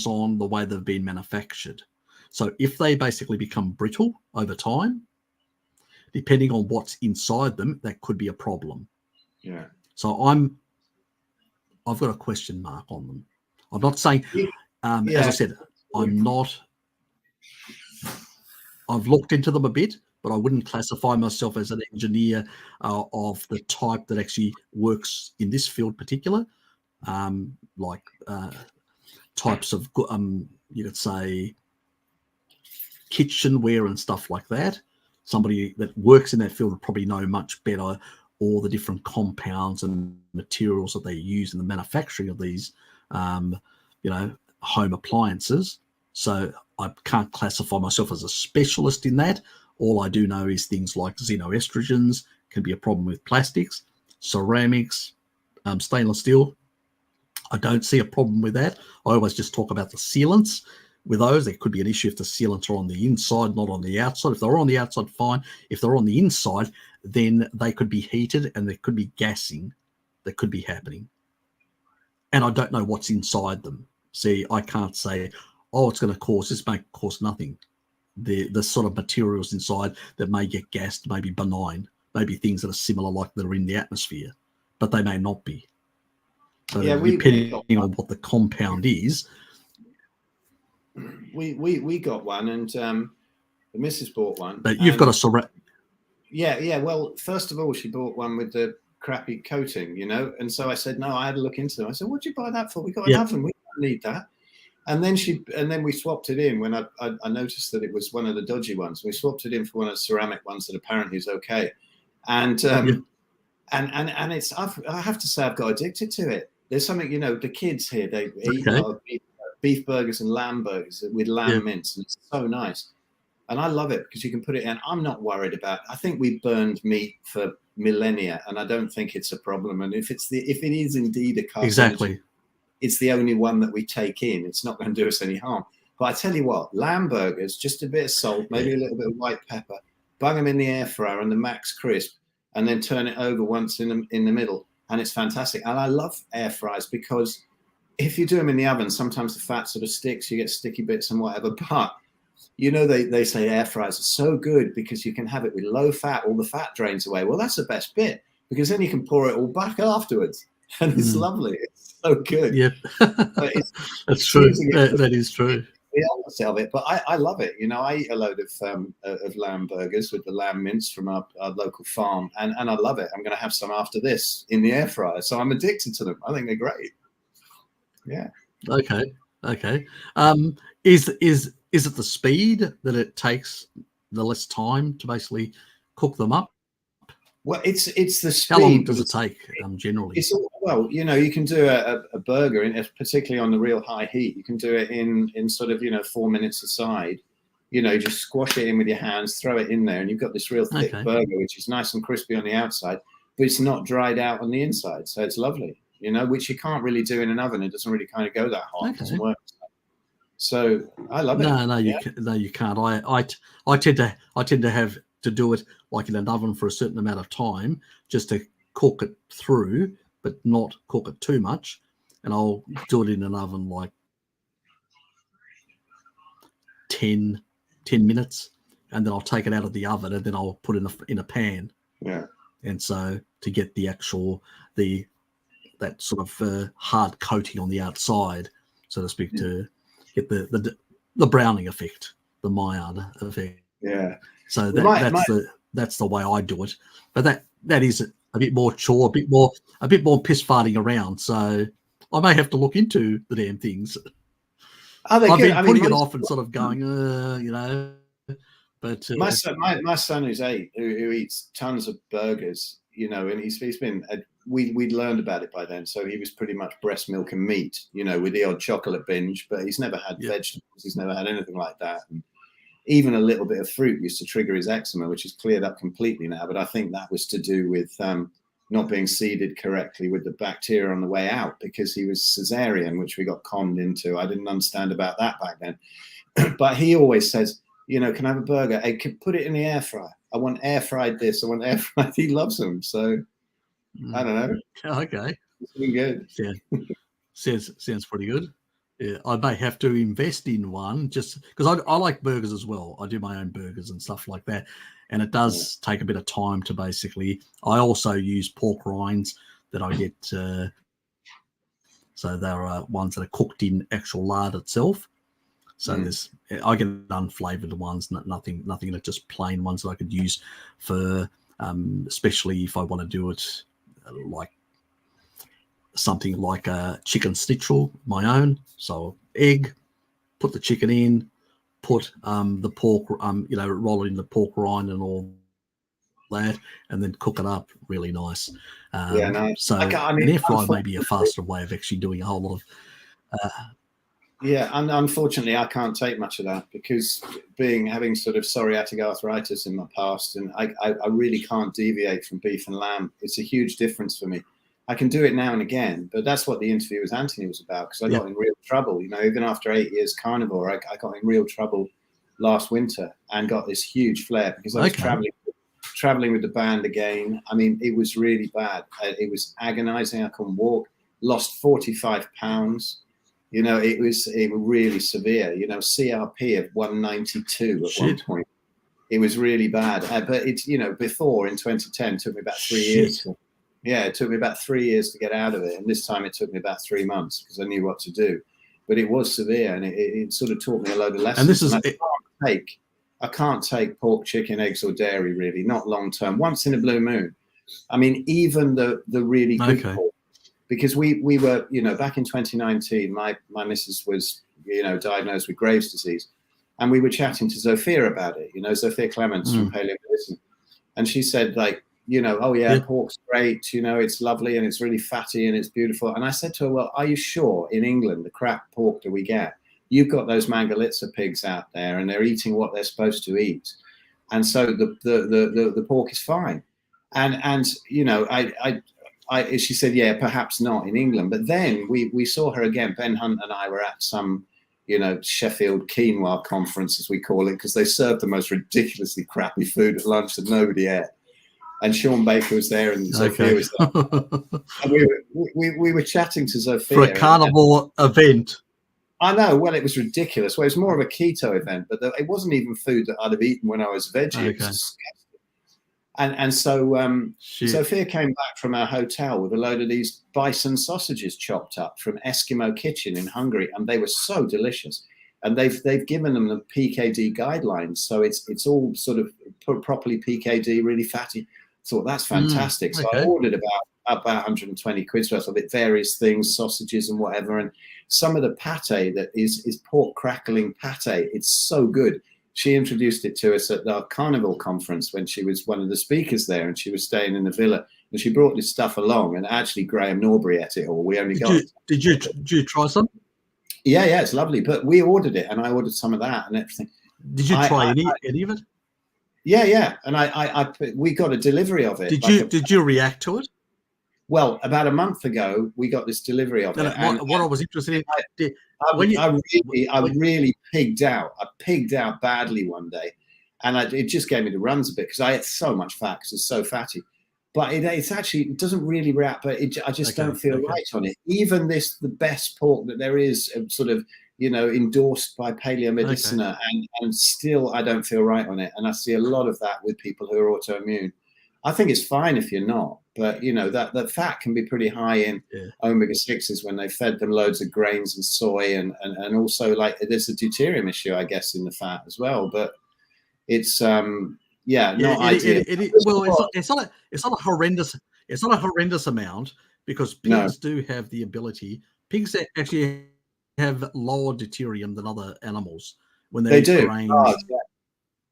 on the way they've been manufactured. So if they basically become brittle over time, depending on what's inside them, that could be a problem. Yeah. So I've got a question mark on them. I'm not saying, as I said, I'm not. I've looked into them a bit, but I wouldn't classify myself as an engineer of the type that actually works in this field particular, like types of, you could say, kitchenware and stuff like that. Somebody that works in that field would probably know much better all the different compounds and materials that they use in the manufacturing of these, home appliances. So I can't classify myself as a specialist in that. All I do know is things like xenoestrogens can be a problem with plastics, ceramics, stainless steel. I don't see a problem with that. I always just talk about the sealants. With those, there could be an issue if the sealants are on the inside, not on the outside. If they're on the outside, fine. If they're on the inside, then they could be heated and there could be gassing that could be happening. And I don't know what's inside them. See, I can't say, it's going to cause this, may cause nothing. The sort of materials inside that may get gassed may be benign, maybe things that are similar like that are in the atmosphere, but they may not be. So depending on what the compound is. We got one, and the missus bought one. But you've got a ceramic. Yeah. Well, first of all, she bought one with the crappy coating, and so I said, no, I had to look into them. I said, what'd you buy that for? We got an oven. We don't need that. And then we swapped it in when I noticed that it was one of the dodgy ones. We swapped it in for one of the ceramic ones that apparently is okay. And and it's I have to say I've got addicted to it. There's something, the kids here, they eat a lot of beef burgers and lamb burgers with lamb mince, and it's so nice. And I love it because you can put it in. I'm not worried about. I think we burned meat for millennia, and I don't think it's a problem. And if it is indeed a carcinogen, it's the only one that we take in. It's not going to do us any harm. But I tell you what, lamb burgers, just a bit of salt, maybe a little bit of white pepper, bung them in the air fryer on the max crisp, and then turn it over once in the middle, and it's fantastic. And I love air fryers because if you do them in the oven, sometimes the fat sort of sticks, you get sticky bits and whatever. But they say air fryers are so good because you can have it with low fat, all the fat drains away. Well, that's the best bit because then you can pour it all back afterwards, and it's lovely. It's so good. Yep, that's true. That is true. the opposite of it. But I love it. You know, I eat a load of lamb burgers with the lamb mince from our local farm, and I love it. I'm going to have some after this in the air fryer. So I'm addicted to them. I think they're great. Yeah. Okay. Is it the speed that it takes, the less time to basically cook them up? Well, it's the speed. How long does it take generally? It's well, you know, you can do a burger, particularly on the real high heat. You can do it in sort of 4 minutes aside. You know, just squash it in with your hands, throw it in there, and you've got this real thick burger, which is nice and crispy on the outside, but it's not dried out on the inside, so it's lovely. You know, which you can't really do in an oven. It doesn't really kind of go that hot. It doesn't work. So I love it. No, you can't. I tend to have to do it like in an oven for a certain amount of time, just to cook it through, but not cook it too much. And I'll do it in an oven like 10 minutes, and then I'll take it out of the oven, and then I'll put it in a pan. Yeah. And so to get the actual that sort of hard coating on the outside, so to speak, to get the browning effect, the Maillard effect. Yeah. So that's the way I do it. But that is a bit more chore, a bit more piss farting around. So I may have to look into the damn things. I've been putting it off and sort of going, But my son who's 8, who eats tons of burgers, and he's been. We'd learned about it by then, so he was pretty much breast milk and meat, with the odd chocolate binge. But he's never had vegetables. He's never had anything like that. And even a little bit of fruit used to trigger his eczema, which is cleared up completely now. But I think that was to do with not being seeded correctly with the bacteria on the way out, because he was cesarean, which we got conned into. I didn't understand about that back then. But he always says, can I have a burger? I could put it in the air fryer. I want air fried this. I want air fried. He loves them. So I don't know. Okay. It's been good. Yeah. Sounds pretty good. Yeah, I may have to invest in one, just because I like burgers as well. I do my own burgers and stuff like that. And it does take a bit of time to basically. I also use pork rinds that I get. So there are ones that are cooked in actual lard itself. So I get unflavored ones, nothing in it, just plain ones that I could use for, especially if I want to do it like something like a chicken schnitzel, my own. So egg, put the chicken in, put the pork, roll it in the pork rind and all that, and then cook it up really nice. So an air fryer may be a faster way of actually doing a whole lot of. And unfortunately, I can't take much of that because having sort of psoriatic arthritis in my past, and I really can't deviate from beef and lamb. It's a huge difference for me. I can do it now and again, but that's what the interview with Anthony was about, because I got in real trouble. Even after 8 years carnivore, I got in real trouble last winter and got this huge flare because I was traveling with the band again. I mean, it was really bad. It was agonizing. I couldn't walk. Lost 45 pounds. It was really severe. CRP of 192 at one point. It was really bad. But it's before in 2010 it took me about 3 years. It took me about 3 years to get out of it, and this time it took me about 3 months because I knew what to do. But it was severe, and it sort of taught me a load of lessons. And this is I can't take pork, chicken, eggs, or dairy really, not long term. Once in a blue moon. I mean, even the really good pork. Because we were, back in 2019, my missus was, diagnosed with Graves' disease. And we were chatting to Zofia about it, Zofia Clements from Paleo Medicine. And she said, pork's great, it's lovely and it's really fatty and it's beautiful. And I said to her, well, are you sure in England, the crap pork that we get, you've got those Mangalitsa pigs out there and they're eating what they're supposed to eat. And so the pork is fine. And she said, yeah, perhaps not in England. But then we saw her again. Ben Hunt and I were at some, Sheffield quinoa conference, as we call it, because they served the most ridiculously crappy food at lunch that nobody ate. And Sean Baker was there and Zofia was there. And we were chatting to Zofia. For a carnival event. I know. Well, it was ridiculous. Well, it was more of a keto event, but it wasn't even food that I'd have eaten when I was veggie. It was disgusting. And so Zofia came back from our hotel with a load of these bison sausages chopped up from Eskimo Kitchen in Hungary, and they were so delicious. and they've given them the PKD guidelines, so it's all sort of properly PKD, really fatty. Thought that's fantastic. So I ordered about 120 quid's worth of it, various things, sausages and whatever, and some of the pate that is pork crackling pate. It's so good. She introduced it to us at our Carnivore conference when she was one of the speakers there, and she was staying in the villa, and she brought this stuff along, and actually Graham Norbury ate it all. We only Did you try some? Yeah, it's lovely. But we ordered it, and I ordered some of that and everything. Did you try any of it? Yeah, and we got a delivery of it. Did you react to it? Well, about a month ago, we got this delivery of it. What I was interested in, I really pigged out. I pigged out badly one day, and it just gave me the runs a bit because I ate so much fat because it's so fatty. But it doesn't really react. But I just don't feel right on it. Even the best pork that there is, sort of, endorsed by Paleomedicina, and still I don't feel right on it. And I see a lot of that with people who are autoimmune. I think it's fine if you're not, but that fat can be pretty high in omega-6s when they fed them loads of grains and soy, and also like there's a deuterium issue, I guess, in the fat as well. But it's not ideal. It's not a horrendous amount, because pigs do have the ability. Pigs actually have lower deuterium than other animals when they eat grains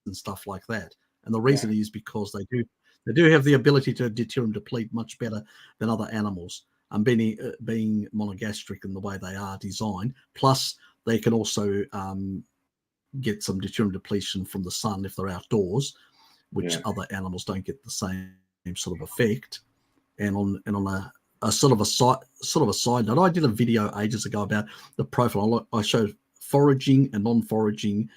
and stuff like that. And the reason is because they do have the ability to deuterium deplete much better than other animals, being monogastric in the way they are designed. Plus, they can also get some deuterium depletion from the sun if they're outdoors, which other animals don't get the same sort of effect. And on a sort of a side note, I did a video ages ago about the profile. I showed foraging and non-foraging,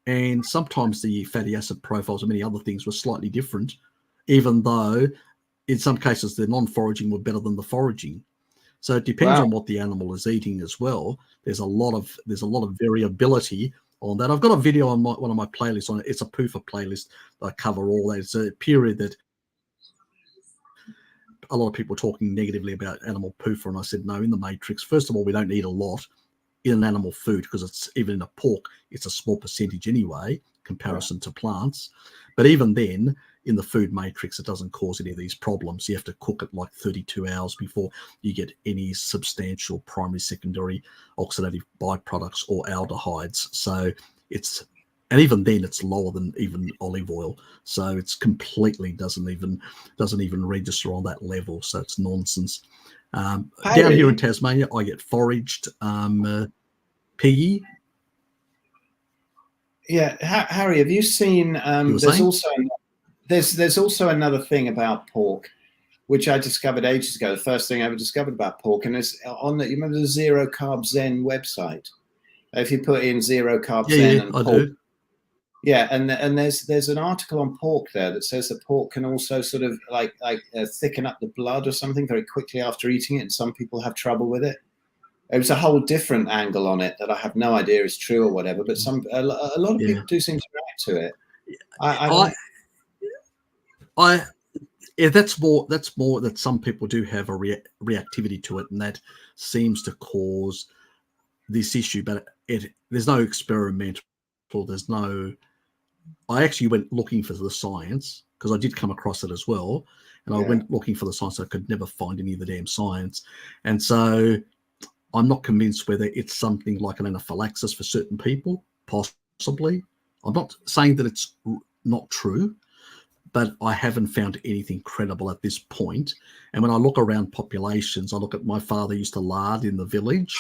and sometimes the fatty acid profiles and many other things were slightly different, even though in some cases the non-foraging were better than the foraging. So it depends on what the animal is eating as well. There's a lot of variability on that. I've got a video on one of my playlists on it. It's a PUFA playlist that I cover all that. It's a period that a lot of people were talking negatively about animal PUFA, and I said, no, in the matrix, first of all, we don't need a lot in an animal food, because it's even in a pork, it's a small percentage anyway, comparison to plants. But even then, in the food matrix, it doesn't cause any of these problems. You have to cook it like 32 hours before you get any substantial primary, secondary oxidative byproducts or aldehydes. So and even then it's lower than even olive oil. So it's completely doesn't even register on that level. So it's nonsense. Down here in Tasmania, I get foraged piggy. Yeah, Harry, have you seen? There's also another thing about pork, which I discovered ages ago. The first thing I ever discovered about pork, and it's on you remember the Zero Carb Zen website? If you put in Zero Carb Zen and pork, do. Yeah, and there's an article on pork there that says that pork can also sort of like thicken up the blood or something very quickly after eating it, and some people have trouble with it. It was a whole different angle on it that I have no idea is true or whatever, but a lot of people do seem to react to it. That's more that some people do have a reactivity to it, and that seems to cause this issue. But there's no experimental. There's no. I actually went looking for the science, because I did come across it as well, and I went looking for the science. I could never find any of the damn science, and so I'm not convinced whether it's something like an anaphylaxis for certain people. Possibly, I'm not saying that it's not true, but I haven't found anything credible at this point. And when I look around populations, I look at my father used to lard in the village,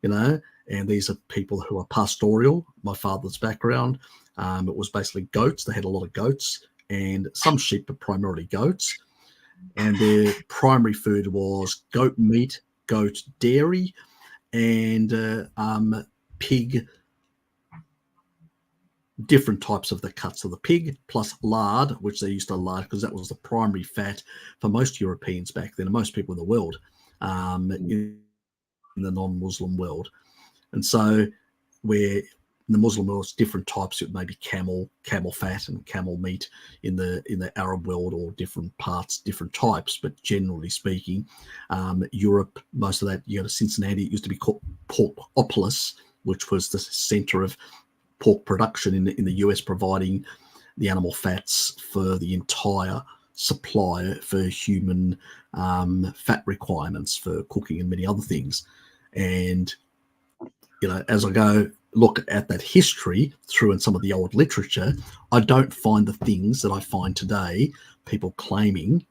and these are people who are pastoral. My father's background, it was basically goats. They had a lot of goats and some sheep, but primarily goats. And their primary food was goat meat, goat dairy, and pig, different types of the cuts of the pig, plus lard, which they used to lard because that was the primary fat for most Europeans back then, and most people in the world, in the non-Muslim world. And so where in the Muslim world, it's different types, it may be camel fat and camel meat in the Arab world, or different parts, different types. But generally speaking, Europe, most of that, you go to Cincinnati, it used to be called porkopolis, which was the center of pork production in the US, providing the animal fats for the entire supply for human fat requirements for cooking and many other things. And, as I go look at that history through in some of the old literature, I don't find the things that I find today, people claiming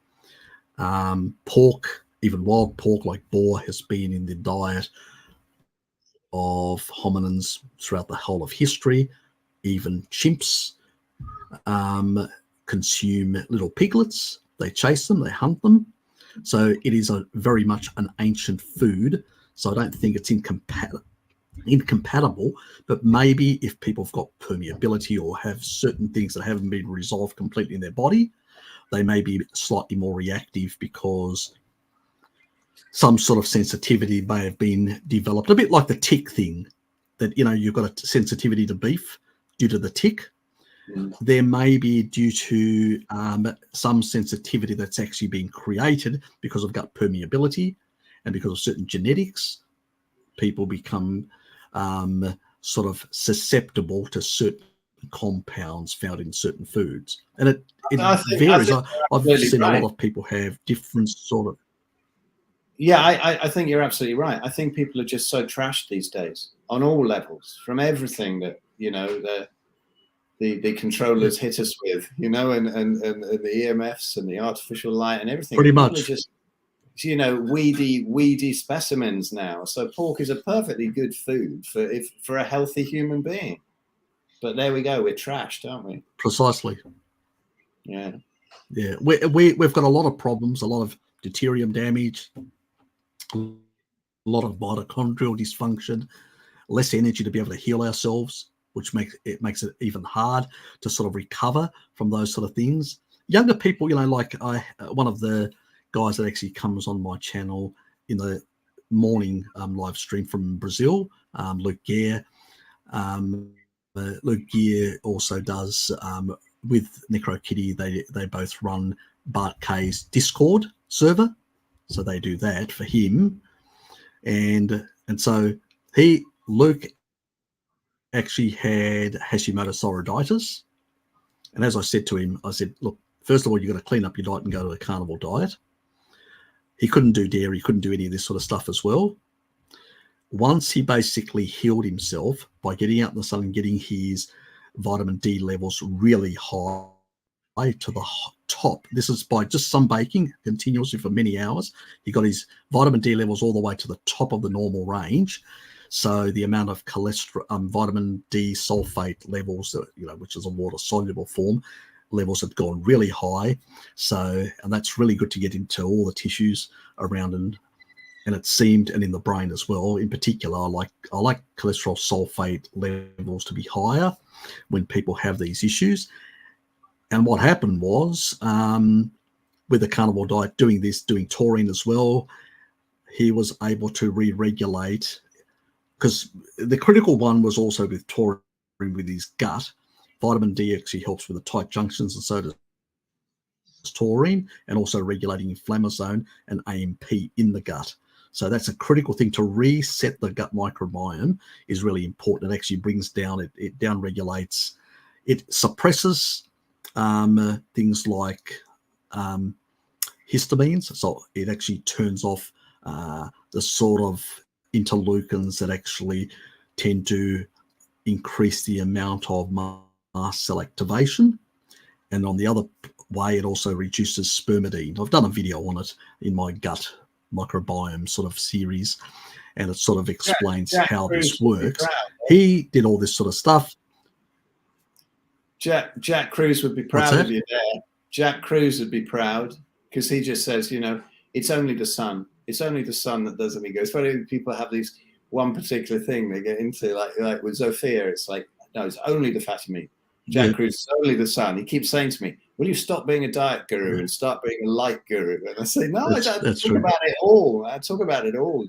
pork, even wild pork like boar, has been in the diet of hominins throughout the whole of history. Even chimps consume little piglets. They chase them, they hunt them. So it is very much an ancient food. So I don't think it's incompatible, but maybe if people have got permeability or have certain things that haven't been resolved completely in their body, they may be slightly more reactive because some sort of sensitivity may have been developed, a bit like the tick thing, that, you've got a sensitivity to beef due to the tick. There may be due to some sensitivity that's actually been created because of gut permeability and because of certain genetics. People become sort of susceptible to certain compounds found in certain foods. And it varies. I've seen a lot of people have different sort of... Yeah, I think you're absolutely right. I think people are just so trashed these days on all levels, from everything that, the controllers hit us with, and the EMFs and the artificial light and everything. Pretty people much. Are just, weedy specimens now. So pork is a perfectly good food for a healthy human being. But there we go. We're trashed, aren't we? Precisely. Yeah. Yeah. We've got a lot of problems, a lot of deuterium damage, a lot of mitochondrial dysfunction, less energy to be able to heal ourselves, which makes it even hard to sort of recover from those sort of things. Younger people, like one of the guys that actually comes on my channel in the morning live stream from Brazil, Luke Gear. Luke Gear also does with NecroKitty. They both run Bart K's Discord server, so they do that for him, and so Luke actually had Hashimoto's thyroiditis, and as I said to him, I said, look, first of all, you've got to clean up your diet and go to a carnivore diet. He couldn't do dairy, he couldn't do any of this sort of stuff as well. Once he basically healed himself by getting out in the sun and getting his vitamin D levels really high to the top, this is by just sunbaking continuously for many hours, he got his vitamin D levels all the way to the top of the normal range. So the amount of cholesterol, vitamin D sulfate levels, which is a water-soluble form, levels had gone really high. So, and that's really good to get into all the tissues around, and it seemed, and in the brain as well. In particular, I like cholesterol sulfate levels to be higher when people have these issues. And what happened was, with the carnivore diet, doing taurine as well, he was able to re-regulate, because the critical one was also with taurine with his gut. Vitamin D actually helps with the tight junctions, and so does taurine, and also regulating inflammasome and AMP in the gut. So that's a critical thing. To reset the gut microbiome is really important. It actually brings down, it down regulates, it suppresses things like histamines. So it actually turns off the sort of interleukins that actually tend to increase the amount of mast cell activation. And on the other way, it also reduces spermidine. I've done a video on it in my gut microbiome sort of series, and it sort of explains how this works. He did all this sort of stuff. Jack Cruz would be proud of you there. Jack Cruz would be proud, because he just says, it's only the sun. It's only the sun that does anything. It's funny, people have these one particular thing they get into, like with Zofia, it's like, no, it's only the fatty meat. Jack Cruz, it's only the sun. He keeps saying to me, will you stop being a diet guru and start being a light guru? And I say, no, I talk about it all. I talk about it all.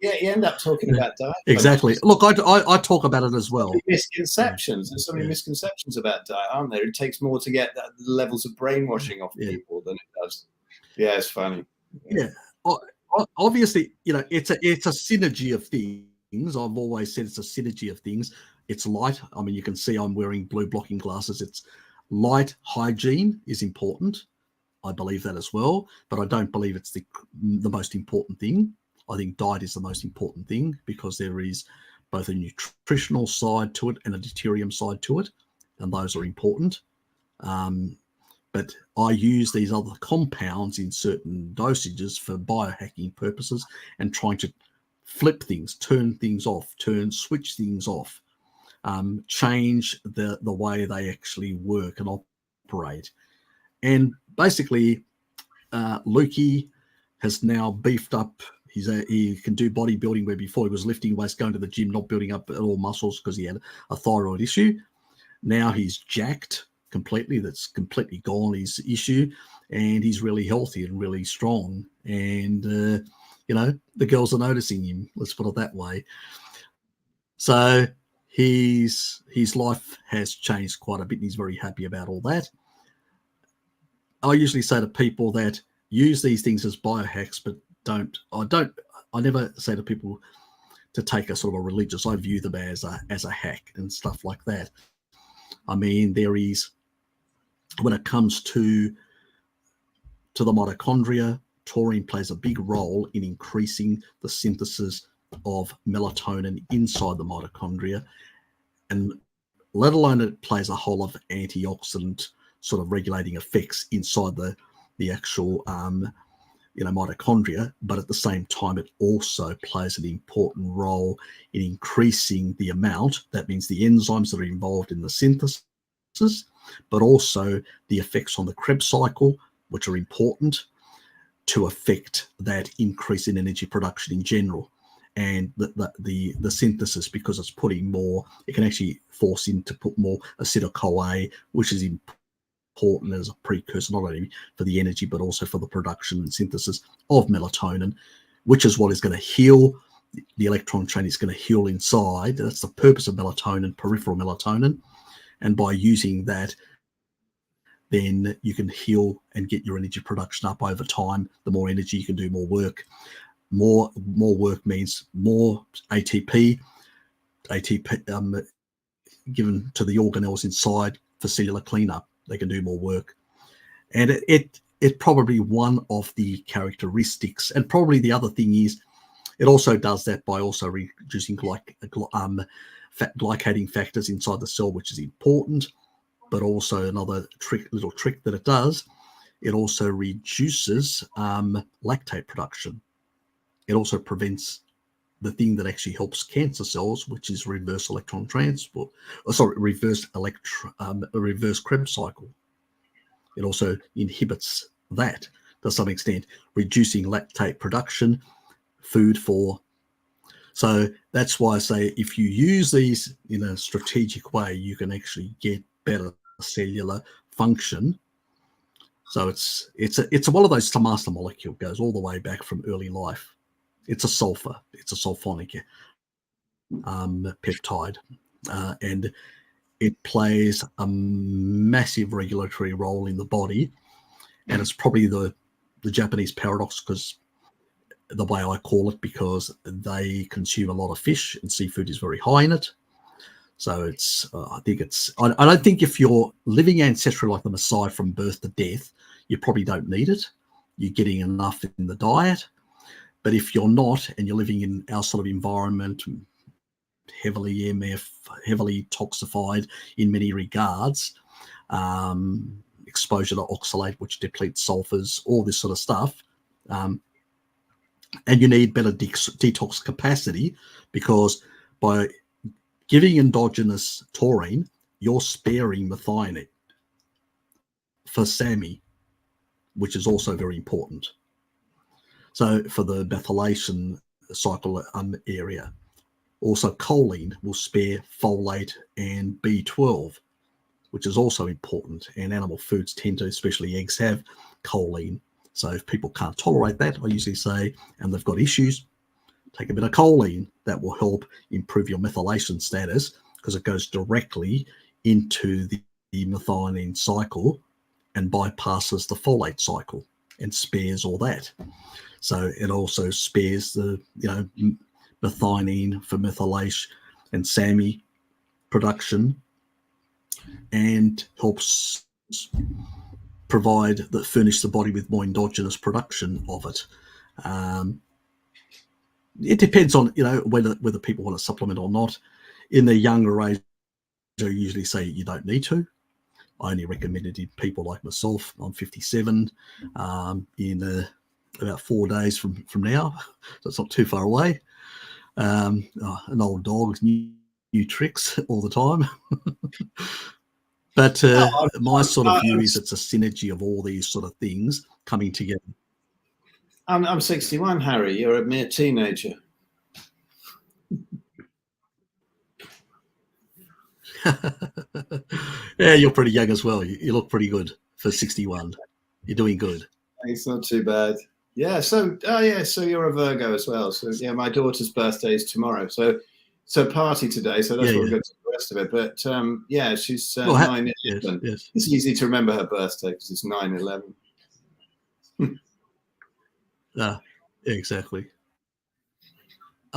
You end up talking about diet. Exactly. Look, I talk about it as well. Misconceptions. There's so many misconceptions about diet, aren't there? It takes more to get the levels of brainwashing off people than it does. Yeah, it's funny. Yeah. Obviously, it's a synergy of things. I've always said it's a synergy of things. It's light. I mean, you can see I'm wearing blue blocking glasses. It's light. Hygiene is important. I believe that as well, but I don't believe it's the most important thing. I think diet is the most important thing because there is both a nutritional side to it and a deuterium side to it, and those are important. But I use these other compounds in certain dosages for biohacking purposes and trying to flip things, turn things off, switch things off, change the way they actually work and operate. And basically, Lukey has now beefed up. He can do bodybuilding where before he was lifting weights, going to the gym, not building up at all muscles because he had a thyroid issue. Now he's jacked completely. That's completely gone, his issue, and he's really healthy and really strong. And the girls are noticing him. Let's put it that way. So his life has changed quite a bit, and he's very happy about all that. I usually say to people that use these things as biohacks, but I never say to people to take a sort of a religious. I view them as a hack and stuff like that. I mean, there is, when it comes to the mitochondria, taurine plays a big role in increasing the synthesis of melatonin inside the mitochondria, and let alone it plays a whole of antioxidant sort of regulating effects inside the actual mitochondria, but at the same time it also plays an important role in increasing the amount. That means the enzymes that are involved in the synthesis, but also the effects on the Krebs cycle, which are important to affect that increase in energy production in general. And the synthesis, because it's putting more, it can actually force in to put more acetyl-CoA, which is important as a precursor not only for the energy but also for the production and synthesis of melatonin, which is what is going to heal the electron chain. Is going to heal inside. That's the purpose of melatonin, peripheral melatonin. And by using that, then you can heal and get your energy production up over time. The more energy, you can do more work. More work means more ATP given to the organelles inside for cellular cleanup. They can do more work. And it probably one of the characteristics, and probably the other thing is it also does that by also reducing glycating factors inside the cell, which is important. But also another little trick that it does, it also reduces lactate production. It also prevents the thing that actually helps cancer cells, which is reverse electron transport. Reverse Krebs cycle. It also inhibits that to some extent, reducing lactate production, food for. So that's why I say if you use these in a strategic way, you can actually get better cellular function. So it's one of those master molecule, goes all the way back from early life. It's a sulfur. It's a sulfonic peptide, and it plays a massive regulatory role in the body. And it's probably the Japanese paradox, because the way I call it, because they consume a lot of fish and seafood is very high in it. So it's, I don't think if you're living ancestrally like them, aside from birth to death, you probably don't need it. You're getting enough in the diet. But if you're not, and you're living in our sort of environment, heavily EMF, heavily toxified in many regards, exposure to oxalate, which depletes sulfurs, all this sort of stuff, and you need better detox capacity, because by giving endogenous taurine, you're sparing methionine for SAMI, which is also very important. So for the methylation cycle area, also choline will spare folate and B12, which is also important. And animal foods tend to, especially eggs, have choline. So if people can't tolerate that, I usually say, and they've got issues, take a bit of choline. That will help improve your methylation status, because it goes directly into the methionine cycle and bypasses the folate cycle and spares all that. So it also spares the, methionine for methylation and SAMI production, and helps furnish the body with more endogenous production of it. It depends on, whether people want to supplement or not. In the younger age, I usually say you don't need to. I only recommend it in people like myself. I'm 57, in about 4 days from now, so it's not too far away. An old dog, new tricks all the time. But my sort of view is it's a synergy of all these sort of things coming together. I'm 61, Harry. You're a mere teenager. Yeah, you're pretty young as well. You look pretty good for 61. You're doing good. It's not too bad. Yeah. So you're a Virgo as well. So yeah, my daughter's birthday is tomorrow. So party today. So that's what we're going to do the rest of it. But she's 9/11. Yes. It's easy to remember her birthday because it's 9/11. Exactly.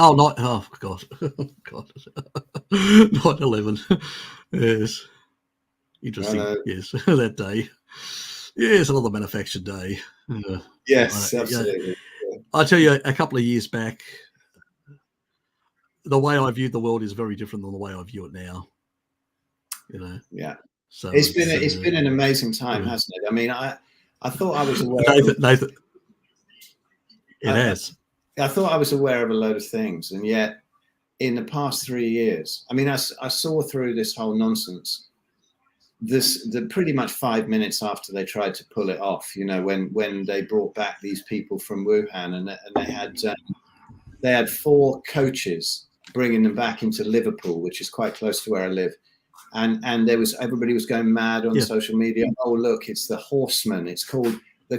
Oh, God. God. 9/11. Yes. Interesting. Yes, that day. Yes, another manufactured day. Yes, absolutely. I tell you, a couple of years back, the way I viewed the world is very different than the way I view it now. Yeah. So it's been an amazing time, hasn't it? I mean, I thought I was aware. Nathan, it has. I thought I was aware of a load of things, and yet in the past 3 years, I mean, I saw through this whole nonsense. The pretty much 5 minutes after they tried to pull it off, when they brought back these people from Wuhan, and they had 4 coaches bringing them back into Liverpool, which is quite close to where I live, and everybody was going mad on social media. Oh, look, it's the Horsemen. It's called the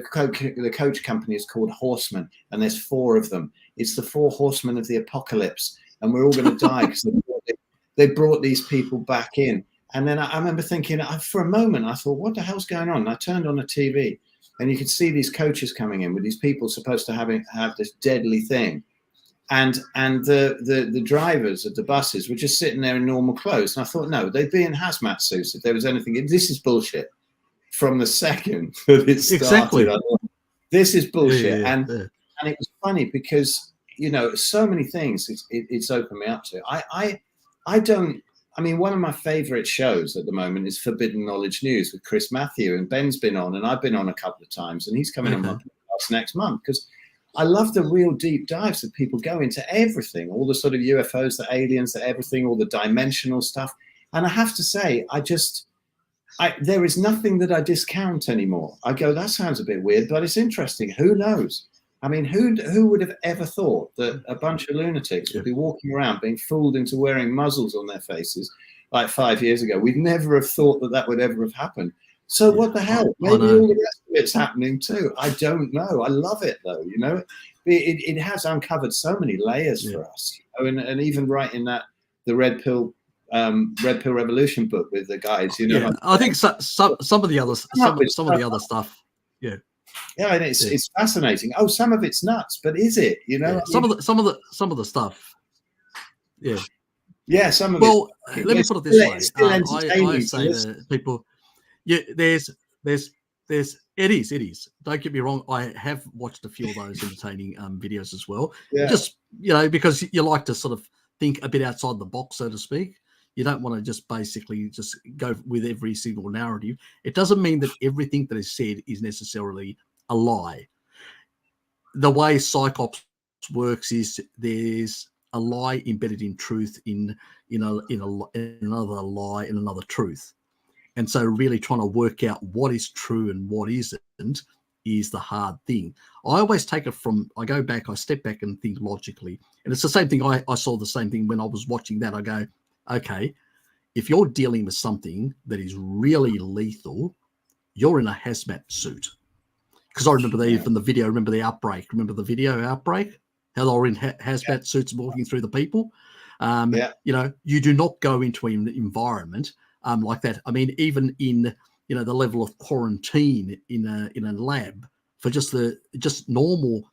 coach company is called Horsemen, and there's 4 of them. It's the 4 horsemen of the apocalypse, and we're all going to die because they brought these people back in. And then I remember thinking, for a moment, I thought, what the hell's going on? And I turned on the TV, and you could see these coaches coming in with these people supposed to have this deadly thing. And the drivers of the buses were just sitting there in normal clothes. And I thought, no, they'd be in hazmat suits if there was anything. This is bullshit. From the second that it started, Exactly. I thought, this is bullshit. Yeah. And it was funny because, so many things it's opened me up to. I mean, one of my favorite shows at the moment is Forbidden Knowledge News with Chris Matthew, and Ben's been on, and I've been on a couple of times, and he's coming on my podcast next month because I love the real deep dives that people go into everything, all the sort of UFOs, the aliens, the everything, all the dimensional stuff. And I have to say, there is nothing that I discount anymore. I go, that sounds a bit weird, but it's interesting. Who knows? I mean, who would have ever thought that a bunch of lunatics would be walking around being fooled into wearing muzzles on their faces like 5 years ago? We'd never have thought that would ever have happened. So what the hell? Maybe all the rest of it's happening too. I don't know. I love it though. It has uncovered so many layers for us. And even writing the Red Pill Revolution book with the guys, I think some of the other stuff. Yeah, and it's fascinating. Oh, some of it's nuts, but is it? Some of the stuff. Yeah, some of it. Well, let me put it this way. I say to people, it is. Don't get me wrong. I have watched a few of those entertaining videos as well. Yeah. Just because you like to sort of think a bit outside the box, so to speak. You don't want to just basically just go with every single narrative. It doesn't mean that everything that is said is necessarily a lie. The way psychops works is there's a lie embedded in truth in another lie in another truth. And so really trying to work out what is true and what isn't is the hard thing. I always take it I go back, I step back and think logically. And it's the same thing. I saw the same thing when I was watching that. I go, okay, if you're dealing with something that is really lethal, you're in a hazmat suit. Because I remember from the video, remember the outbreak? Remember the video outbreak? How they were in hazmat suits walking through the people? You do not go into an environment like that. I mean, even in, the level of quarantine in a lab for just normal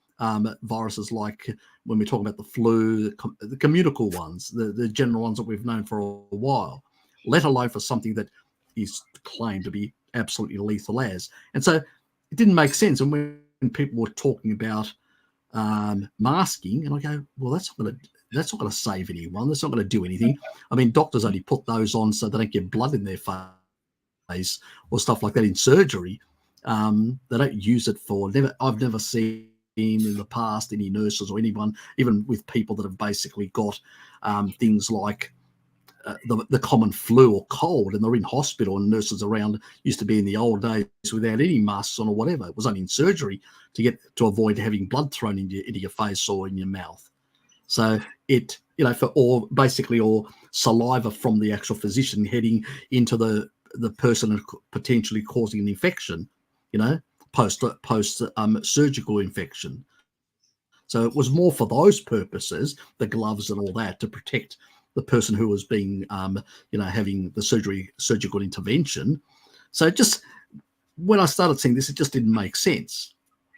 viruses like when we're talking about the flu, the communicable ones, the general ones that we've known for a while, let alone for something that is claimed to be absolutely lethal as. And so it didn't make sense. And when people were talking about masking, and I go, well, that's not going to save anyone. That's not going to do anything. I mean, doctors only put those on so they don't get blood in their face or stuff like that in surgery. They don't use it for. I've never seen in the past any nurses or anyone, even with people that have basically got things like the common flu or cold, and they're in hospital, and nurses around used to be in the old days without any masks on or whatever. It was only in surgery to avoid having blood thrown into your face or in your mouth. So it, or saliva from the actual physician heading into the person and potentially causing an infection, post surgical infection. So it was more for those purposes, the gloves and all that, to protect the person who was being, having the surgical intervention. So just when I started seeing this, it just didn't make sense.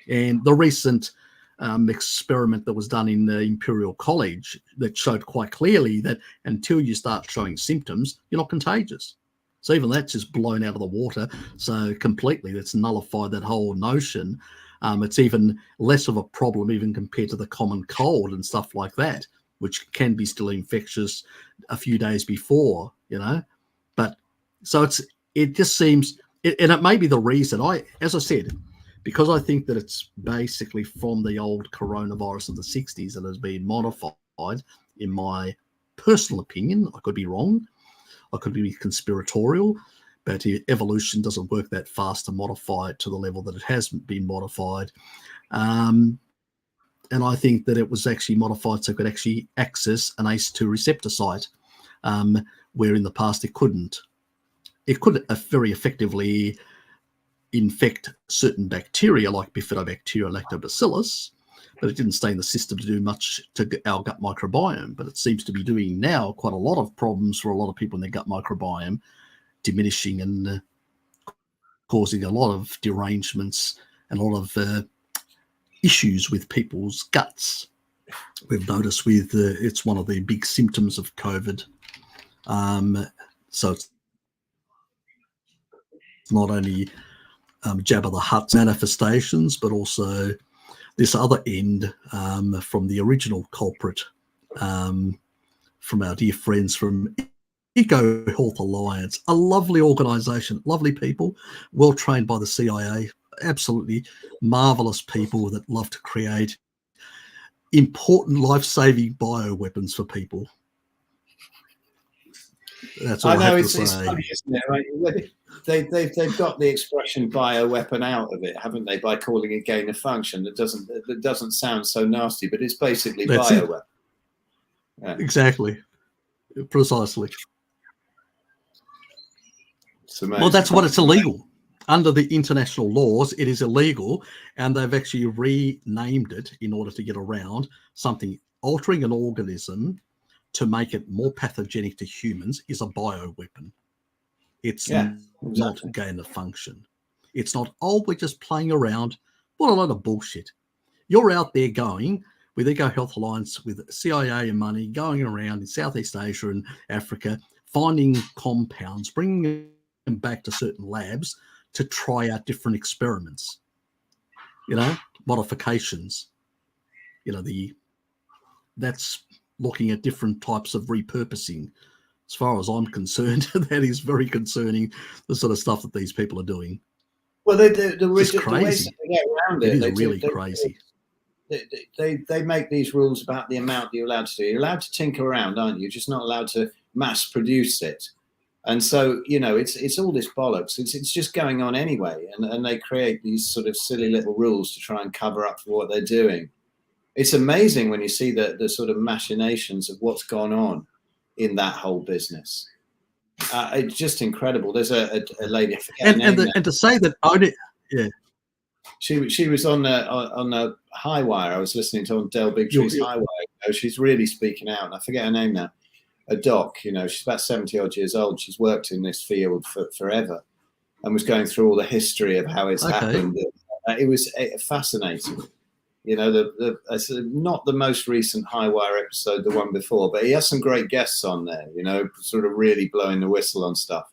And the recent experiment that was done in the Imperial College that showed quite clearly that until you start showing symptoms, you're not contagious. So even that's just blown out of the water. So completely, that's nullified that whole notion. It's even less of a problem even compared to the common cold and stuff like that, which can be still infectious a few days before, But so it just seems, and it may be the reason as I said, because I think that it's basically from the old coronavirus of the 60s that has been modified, in my personal opinion. I could be wrong. I could be conspiratorial, but evolution doesn't work that fast to modify it to the level that it has been modified. And I think that it was actually modified so it could actually access an ACE2 receptor site, where in the past it couldn't. It could very effectively infect certain bacteria like Bifidobacteria and Lactobacillus, but it didn't stay in the system to do much to our gut microbiome. But it seems to be doing now quite a lot of problems for a lot of people in their gut microbiome, diminishing and causing a lot of derangements and a lot of issues with people's guts. We've noticed it's one of the big symptoms of COVID. So it's not only Jabba the Hutt's manifestations, but also this other end from the original culprit, from our dear friends from Eco Health Alliance, a lovely organisation, lovely people, well trained by the CIA, absolutely marvellous people that love to create important life-saving bioweapons for people. That's all I know. It's funny, isn't it? Right? They've got the expression bioweapon out of it, haven't they? By calling it gain of function, that doesn't sound so nasty, but it's basically bioweapon. Yeah. Exactly, precisely. Well, that's what it's illegal under the international laws. It is illegal, and they've actually renamed it in order to get around something. Altering an organism to make it more pathogenic to humans is a bioweapon. It's not gain of function. It's not, we're just playing around. What a lot of bullshit. You're out there going with Eco Health Alliance, with CIA and money, going around in Southeast Asia and Africa, finding compounds, bringing them back to certain labs to try out different experiments, modifications. That's looking at different types of repurposing. As far as I'm concerned, that is very concerning, the sort of stuff that these people are doing. Well, it's crazy. They get around it. It is really crazy. They make these rules about the amount that you're allowed to do. You're allowed to tinker around, aren't you? You're just not allowed to mass produce it. And so, it's all this bollocks. It's just going on anyway. And they create these sort of silly little rules to try and cover up for what they're doing. It's amazing when you see the sort of machinations of what's gone on in that whole business. It's just incredible. There's a lady, I forget her name, and to say that only, she was on the High Wire. I was listening to on Del Bigtree's High Wire. She's really speaking out, and I forget her name now. A doc, she's about 70 odd years old. She's worked in this field for forever, and was going through all the history of how it's happened. It was fascinating. You know, not the most recent High Wire episode, the one before, but he has some great guests on there, you know, sort of really blowing the whistle on stuff.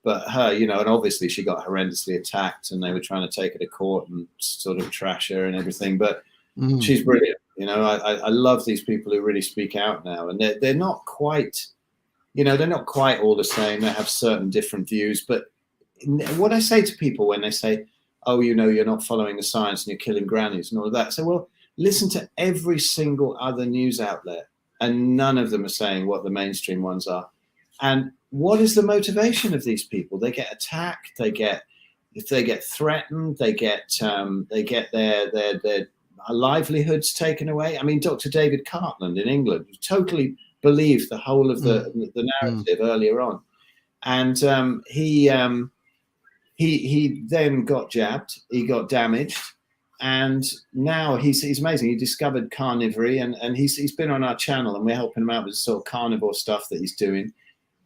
But her, you know, and obviously she got horrendously attacked and they were trying to take her to court and sort of trash her and everything. But she's brilliant. You know, I love these people who really speak out now. And they're not quite, you know, they're not quite all the same. They have certain different views. But what I say to people when they say, oh, you know, you're not following the science and you're killing grannies and all of that. So, well, listen to every single other news outlet and none of them are saying what the mainstream ones are. And what is the motivation of these people? They get attacked. If they get threatened, they get their livelihoods taken away. I mean, Dr. David Cartland in England totally believed the whole of the narrative earlier on. And he then got jabbed, he got damaged, and now he's amazing. He discovered Carnivore, and he's been on our channel, and we're helping him out with the sort of carnivore stuff that he's doing.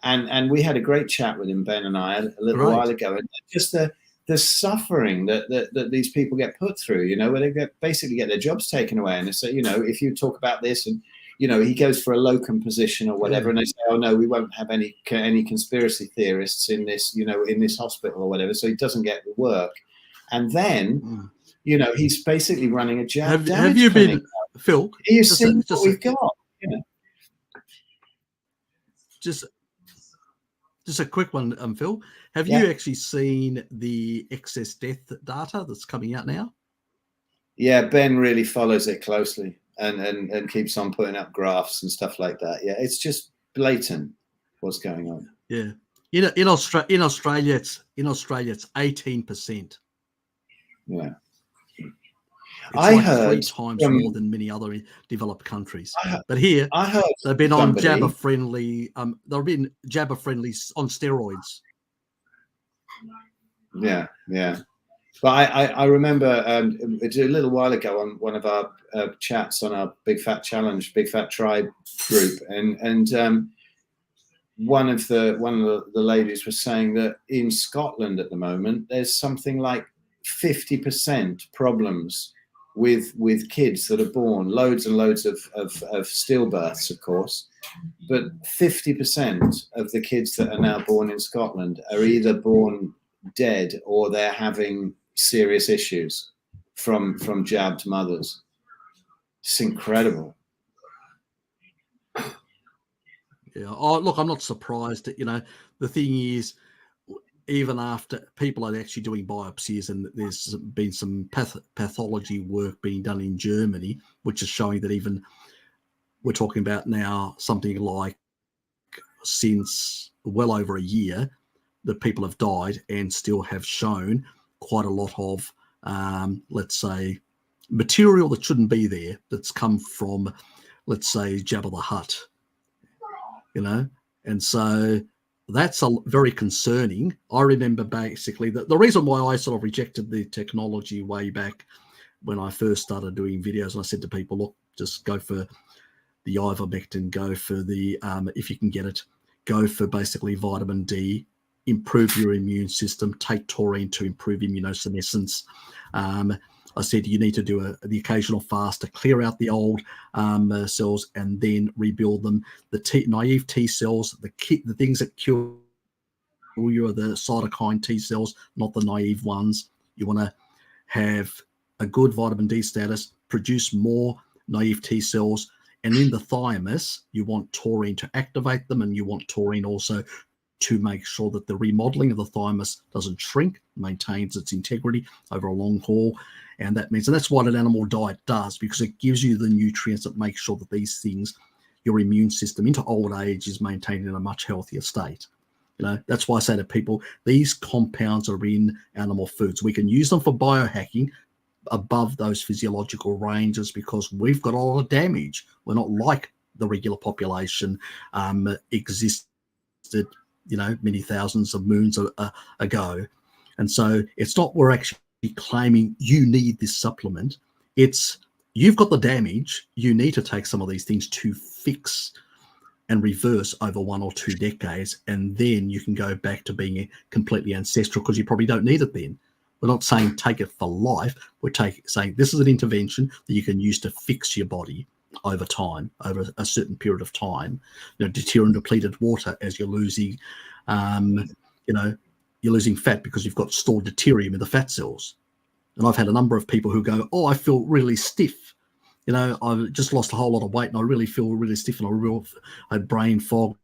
And we had a great chat with him, Ben and I, a little while ago, and just the suffering that these people get put through, you know, where they basically get their jobs taken away. And they say, you know, if you talk about this, and you know, he goes for a locum position or whatever, and they say, oh no, we won't have any conspiracy theorists in this, you know, in this hospital or whatever, so he doesn't get the work. And then, you know, he's basically running a jab. Have you been, Phil? You've seen what we've got. You know? Just a quick one, Phil. Have you actually seen the excess death data that's coming out now? Yeah, Ben really follows it closely and keeps on putting up graphs and stuff like that. Yeah, it's just blatant what's going on. Yeah, in Australia, it's 18%. Yeah, I heard 3 times more than many other developed countries. But here, I heard they've been on jabber friendly. They've been jabber friendly on steroids. Yeah. But I remember it's a little while ago on one of our chats on our Big Fat Challenge, Big Fat Tribe group, and one of the ladies was saying that in Scotland at the moment there's something like 50% problems with kids that are born, loads and loads of stillbirths, of course, but 50% of the kids that are now born in Scotland are either born dead or they're having serious issues from jabbed mothers. It's incredible. Yeah. Oh, look, I'm not surprised. You know, the thing is, even after people are actually doing biopsies, and there's been some pathology work being done in Germany, which is showing that even we're talking about now something like since well over a year that people have died and still have shown quite a lot of, let's say, material that shouldn't be there that's come from, let's say, Jabba the Hutt, you know, and so that's very concerning. I remember basically that the reason why I sort of rejected the technology way back when I first started doing videos, and I said to people, look, just go for the ivermectin, go for the, if you can get it, go for basically vitamin D, improve your immune system, take taurine to improve immunosenescence. I said you need to do the occasional fast to clear out the old cells and then rebuild them. The naive T cells, the things that kill you are the cytokine T cells, not the naive ones. You want to have a good vitamin D status, produce more naive T cells, and in the thymus, you want taurine to activate them, and you want taurine also to make sure that the remodeling of the thymus doesn't shrink, maintains its integrity over a long haul. And that means, and that's what an animal diet does, because it gives you the nutrients that make sure that these things, your immune system into old age is maintained in a much healthier state. You know, that's why I say to people, these compounds are in animal foods. We can use them for biohacking above those physiological ranges because we've got a lot of damage. We're not like the regular population existed, you know, many thousands of moons ago. And so it's not we're actually claiming you need this supplement. It's you've got the damage. You need to take some of these things to fix and reverse over 1 or 2 decades. And then you can go back to being completely ancestral because you probably don't need it then. We're not saying take it for life. We're saying this is an intervention that you can use to fix your body over time, over a certain period of time. Deuterium depleted water as you're losing, you're losing fat because you've got stored deuterium in the fat cells. And I've had a number of people who go, oh, I feel really stiff. I've just lost a whole lot of weight and I really feel really stiff and I had brain fog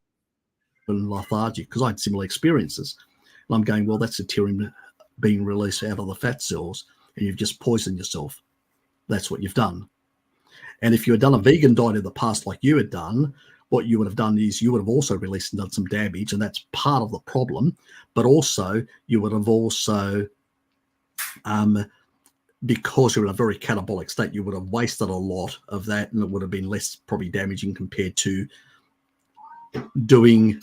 and lethargic because I had similar experiences. And I'm going, well, that's deuterium being released out of the fat cells and you've just poisoned yourself. That's what you've done. And if you had done a vegan diet in the past like you had done, what you would have done is you would have also released and done some damage, and that's part of the problem. But also you would have also, because you're in a very catabolic state, you would have wasted a lot of that, and it would have been less probably damaging compared to doing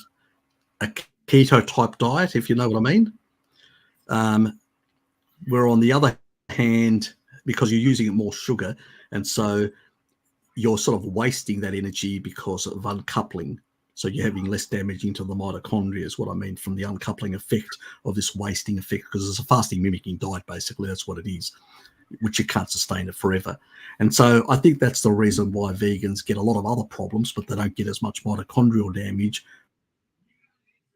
a keto type diet, if you know what I mean. Where on the other hand, because you're using more sugar, and so you're sort of wasting that energy because of uncoupling. So you're having less damage into the mitochondria is what I mean from the uncoupling effect of this wasting effect, because it's a fasting mimicking diet, basically. That's what it is, which you can't sustain it forever. And so I think that's the reason why vegans get a lot of other problems, but they don't get as much mitochondrial damage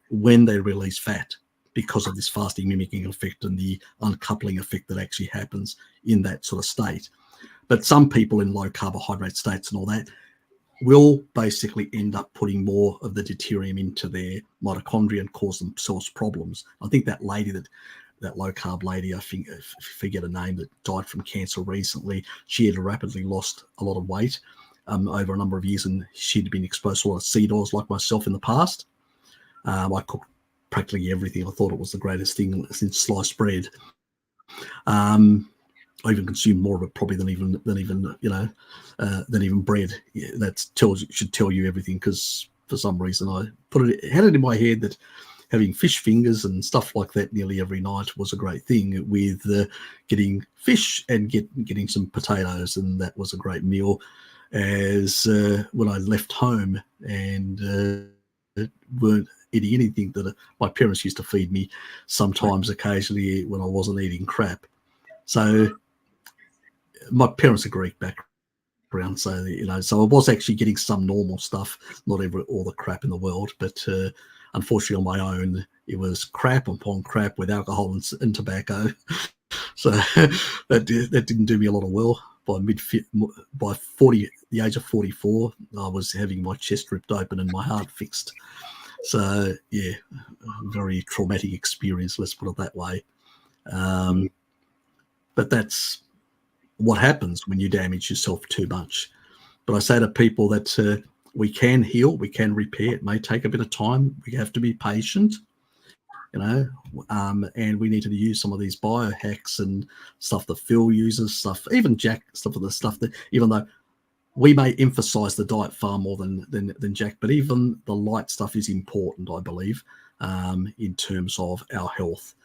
when they release fat, because of this fasting mimicking effect and the uncoupling effect that actually happens in that sort of state. But some people in low carbohydrate states and all that will basically end up putting more of the deuterium into their mitochondria and cause themselves problems. I think that lady, that low carb lady, I forget her name, that died from cancer recently, she had rapidly lost a lot of weight over a number of years, and she'd been exposed to a lot of seed oils like myself in the past. I cooked practically everything. I thought it was the greatest thing since sliced bread. I even consumed more of it probably than even bread. Yeah, that should tell you everything, because for some reason I had it in my head that having fish fingers and stuff like that nearly every night was a great thing, with getting fish and getting some potatoes, and that was a great meal. As when I left home and weren't eating anything that my parents used to feed me sometimes occasionally when I wasn't eating crap. So my parents are Greek background, so so I was actually getting some normal stuff, not all the crap in the world, but unfortunately on my own it was crap upon crap with alcohol and tobacco. So that didn't do me a lot of well. By the age of 44, I was having my chest ripped open and my heart fixed. So yeah, very traumatic experience, let's put it that way. But that's what happens when you damage yourself too much. But I say to people that we can heal, we can repair. It may take a bit of time. We have to be patient, and we need to use some of these biohacks and stuff that Phil uses, even Jack, stuff that, even though we may emphasize the diet far more than Jack, but even the light stuff is important, I believe, in terms of our health.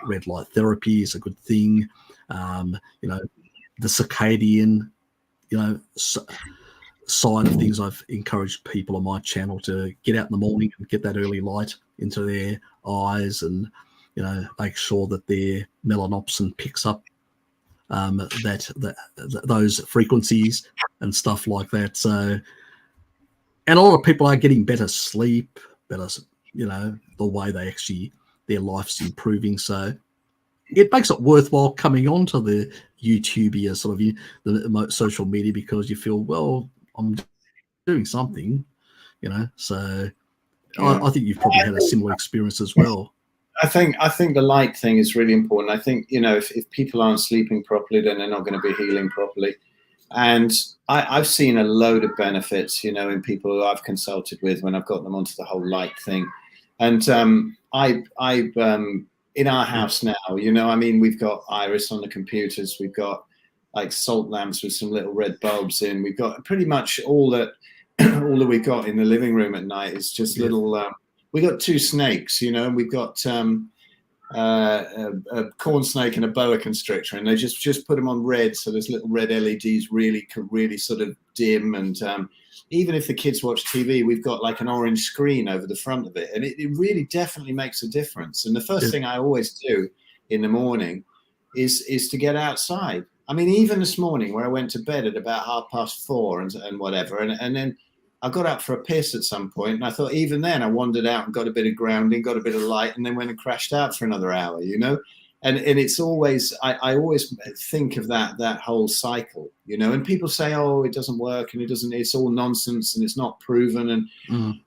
Red light therapy is a good thing. The circadian, side of things, I've encouraged people on my channel to get out in the morning and get that early light into their eyes, and make sure that their melanopsin picks up those frequencies and stuff like that. So, and a lot of people are getting better sleep, better, the way they actually, their life's improving. So it makes it worthwhile coming onto the YouTube sort of the social media, because you feel, well, I'm doing something, So yeah. I think you've probably had a similar experience as well. I think the light thing is really important. I think, if people aren't sleeping properly, then they're not going to be healing properly. And I've seen a load of benefits, in people who I've consulted with when I've got them onto the whole light thing. And I've in our house now, we've got iris on the computers. We've got like salt lamps with some little red bulbs in. We've got pretty much all that we've got in the living room at night is just little. We got two snakes, and we've got a corn snake and a boa constrictor, and they just put them on red, so there's little red LEDs really sort of dim. And even if the kids watch TV, we've got like an orange screen over the front of it, and it really definitely makes a difference. And the first thing I always do in the morning is to get outside. I mean, even this morning where I went to bed at about 4:30 and whatever, and then I got up for a piss at some point, and I thought even then I wandered out and got a bit of grounding, got a bit of light, and then went and crashed out for another hour, you know. And it's always, I always think of that whole cycle, you know. And people say, oh, it doesn't work, and it's all nonsense, and it's not proven. And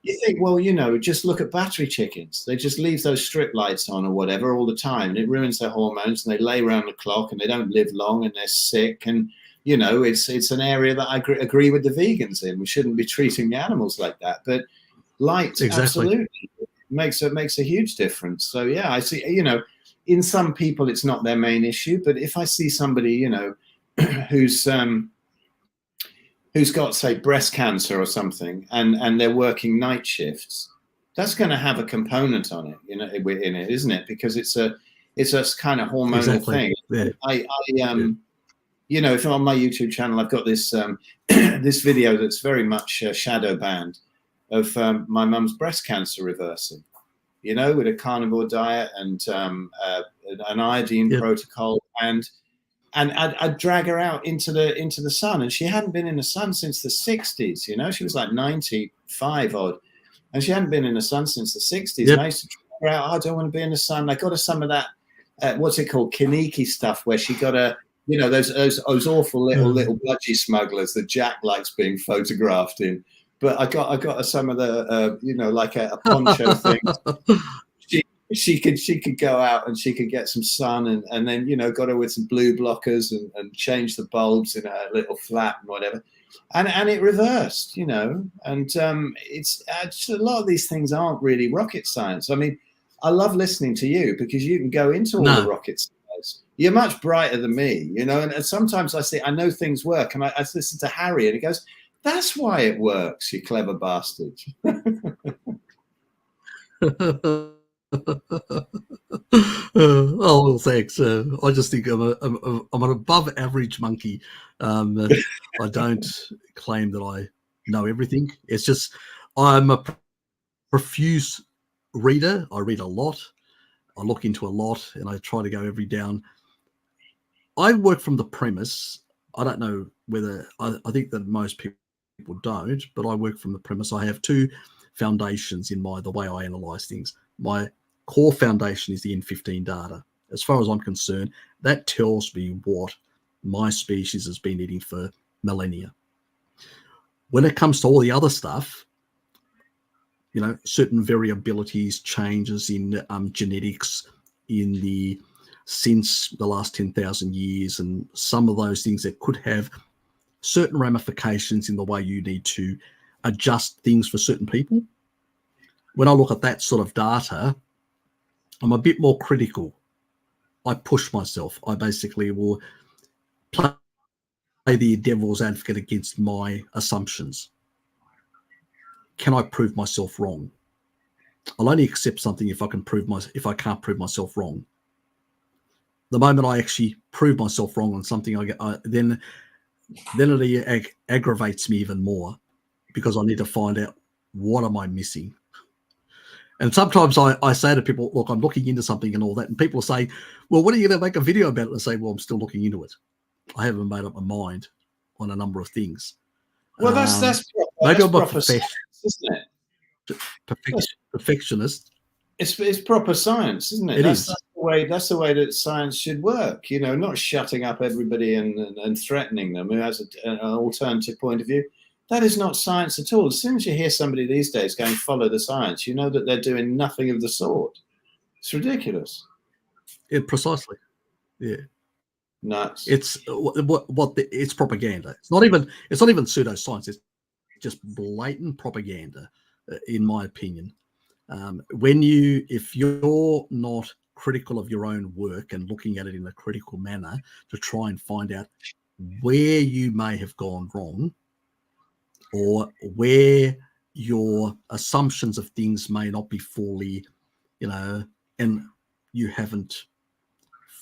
you think, well, you know, just look at battery chickens. They just leave those strip lights on or whatever all the time, and it ruins their hormones, and they lay around the clock, and they don't live long, and they're sick. And you know, it's an area that I agree with the vegans in. We shouldn't be treating the animals like that. But light, absolutely, makes a huge difference. So yeah, I see. You know, in some people it's not their main issue, but if I see somebody, you know, who's got, say, breast cancer or something, and they're working night shifts, that's going to have a component on it, you know, in it, isn't it? Because it's a kind of hormonal thing. Yeah. You know, if on my YouTube channel, I've got this this video that's very much shadow banned of my mum's breast cancer reversing. You know, with a carnivore diet and an iodine protocol, and I'd drag her out into the sun, and she hadn't been in the sun since the 60s. You know, she was like 95 odd, and she hadn't been in the sun since the 60s. And I used to drag her out. Oh, I don't want to be in the sun. I got her some of that what's it called, Kaniki stuff, where she got a, you know, those awful little budgie smugglers that Jack likes being photographed in. But I got her some of the you know, like a poncho thing. She could go out and she could get some sun, and then, you know, got her with some blue blockers and change the bulbs in her little flat and whatever, and it reversed, you know. And it's a lot of these things aren't really rocket science. I mean, I love listening to you because you can go into all the rocket science. You're much brighter than me, you know. And sometimes I say I know things work, and I listen to Harry, and he goes, "That's why it works, you clever bastard." Oh, well, thanks. I just think I'm an above average monkey. I don't claim that I know everything. It's just I'm a profuse reader. I read a lot. I look into a lot, and I try to go every down. I work from the premise. I don't know whether I think that most people don't, but I work from the premise. I have two foundations in the way I analyze things. My core foundation is the N15 data. As far as I'm concerned, that tells me what my species has been eating for millennia. When it comes to all the other stuff, you know, certain variabilities, changes in genetics since the last 10,000 years, and some of those things that could have certain ramifications in the way you need to adjust things for certain people. When I look at that sort of data, I'm a bit more critical. I push myself. I basically will play the devil's advocate against my assumptions. Can I prove myself wrong? I'll only accept something if I can't prove myself wrong. The moment I actually prove myself wrong on something, then it aggravates me even more, because I need to find out, what am I missing? And sometimes I say to people, look, I'm looking into something and all that. And people say, well, when are you going to make a video about it? And I say, well, I'm still looking into it. I haven't made up my mind on a number of things. Well, that's maybe I'm a proper science, isn't it? Perfectionist. It's proper science, isn't it? That's the way that science should work. You know, not shutting up everybody and threatening them who has an alternative point of view. That is not science at all. As soon as you hear somebody these days going, follow the science, you know that they're doing nothing of the sort. It's ridiculous. Yeah, precisely. Yeah. Nuts. It's it's propaganda. It's not even pseudoscience. It's just blatant propaganda, in my opinion. If you're not critical of your own work and looking at it in a critical manner to try and find out where you may have gone wrong, or where your assumptions of things may not be fully, you know, and you haven't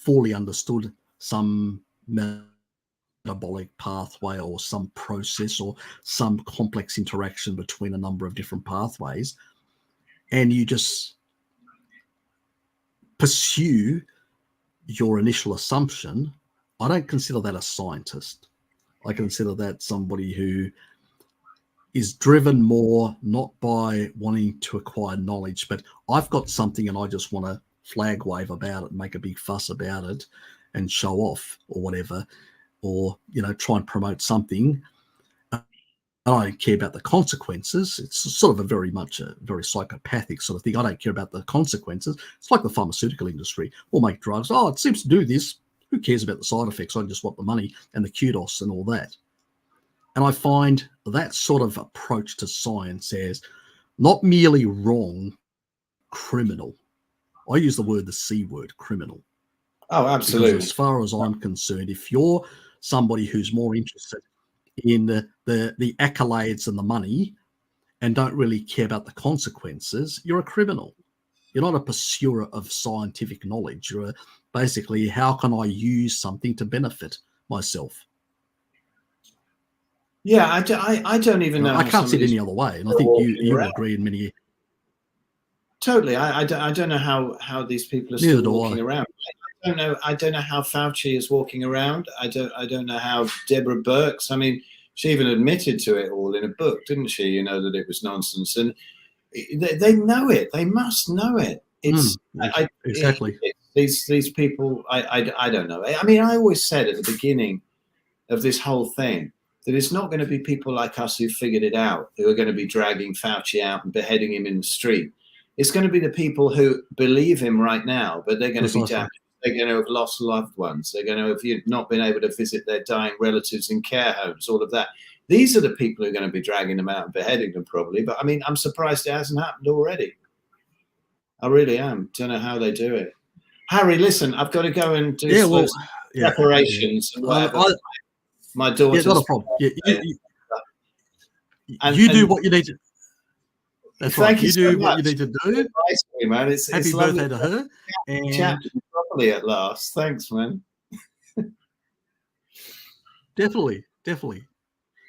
fully understood some metabolic pathway or some process or some complex interaction between a number of different pathways, and you just pursue your initial assumption, I don't consider that a scientist. I consider that somebody who is driven more not by wanting to acquire knowledge, but I've got something and I just want to flag wave about it and make a big fuss about it and show off or whatever, or, try and promote something. I don't care about the consequences. It's sort of a very psychopathic sort of thing. I don't care about the consequences. It's like the pharmaceutical industry. We'll make drugs. Oh, it seems to do this. Who cares about the side effects? I just want the money and the kudos and all that. And I find that sort of approach to science as not merely wrong, criminal. I use the C word, criminal. Oh, absolutely. Because as far as I'm concerned, if you're somebody who's more interested in the accolades and the money and don't really care about the consequences, you're a criminal. You're not a pursuer of scientific knowledge. You're basically, how can I use something to benefit myself? Yeah, I don't even know. I can't see it any other way, and I think you agree in many. Totally, I don't know how these people are still walking around. I don't know how Fauci is walking around. I don't know how Deborah Birx. I mean, she even admitted to it all in a book, didn't she? That it was nonsense, and they know it. They must know it. It's exactly these people. I don't know. I mean, I always said at the beginning of this whole thing that it's not going to be people like us who figured it out who are going to be dragging Fauci out and beheading him in the street. It's going to be the people who believe him right now, but they're going to be damaged. They're going to have lost loved ones. They're going to have not been able to visit their dying relatives in care homes, all of that. These are the people who are going to be dragging them out and beheading them probably. But I mean, I'm surprised it hasn't happened already. I really am. Don't know how they do it. Harry, listen, I've got to go and do preparations and whatever. My daughter. Yeah, not a problem. You do what you need to. That's right. You do what you need to do. Man. Happy birthday to her. And chat properly at last. Thanks, man. Definitely.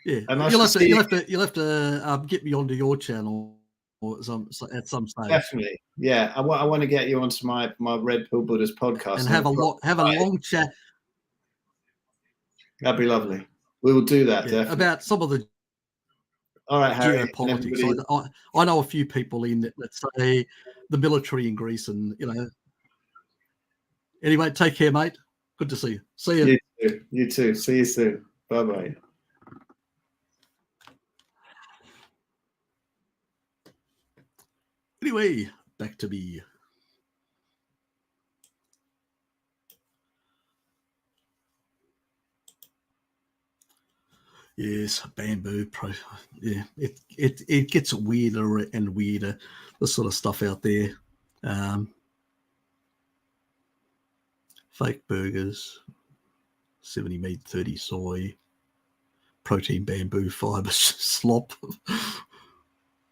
Yeah. And you'll have to get me onto your channel at some stage. Definitely. Yeah. I want to get you onto my Red Pill Buddhas podcast and have a long chat. That'd be lovely. We will do that. Definitely. About some of the all right, Harry, geopolitics. I know a few people in, let's say, the military in Greece, and Anyway, take care, mate. Good to see you. See you. You too. See you soon. Bye-bye. Anyway, back to me. Yes, bamboo. Yeah, it gets weirder and weirder. The sort of stuff out there. Fake burgers, 70 meat, 30 soy, protein bamboo fiber slop.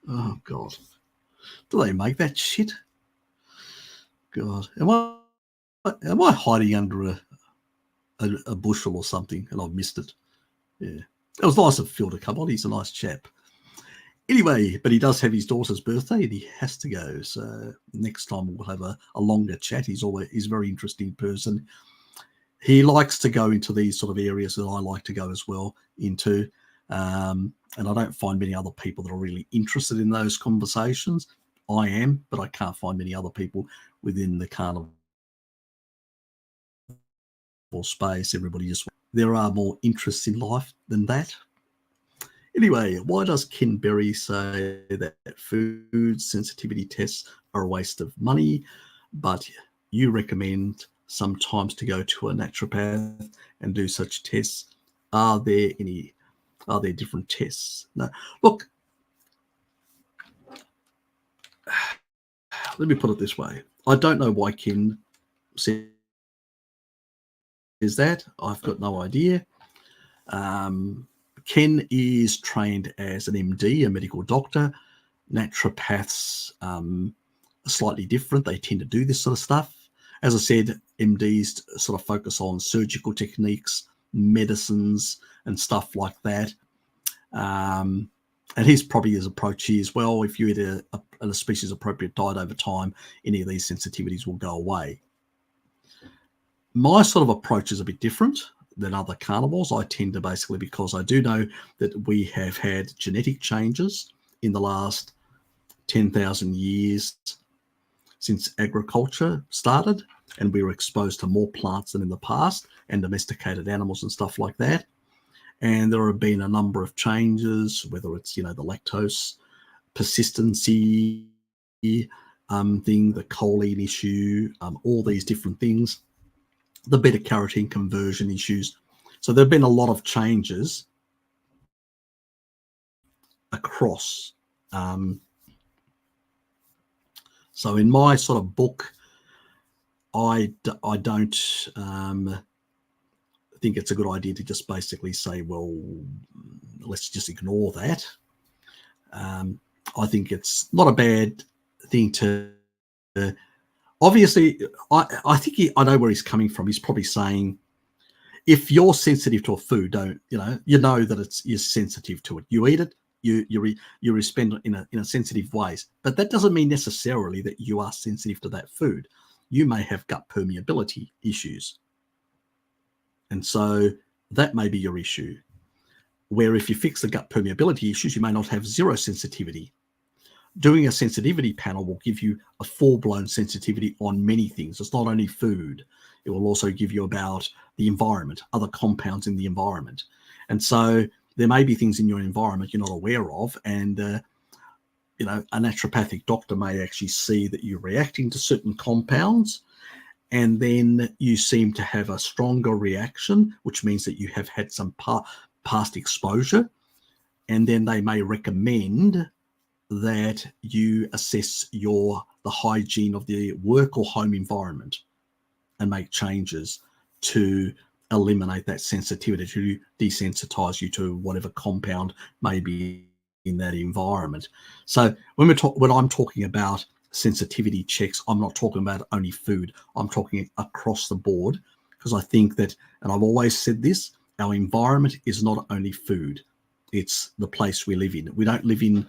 Oh God, do they make that shit? God, am I hiding under a bushel or something and I've missed it? Yeah. It was nice of Phil to come on. He's a nice chap. Anyway, but he does have his daughter's birthday and he has to go. So next time we'll have a longer chat. He's a very interesting person. He likes to go into these sort of areas that I like to go as well into. And I don't find many other people that are really interested in those conversations. I am, but I can't find many other people within the carnivore space. There are more interests in life than that. Anyway, why does Ken Berry say that food sensitivity tests are a waste of money, but you recommend sometimes to go to a naturopath and do such tests? Are there different tests? No. Look, let me put it this way. I don't know why Ken says that. I've got no idea. Ken is trained as an MD, a medical doctor. Naturopaths are slightly different. They tend to do this sort of stuff. As I said, MDs sort of focus on surgical techniques, medicines, and stuff like that. And he's probably his approach here as well. If you eat a species-appropriate diet over time, any of these sensitivities will go away. my sort of approach is a bit different than other carnivores. I tend to basically, because I do know that we have had genetic changes in the last 10,000 years since agriculture started, and we were exposed to more plants than in the past and domesticated animals and stuff like that. And there have been a number of changes, whether it's, the lactose persistency thing, the choline issue, all these different things, the beta carotene conversion issues. So there have been a lot of changes across. So in my sort of book, I don't think it's a good idea to just basically say, well, let's just ignore that. I think it's not a bad thing to obviously, I think I know where he's coming from. He's probably saying, if you're sensitive to a food, you know that you're sensitive to it. You eat it, you respond in a sensitive ways, but that doesn't mean necessarily that you are sensitive to that food. You may have gut permeability issues, and so that may be your issue. Where if you fix the gut permeability issues, you may not have zero sensitivity. Doing a sensitivity panel will give you a full-blown sensitivity on many things. It's not only food. It will also give you about the environment, other compounds in the environment. And so there may be things in your environment you're not aware of, and a naturopathic doctor may actually see that you're reacting to certain compounds, and then you seem to have a stronger reaction, which means that you have had some past exposure, and then they may recommend that you assess the hygiene of the work or home environment and make changes to eliminate that sensitivity, to desensitize you to whatever compound may be in that environment. So when I'm talking about sensitivity checks, I'm not talking about only food. I'm talking across the board, because I think that, and I've always said this, our environment is not only food. It's the place we live in. We don't live in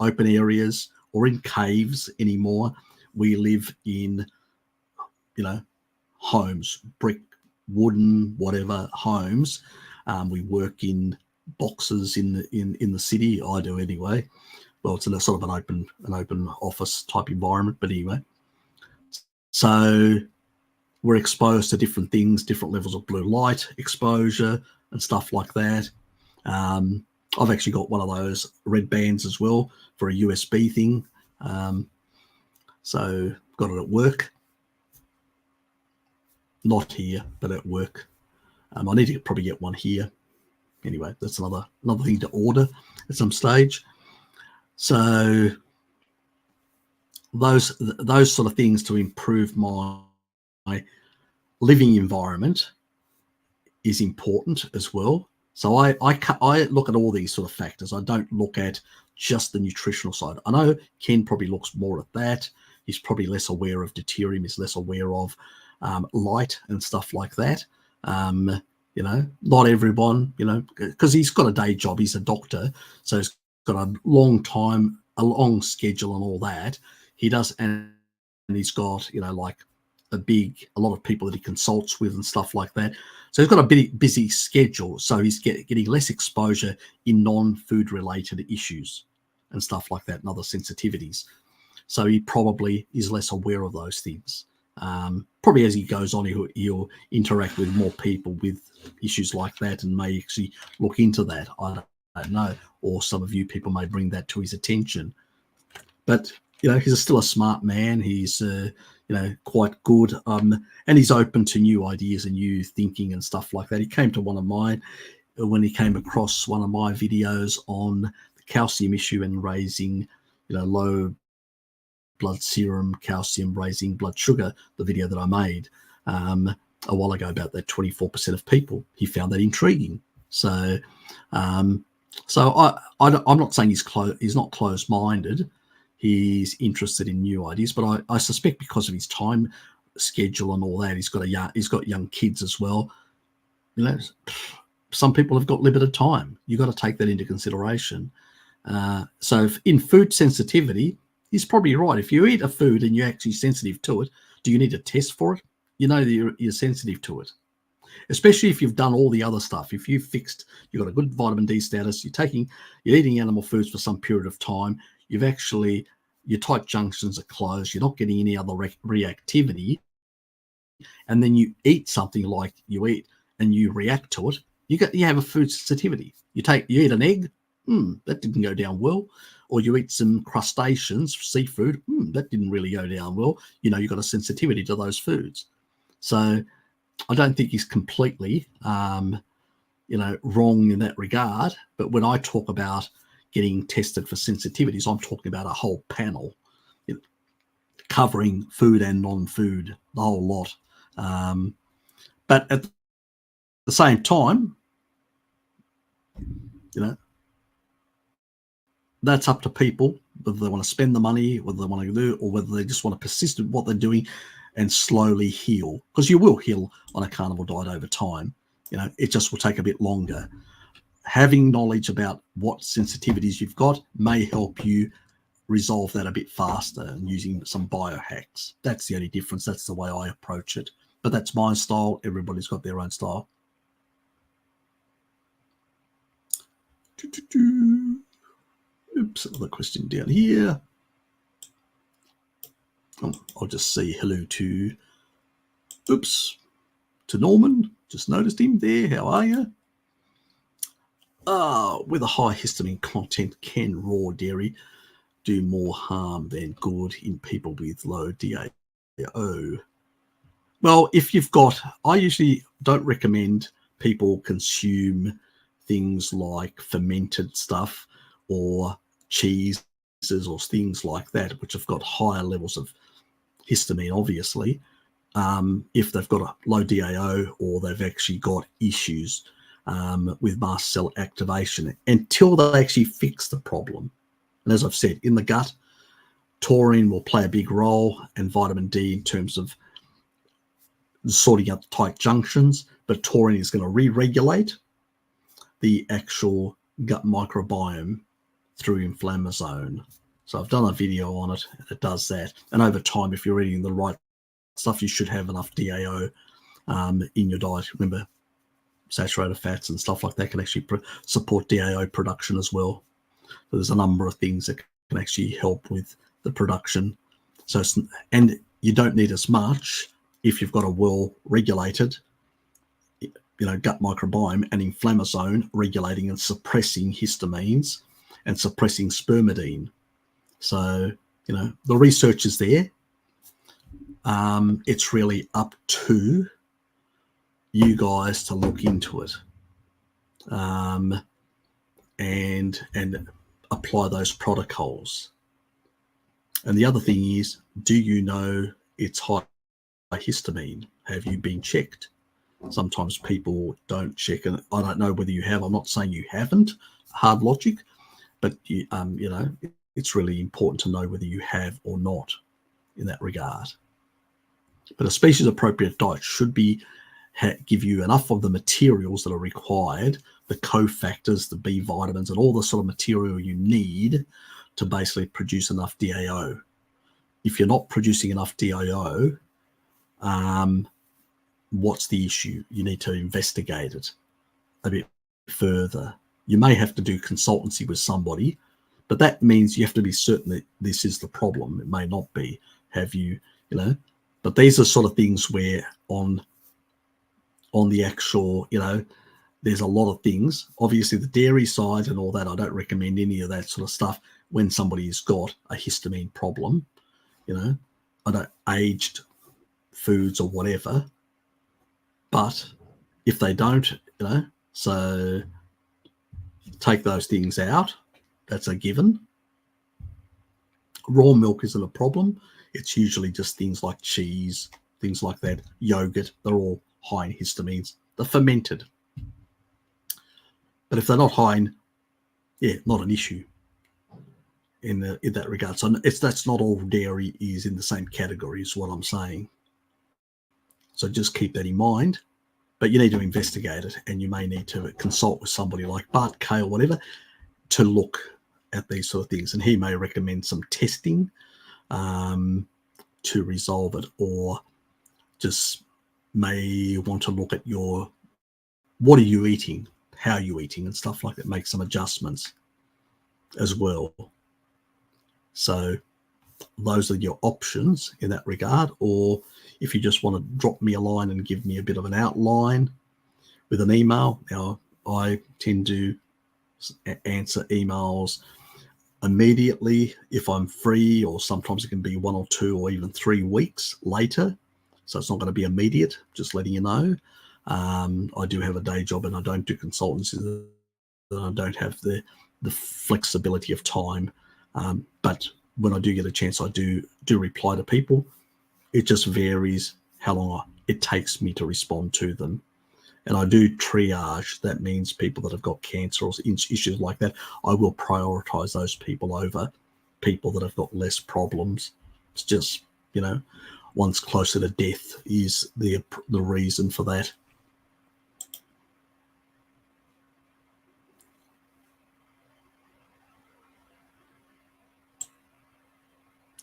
open areas or in caves anymore. We live in, homes, brick, wooden, whatever homes. We work in boxes in the city. I do anyway. Well, it's in a sort of an open office type environment, but anyway. So we're exposed to different things, different levels of blue light exposure and stuff like that. I've actually got one of those red bands as well for a USB thing. So got it at work. Not here, but at work. I need to probably get one here. Anyway, that's another thing to order at some stage. So those sort of things to improve my living environment is important as well. So I look at all these sort of factors. I don't look at just the nutritional side. I know Ken probably looks more at that. He's probably less aware of deuterium. He's less aware of light and stuff like that. Not everyone, because he's got a day job. He's a doctor, so he's got a long schedule and all that. He does, and he's got, like a lot of people that he consults with and stuff like that. So he's got a busy schedule. So he's getting less exposure in non-food related issues and stuff like that and other sensitivities. So he probably is less aware of those things. Probably as he goes on, he'll interact with more people with issues like that and may actually look into that. I don't know. Or some of you people may bring that to his attention. But, he's still a smart man. He's, quite good. And he's open to new ideas and new thinking and stuff like that. He came to one of mine when he came across one of my videos on the calcium issue and raising, low blood serum, calcium, raising blood sugar, the video that I made a while ago about that 24% of people. He found that intriguing. So I'm not saying he's not closed-minded. He's interested in new ideas, but I suspect because of his time schedule and all that, he's got young kids as well. Some people have got limited time. You've got to take that into consideration. So in food sensitivity, he's probably right. If you eat a food and you're actually sensitive to it, do you need to test for it? you know that you're sensitive to it. Especially if you've done all the other stuff. If you've got a good vitamin D status, you're eating animal foods for some period of time, your tight junctions are closed, you're not getting any other reactivity, and then you eat something like you eat and you react to it, you have a food sensitivity. You eat an egg, that didn't go down well. Or you eat some crustaceans, seafood, that didn't really go down well. You've got a sensitivity to those foods. So I don't think he's completely, wrong in that regard. But when I talk about getting tested for sensitivities, I'm talking about a whole panel, covering food and non-food, the whole lot. But at the same time, that's up to people, whether they want to spend the money, whether they want to do, or whether they just want to persist in what they're doing and slowly heal, because you will heal on a carnivore diet over time. It just will take a bit longer. Having knowledge about what sensitivities you've got may help you resolve that a bit faster, and using some biohacks. That's the only difference. That's the way I approach it. But that's my style. Everybody's got their own style. Oops, another question down here. I'll just say hello to Norman. Just noticed him there. How are you? With a high histamine content, can raw dairy do more harm than good in people with low DAO? Well, I usually don't recommend people consume things like fermented stuff or cheeses or things like that, which have got higher levels of histamine, obviously, if they've got a low DAO or they've actually got issues with mast cell activation, until they actually fix the problem. And as I've said, in the gut, taurine will play a big role, and vitamin D in terms of sorting out the tight junctions, but taurine is going to re-regulate the actual gut microbiome through inflammasome. So I've done a video on it, and it does that. And over time, if you're eating the right stuff, you should have enough DAO in your diet. Remember, saturated fats and stuff like that can actually support DAO production as well. So there's a number of things that can actually help with the production. And you don't need as much if you've got a well-regulated gut microbiome and inflammasome regulating and suppressing histamines and suppressing spermidine. So, the research is there. It's really up to you guys to look into it and apply those protocols. And the other thing is, do you know it's high histamine? Have you been checked? Sometimes people don't check, and I don't know whether you have. I'm not saying you haven't, hard logic, but it's really important to know whether you have or not in that regard. But a species-appropriate diet should give you enough of the materials that are required, the cofactors, the B vitamins, and all the sort of material you need to basically produce enough DAO. If you're not producing enough DAO, what's the issue? You need to investigate it a bit further. You may have to do consultancy with somebody, but that means you have to be certain that this is the problem. It may not be. But these are sort of things where on the actual, there's a lot of things. Obviously, the dairy side and all that, I don't recommend any of that sort of stuff when somebody's got a histamine problem. I don't aged foods or whatever. But if they don't, so take those things out. That's a given. Raw milk isn't a problem. It's usually just things like cheese, things like that, yogurt. They're all high in histamines. They're fermented. But if they're not high in, not an issue in that regard. So that's not all dairy is in the same category is what I'm saying. So just keep that in mind. But you need to investigate it, and you may need to consult with somebody like Bart Kay or whatever to look at these sort of things. And he may recommend some testing to resolve it, or just may want to look at what are you eating, how are you eating, and stuff like that. Make some adjustments as well. So those are your options in that regard. Or if you just want to drop me a line and give me a bit of an outline with an email. Now, I tend to answer emails immediately if I'm free, or sometimes it can be 1 or 2 or even 3 weeks later. So it's not going to be immediate, just letting you know. I do have a day job and I don't do consultancy. I don't have the flexibility of time. But when I do get a chance, I do reply to people. It just varies how long it takes me to respond to them. And I do triage. That means people that have got cancer or issues like that, I will prioritize those people over people that have got less problems. It's just, one's closer to death is the reason for that.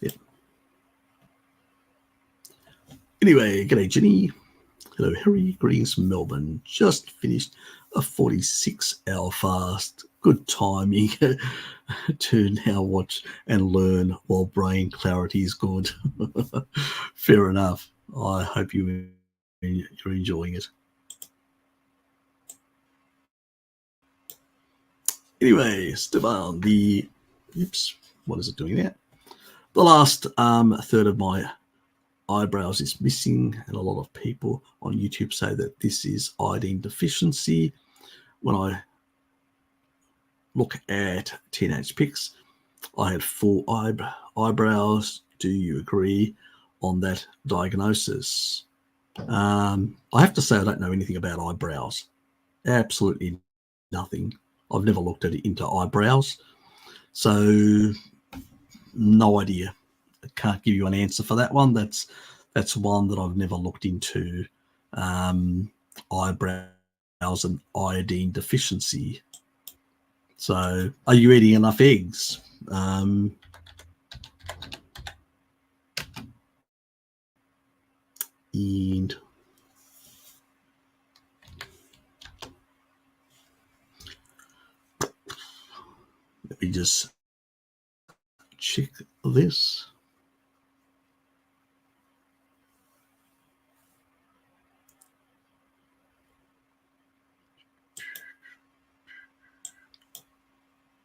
Yeah. Anyway, g'day Jenny. Hello Harry, greetings from Melbourne. Just finished a 46-hour fast. Good timing to now watch and learn while brain clarity is good. Fair enough. I hope you're enjoying it. Anyway, Stefan, what is it doing there? The last third of my eyebrows is missing, and a lot of people on YouTube say that this is iodine deficiency. When I look at teenage pics, I had full eyebrows. Do you agree on that diagnosis? I have to say I don't know anything about eyebrows. Absolutely nothing. I've never looked into eyebrows, so no idea. I can't give you an answer for that one. That's one that I've never looked into. Eyebrows and iodine deficiency. So, are you eating enough eggs? And let me just check this.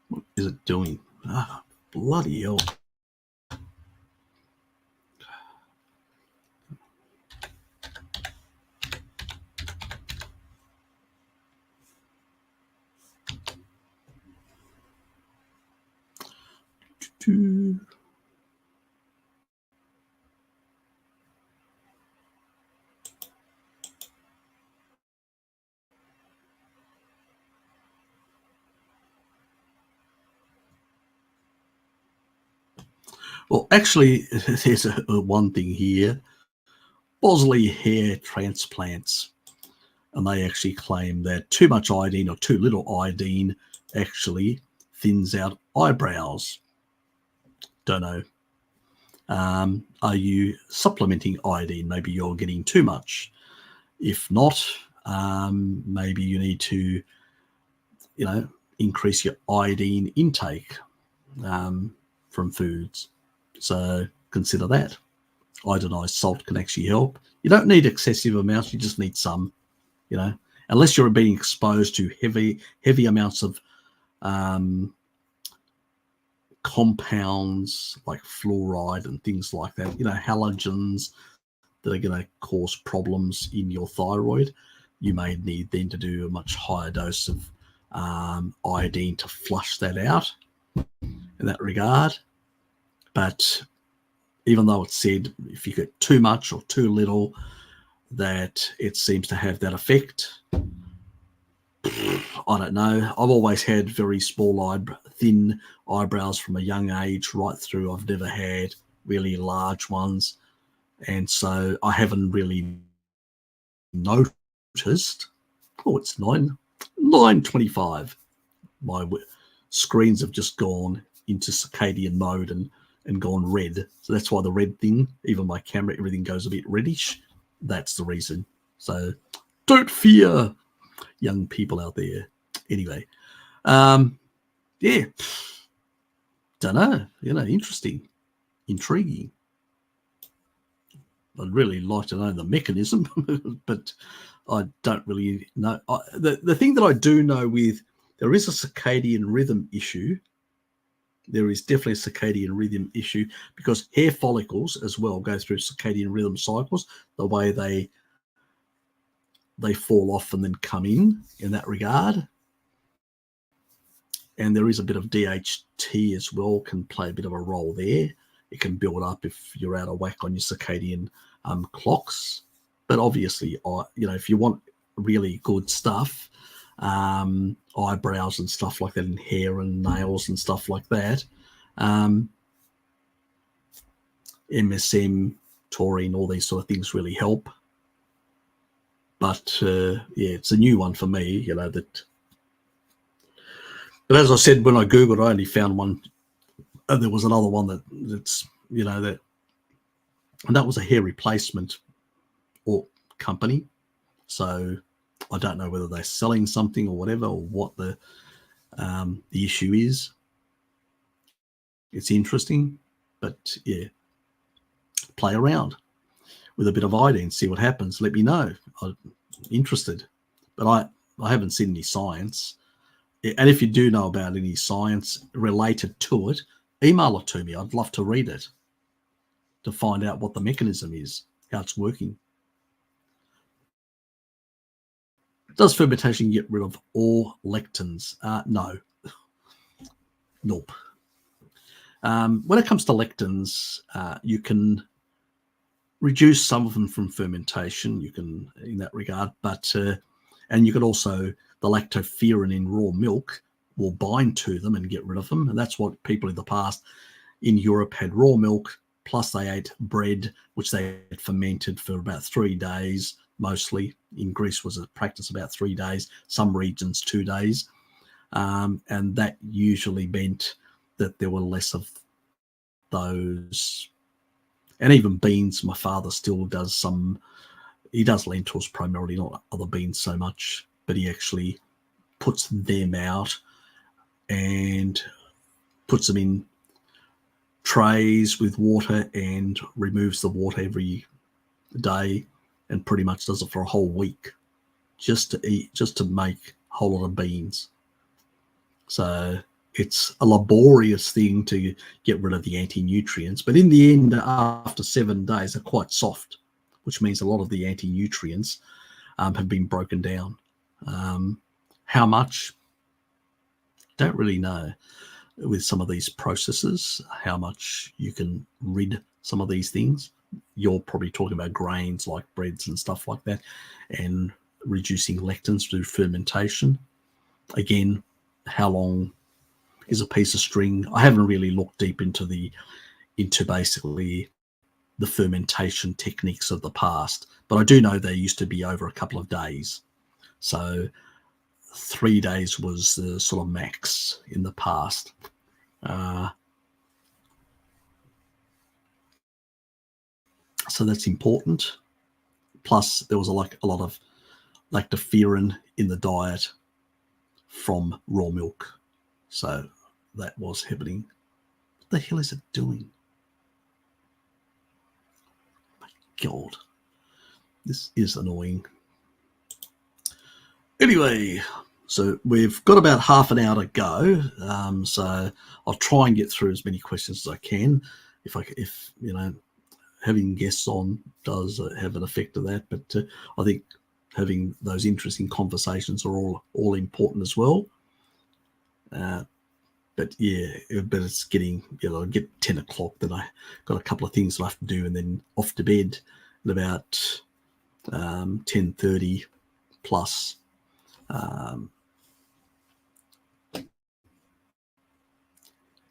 What is it doing? Ah, bloody hell. Well, actually, there's one thing here. Bosley hair transplants. And they actually claim that too much iodine or too little iodine actually thins out eyebrows. Don't know. Are you supplementing iodine? Maybe you're getting too much. If not, maybe you need to, increase your iodine intake from foods. So consider that. Iodinized salt can actually help. You don't need excessive amounts. You just need some, unless you're being exposed to heavy amounts of compounds like fluoride and things like that, halogens that are going to cause problems in your thyroid. You may need then to do a much higher dose of iodine to flush that out in that regard. But even though it's said if you get too much or too little, that it seems to have that effect, I don't know. I've always had very small thin eyebrows from a young age right through. I've never had really large ones. And so I haven't really noticed. Oh, it's 9:25. My screens have just gone into circadian mode and gone red. So that's why the red thing, even my camera, everything goes a bit reddish. That's the reason. So don't fear, young people out there. Anyway, yeah, don't know, interesting, intriguing. I'd really like to know the mechanism, but I don't really know. The thing that I do know there is a circadian rhythm issue. There is definitely a circadian rhythm issue because hair follicles as well go through circadian rhythm cycles, the way they fall off and then come in that regard. And there is a bit of DHT as well, can play a bit of a role there. It can build up if you're out of whack on your circadian clocks. But obviously, if you want really good stuff, eyebrows and stuff like that, and hair and nails and stuff like that, MSM, taurine, all these sort of things really help. But it's a new one for me, that. But as I said, when I Googled, I only found one, and there was another one that's and that was a hair replacement or company. So I don't know whether they're selling something or whatever, or what the issue is. It's interesting, but yeah, play around with a bit of iodine, see what happens. Let me know. I'm interested, but I haven't seen any science. And if you do know about any science related to it, email it to me. I'd love to read it to find out what the mechanism is, how it's working. Does fermentation get rid of all lectins? No. Nope. When it comes to lectins, you can reduce some of them from fermentation. You can, in that regard, but and you could also, the lactoferrin in raw milk will bind to them and get rid of them. And that's what people in the past in Europe had: raw milk, plus they ate bread, which they had fermented for about 3 days. Mostly in Greece was a practice about 3 days, some regions 2 days. And that usually meant that there were less of those. And even beans, my father still does he does lentils primarily, not other beans so much, but he actually puts them out and puts them in trays with water and removes the water every day, and pretty much does it for a whole week just to make a whole lot of beans. So it's a laborious thing to get rid of the anti-nutrients, but in the end, after 7 days, they're quite soft, which means a lot of the anti-nutrients have been broken down. How much? Don't really know with some of these processes, how much you can rid some of these things. You're probably talking about grains like breads and stuff like that, and reducing lectins through fermentation. Again, how long is a piece of string? I haven't really looked deep into basically the fermentation techniques of the past, but I do know they used to be over a couple of days. So 3 days was the sort of max in the past. So that's important. Plus, there was a lot of lactoferrin in the diet from raw milk. So that was happening. What the hell is it doing? My God. This is annoying. Anyway, so we've got about half an hour to go. So I'll try and get through as many questions as I can. If having guests on does have an effect of that, but I think having those interesting conversations are all important as well. But it's getting, get 10 o'clock, then I got a couple of things that I have to do, and then off to bed at about 10:30 plus.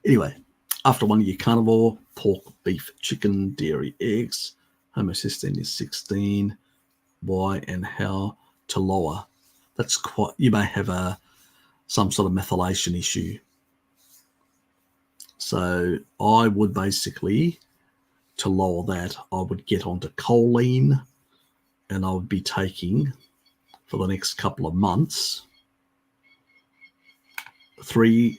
Anyway, after one year carnivore, pork, beef, chicken, dairy, eggs, homocysteine is 16. Why and how to lower? That's quite, you may have some sort of methylation issue. So I would basically, to lower that, I would get onto choline and I would be taking for the next couple of months 3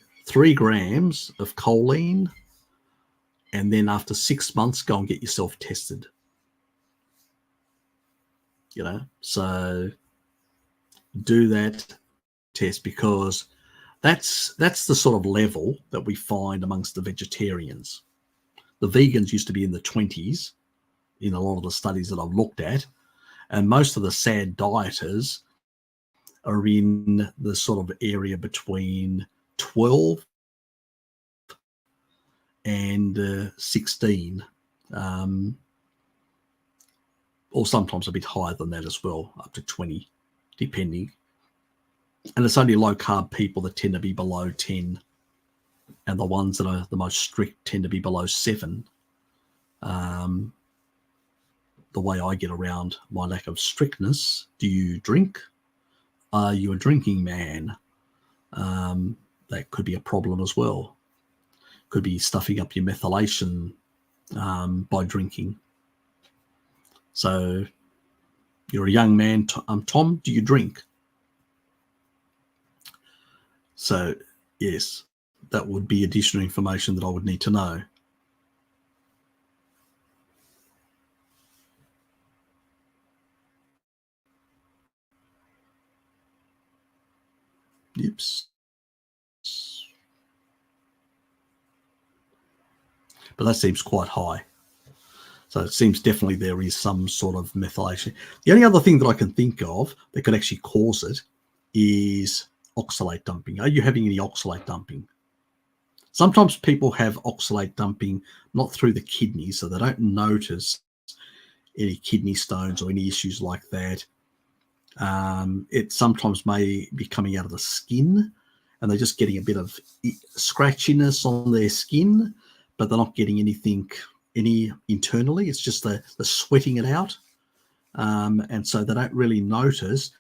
grams of choline, and then after 6 months go and get yourself tested. So do that test, because that's the sort of level that we find amongst the vegetarians. The vegans used to be in the 20s in a lot of the studies that I've looked at, and most of the SAD dieters are in the sort of area between 12 and 16, or sometimes a bit higher than that as well, up to 20, depending. And it's only low-carb people that tend to be below 10, and the ones that are the most strict tend to be below 7. The way I get around my lack of strictness: do you drink? Are you a drinking man? That could be a problem as well. Could be stuffing up your methylation by drinking. So you're a young man, Tom, do you drink? So yes, that would be additional information that I would need to know. Oops. But that seems quite high. So it seems definitely there is some sort of methylation. The only other thing that I can think of that could actually cause it is oxalate dumping. Are you having any oxalate dumping? Sometimes people have oxalate dumping not through the kidneys, so they don't notice any kidney stones or any issues like that. It sometimes may be coming out of the skin, and they're just getting a bit of scratchiness on their skin, but they're not getting any internally. It's just the sweating it out. And so they don't really notice.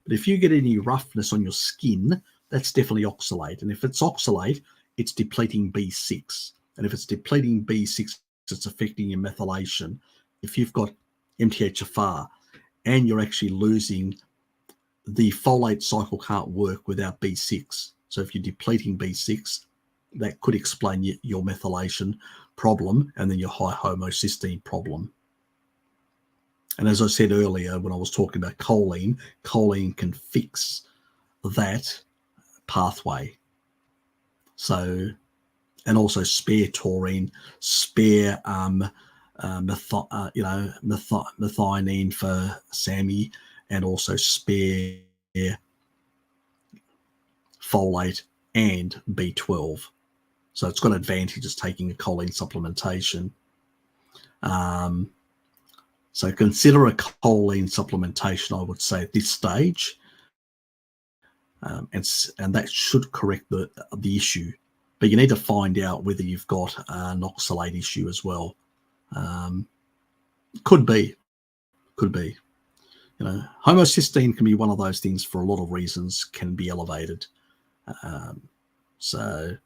But if you get any roughness on your skin, that's definitely oxalate. And if it's oxalate, it's depleting B6. And if it's depleting B6, it's affecting your methylation. If you've got MTHFR and you're actually losing, the folate cycle can't work without B6. So if you're depleting B6, that could explain your methylation problem and then your high homocysteine problem. And as I said earlier, when I was talking about choline can fix that pathway. So, and also spare taurine, spare methionine for Sammy, and also spare folate and B12. So it's got advantages taking a choline supplementation. So consider a choline supplementation, I would say, at this stage. And that should correct the issue. But you need to find out whether you've got an oxalate issue as well. Could be. Homocysteine can be one of those things for a lot of reasons, can be elevated. So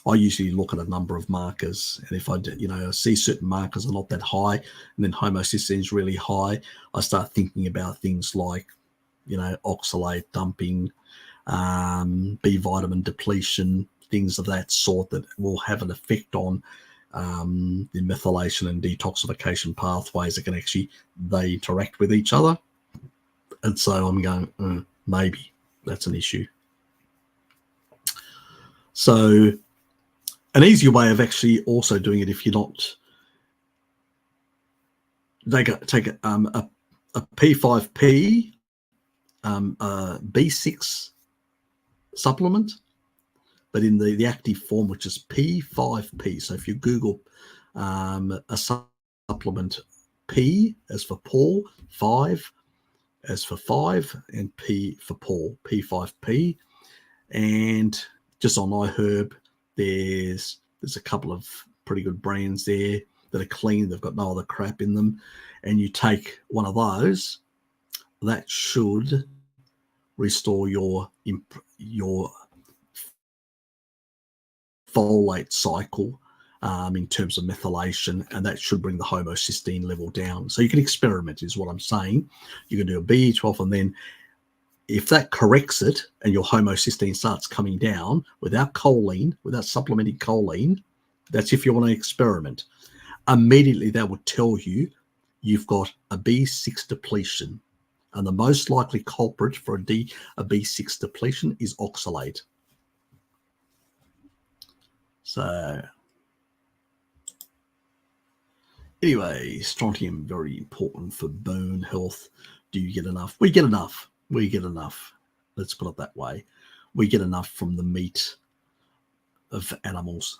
I usually look at a number of markers, and if I see certain markers are not that high, and then homocysteine is really high, I start thinking about things like, oxalate dumping, B vitamin depletion, things of that sort that will have an effect on the methylation and detoxification pathways that can actually, they interact with each other. And so I'm going, maybe that's an issue. So an easier way of actually also doing it, if you're not, take a P5P B6 supplement, but in the active form, which is P5P. So if you Google a supplement, P as for Paul, 5 as for 5, and P for Paul, P5P. And just on iHerb, there's a couple of pretty good brands there that are clean. They've got no other crap in them. And you take one of those, that should restore your folate cycle in terms of methylation, and that should bring the homocysteine level down. So you can experiment, is what I'm saying. You can do a B12, and then if that corrects it and your homocysteine starts coming down without choline, without supplementing choline, that's if you want to experiment. Immediately that would tell you you've got a B6 depletion. And the most likely culprit for a B6 depletion is oxalate. So anyway, strontium, very important for bone health. Do you get enough? We get enough. We get enough. Let's put it that way. We get enough from the meat of animals.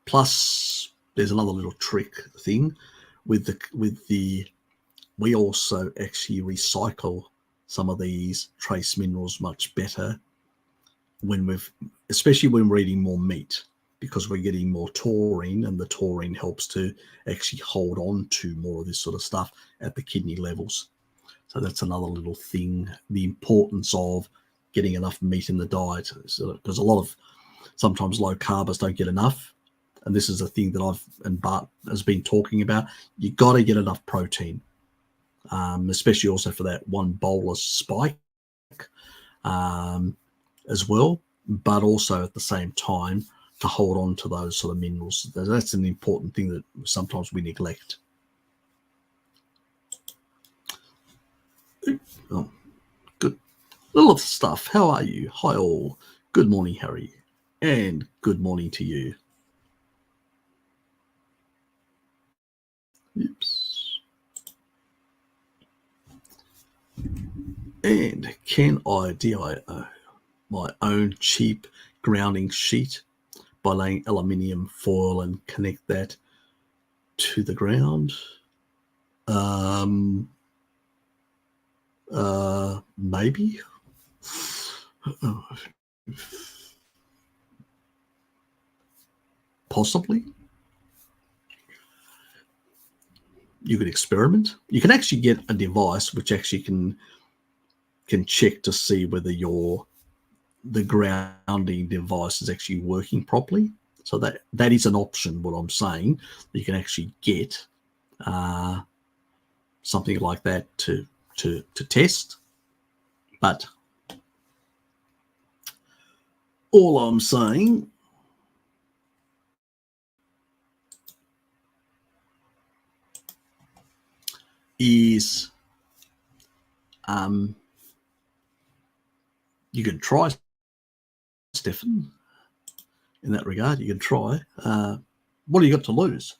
Plus, there's another little trick thing with the we also actually recycle some of these trace minerals much better especially when we're eating more meat, because we're getting more taurine, and the taurine helps to actually hold on to more of this sort of stuff at the kidney levels. So that's another little thing, the importance of getting enough meat in the diet, because sometimes low carbers don't get enough. And this is a thing that and Bart has been talking about. You got to get enough protein, especially also for that one bolus spike as well, but also at the same time to hold on to those sort of minerals. That's an important thing that sometimes we neglect. Oh, good. Little stuff. How are you? Hi all. Good morning, Harry. And good morning to you. Oops. And can I DIY my own cheap grounding sheet by laying aluminium foil and connect that to the ground? Maybe. Possibly. You could experiment. You can actually get a device which actually can check to see whether the grounding device is actually working properly. So that is an option, what I'm saying. You can actually get something like that to test. But all I'm saying is you can try, Stefan, in that regard. You can try. What do you got to lose?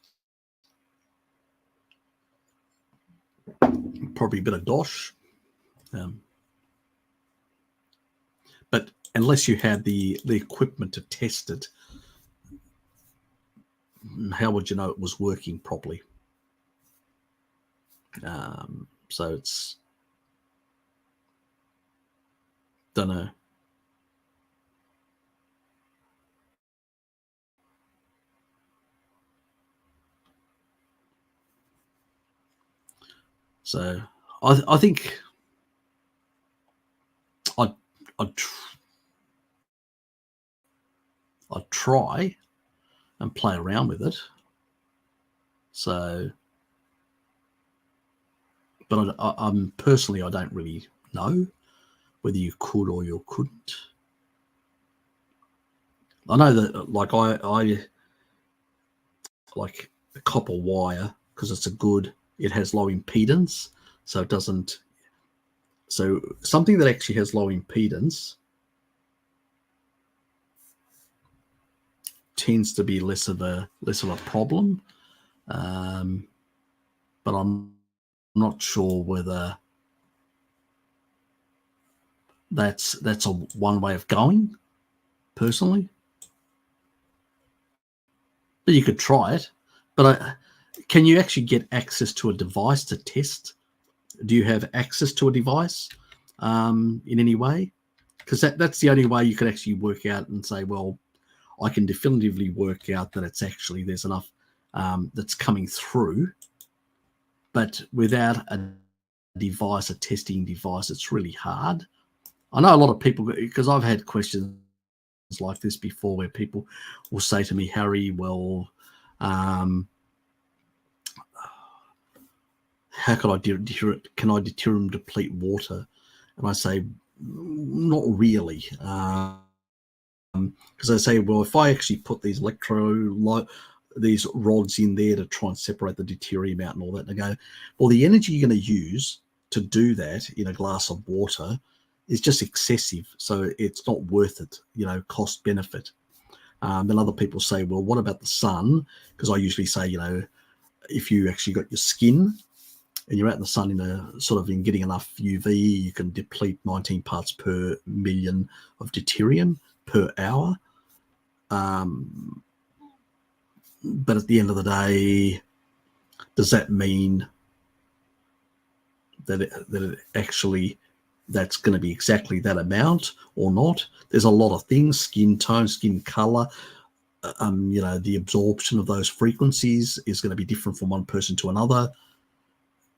Probably a bit of dosh. But unless you had the equipment to test it, how would you know it was working properly? So it's, don't know. So I think I'd try and play around with it. So, but I'm personally, I don't really know whether you could or you couldn't. I know that, like I like the copper wire, because it has low impedance, so it doesn't. So something that actually has low impedance tends to be less of a problem, but I'm not sure whether that's a one way of going, personally. But you could try it. But can you actually get access to a device to test? Do you have access to a device in any way? Because that's the only way you could actually work out and say, well, I can definitively work out that there's enough that's coming through. But without a testing device, it's really hard. I know a lot of people, because I've had questions like this before where people will say to me, Harry, well, how can I deuterium deplete water? And I say, not really. Because I say, well, if I actually put these these rods in there to try and separate the deuterium out and all that, and I go, well, the energy you're going to use to do that in a glass of water is just excessive, so it's not worth it, cost benefit. Then other people say, well, what about the sun? Because I usually say, if you actually got your skin and you're out in the sun in getting enough UV, you can deplete 19 parts per million of deuterium per hour. But at the end of the day, does that mean that that's going to be exactly that amount or not? There's a lot of things: skin tone, skin color. The absorption of those frequencies is going to be different from one person to another.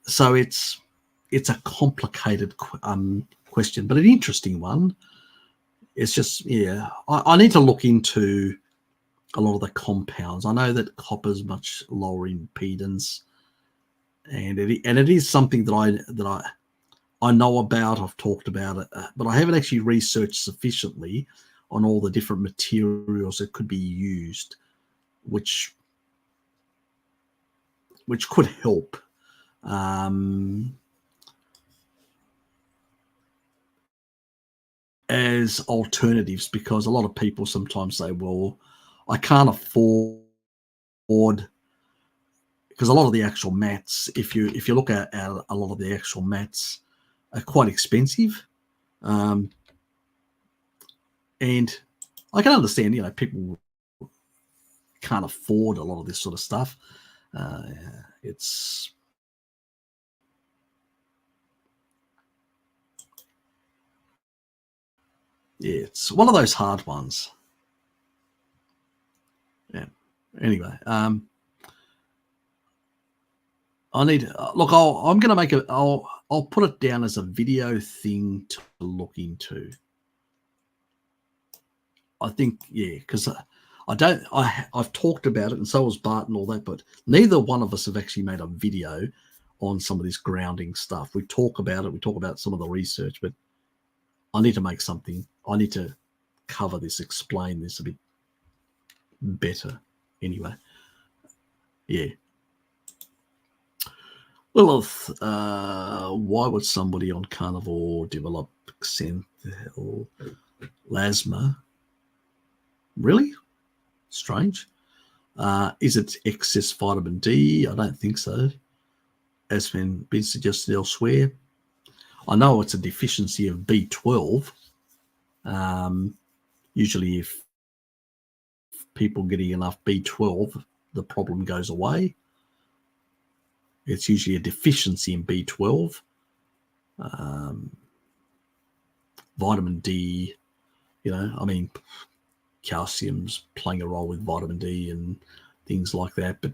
So it's a complicated question, but an interesting one. It's just, I need to look into a lot of the compounds. I know that copper is much lower impedance, and it is something that I know about. I've talked about it, but I haven't actually researched sufficiently on all the different materials that could be used, which could help. As alternatives, because a lot of people sometimes say, well, I can't afford, because a lot of the actual mats, if you look at a lot of the actual mats, are quite expensive. And I can understand, people can't afford a lot of this sort of stuff. It's one of those hard ones. Yeah. Anyway, I need look. I'm going to make I'll put it down as a video thing to look into. I think, because I've talked about it, and so has Bart and all that, but neither one of us have actually made a video on some of this grounding stuff. We talk about it. We talk about some of the research, but I need to make something. I need to cover this, explain this a bit better. Anyway, yeah. Well, why would somebody on Carnivore develop xanthelasma? Really? Strange. Is it excess vitamin D? I don't think so. As been suggested elsewhere. I know it's a deficiency of B12. Usually if people getting enough B12, the problem goes away. It's usually a deficiency in B12. Vitamin D, calcium's playing a role with vitamin D and things like that. But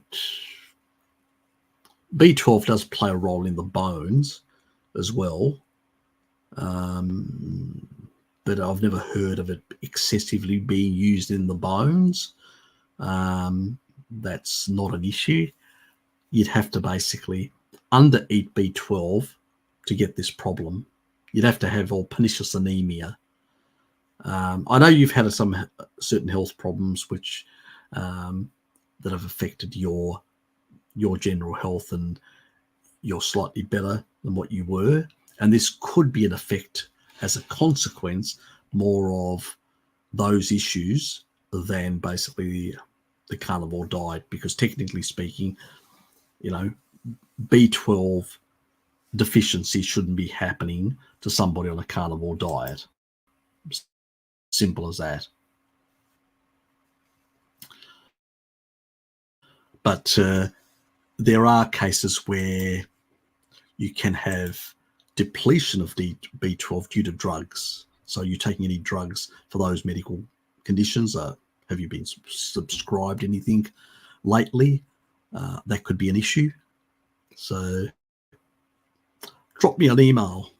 B12 does play a role in the bones as well. But I've never heard of it excessively being used in the bones. That's not an issue. You'd have to basically under-eat B12 to get this problem. You'd have to have pernicious anemia. I know you've had some certain health problems which that have affected your general health, and you're slightly better than what you were. And this could be an effect as a consequence more of those issues than basically the carnivore diet, because technically speaking, B12 deficiency shouldn't be happening to somebody on a carnivore diet. Simple as that. But there are cases where you can have depletion of B12 due to drugs. So you're taking any drugs for those medical conditions? Have you been subscribed anything lately? That could be an issue. So drop me an email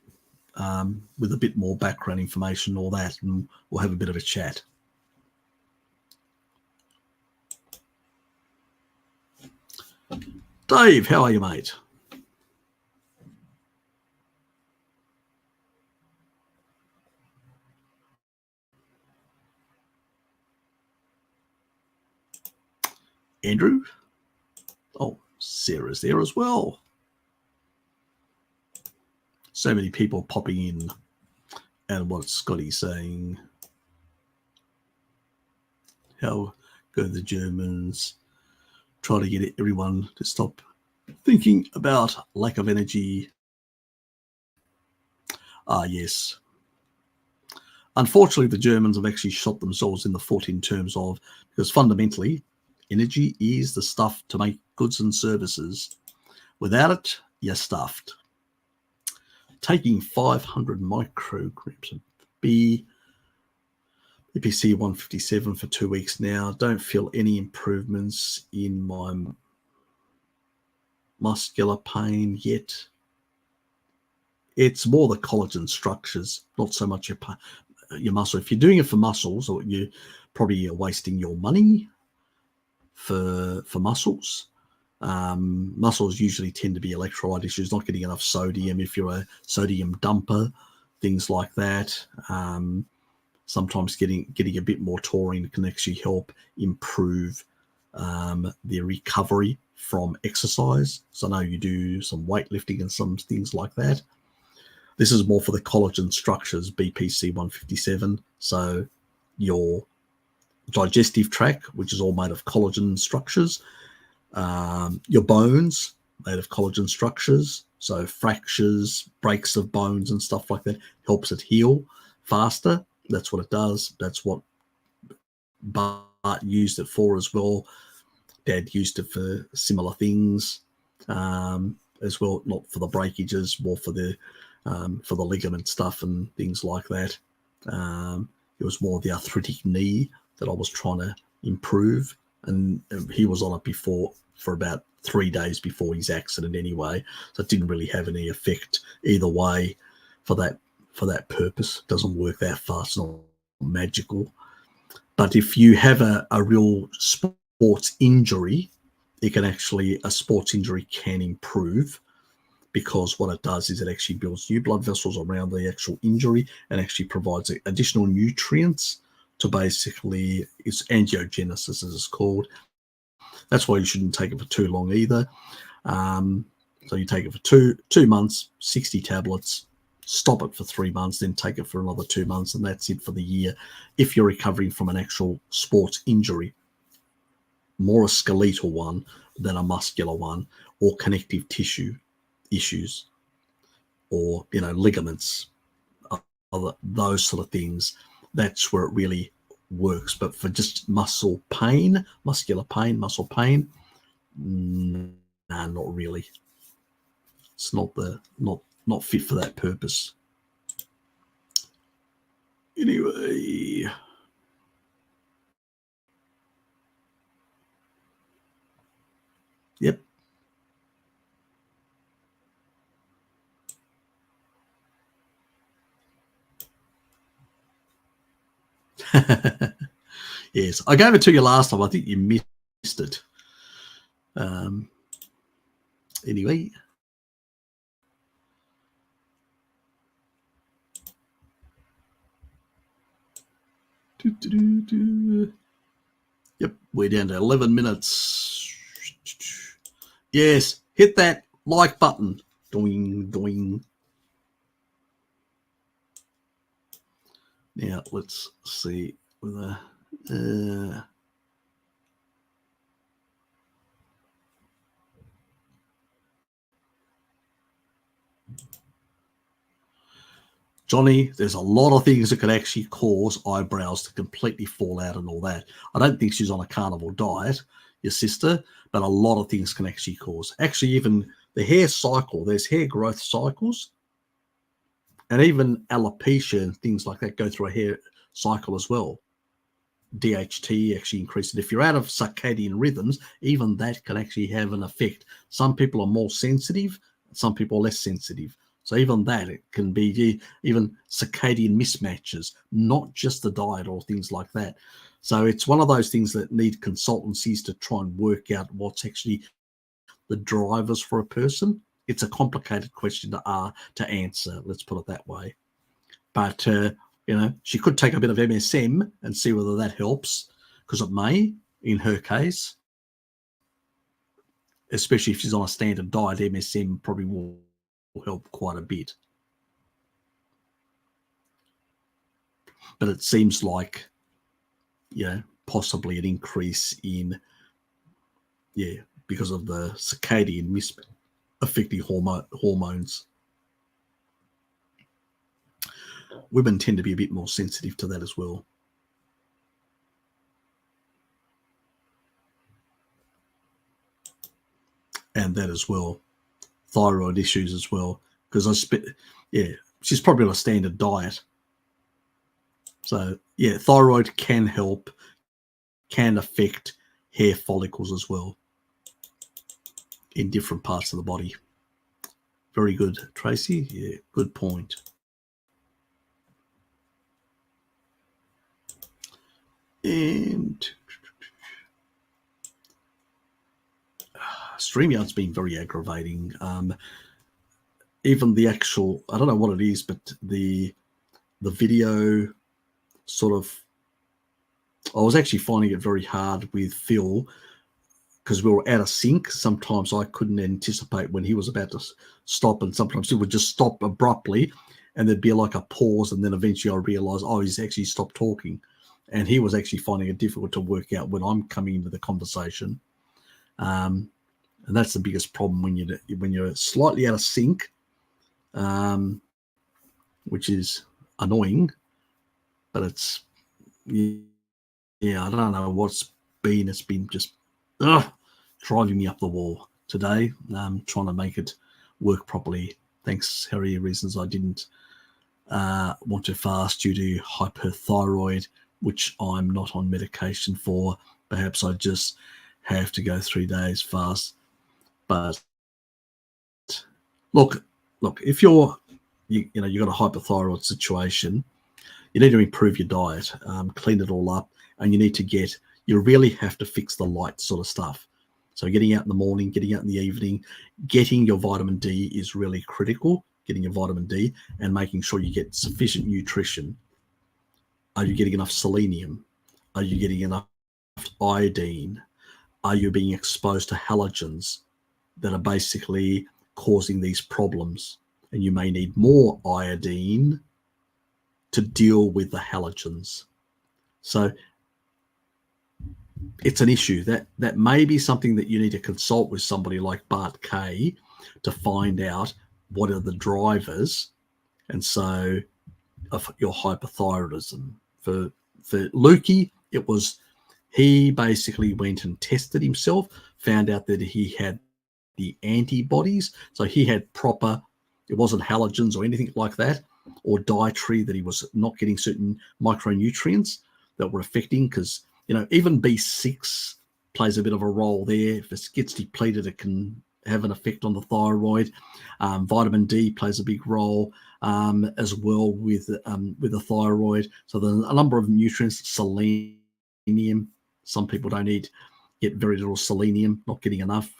with a bit more background information and all that, and we'll have a bit of a chat. Dave, how are you, mate? Andrew? Oh, Sarah's there as well. So many people popping in. And what's Scotty saying? How go the Germans? Try to get everyone to stop thinking about lack of energy. Ah, yes. Unfortunately, the Germans have actually shot themselves in the foot in terms of, because fundamentally, energy is the stuff to make goods and services. Without it, you're stuffed. Taking 500 micrograms of EPC 157 for 2 weeks now. Don't feel any improvements in my muscular pain yet. It's more the collagen structures, not so much your muscle. If you're doing it for muscles, or you probably are wasting your money for muscles. Muscles usually tend to be electrolyte issues, not getting enough sodium. If you're a sodium dumper, things like that. Sometimes getting a bit more taurine can actually help improve the recovery from exercise. So I know you do some weightlifting and some things like that. This is more for the collagen structures, BPC 157. So your digestive tract, which is all made of collagen structures, your bones made of collagen structures, so fractures, breaks of bones and stuff like that, helps it heal faster. That's what it does. That's what Bart used it for as well. Dad used it for similar things as well, not for the breakages, more for the ligament stuff and things like that. It was more the arthritic knee that I was trying to improve, and he was on it before for about 3 days before his accident anyway, so it didn't really have any effect either way for that purpose. It doesn't work that fast, not magical. But if you have a real sports injury, a sports injury can improve, because what it does is it actually builds new blood vessels around the actual injury and actually provides additional nutrients to basically, it's angiogenesis as it's called. That's why you shouldn't take it for too long either. So you take it for two months, 60 tablets, stop it for 3 months, then take it for another 2 months, and that's it for the year. If you're recovering from an actual sports injury, more a skeletal one than a muscular one, or connective tissue issues, or ligaments, those sort of things, that's where it really works. But for just muscle pain, muscle pain, nah, not really. It's not fit for that purpose. Anyway, yep. Yes, I gave it to you last time. I think you missed it. Anyway. Yep, we're down to 11 minutes. Yes, hit that like button. Doing, doing. Now, let's see whether... Johnny, there's a lot of things that could actually cause eyebrows to completely fall out and all that. I don't think she's on a carnivore diet, your sister, but a lot of things can actually cause. Actually, even the hair cycle, there's hair growth cycles, and even alopecia and things like that go through a hair cycle as well. DHT actually increases. If you're out of circadian rhythms, even that can actually have an effect. Some people are more sensitive, some people are less sensitive. So even that, it can be even circadian mismatches, not just the diet or things like that. So it's one of those things that need consultancies to try and work out what's actually the drivers for a person. It's a complicated question to answer, let's put it that way. But, she could take a bit of MSM and see whether that helps, because it may, in her case, especially if she's on a standard diet. MSM probably will help quite a bit. But it seems like, possibly an increase in, because of the circadian mismatch affecting hormones. Women tend to be a bit more sensitive to that as well. And that as well, thyroid issues as well, because she's probably on a standard diet. So thyroid can help, can affect hair follicles as well in different parts of the body. Very good, Tracy. Yeah, good point. And StreamYard's been very aggravating. Even the actual, I don't know what it is, but the video sort of, I was actually finding it very hard with Phil because we were out of sync. Sometimes I couldn't anticipate when he was about to stop, and sometimes he would just stop abruptly and there'd be like a pause, and then eventually I realized, he's actually stopped talking. And he was actually finding it difficult to work out when I'm coming into the conversation. And that's the biggest problem when you're slightly out of sync, which is annoying. But it's, I don't know what's been. It's been just driving me up the wall today. Trying to make it work properly. Thanks, Harry. Reasons I didn't want to fast due to hyperthyroid, which I'm not on medication for. Perhaps I just have to go 3 days fast. But look, if you've got a hyperthyroid situation, you need to improve your diet, clean it all up, and you really have to fix the light sort of stuff. So getting out in the morning, getting out in the evening, getting your vitamin D is really critical, getting your vitamin D and making sure you get sufficient nutrition. Are you getting enough selenium? Are you getting enough iodine? Are you being exposed to halogens that are basically causing these problems? And you may need more iodine to deal with the halogens. So it's an issue that may be something that you need to consult with somebody like Bart Kay to find out what are the drivers, and so of your hypothyroidism. For Lukey, he basically went and tested himself, found out that he had the antibodies, so he had it wasn't halogens or anything like that, or dietary, that he was not getting certain micronutrients that were affecting, because even B6 plays a bit of a role there. If it gets depleted, it can have an effect on the thyroid. Vitamin D plays a big role as well with the thyroid. So there's a number of nutrients. Selenium, some people get very little selenium, not getting enough,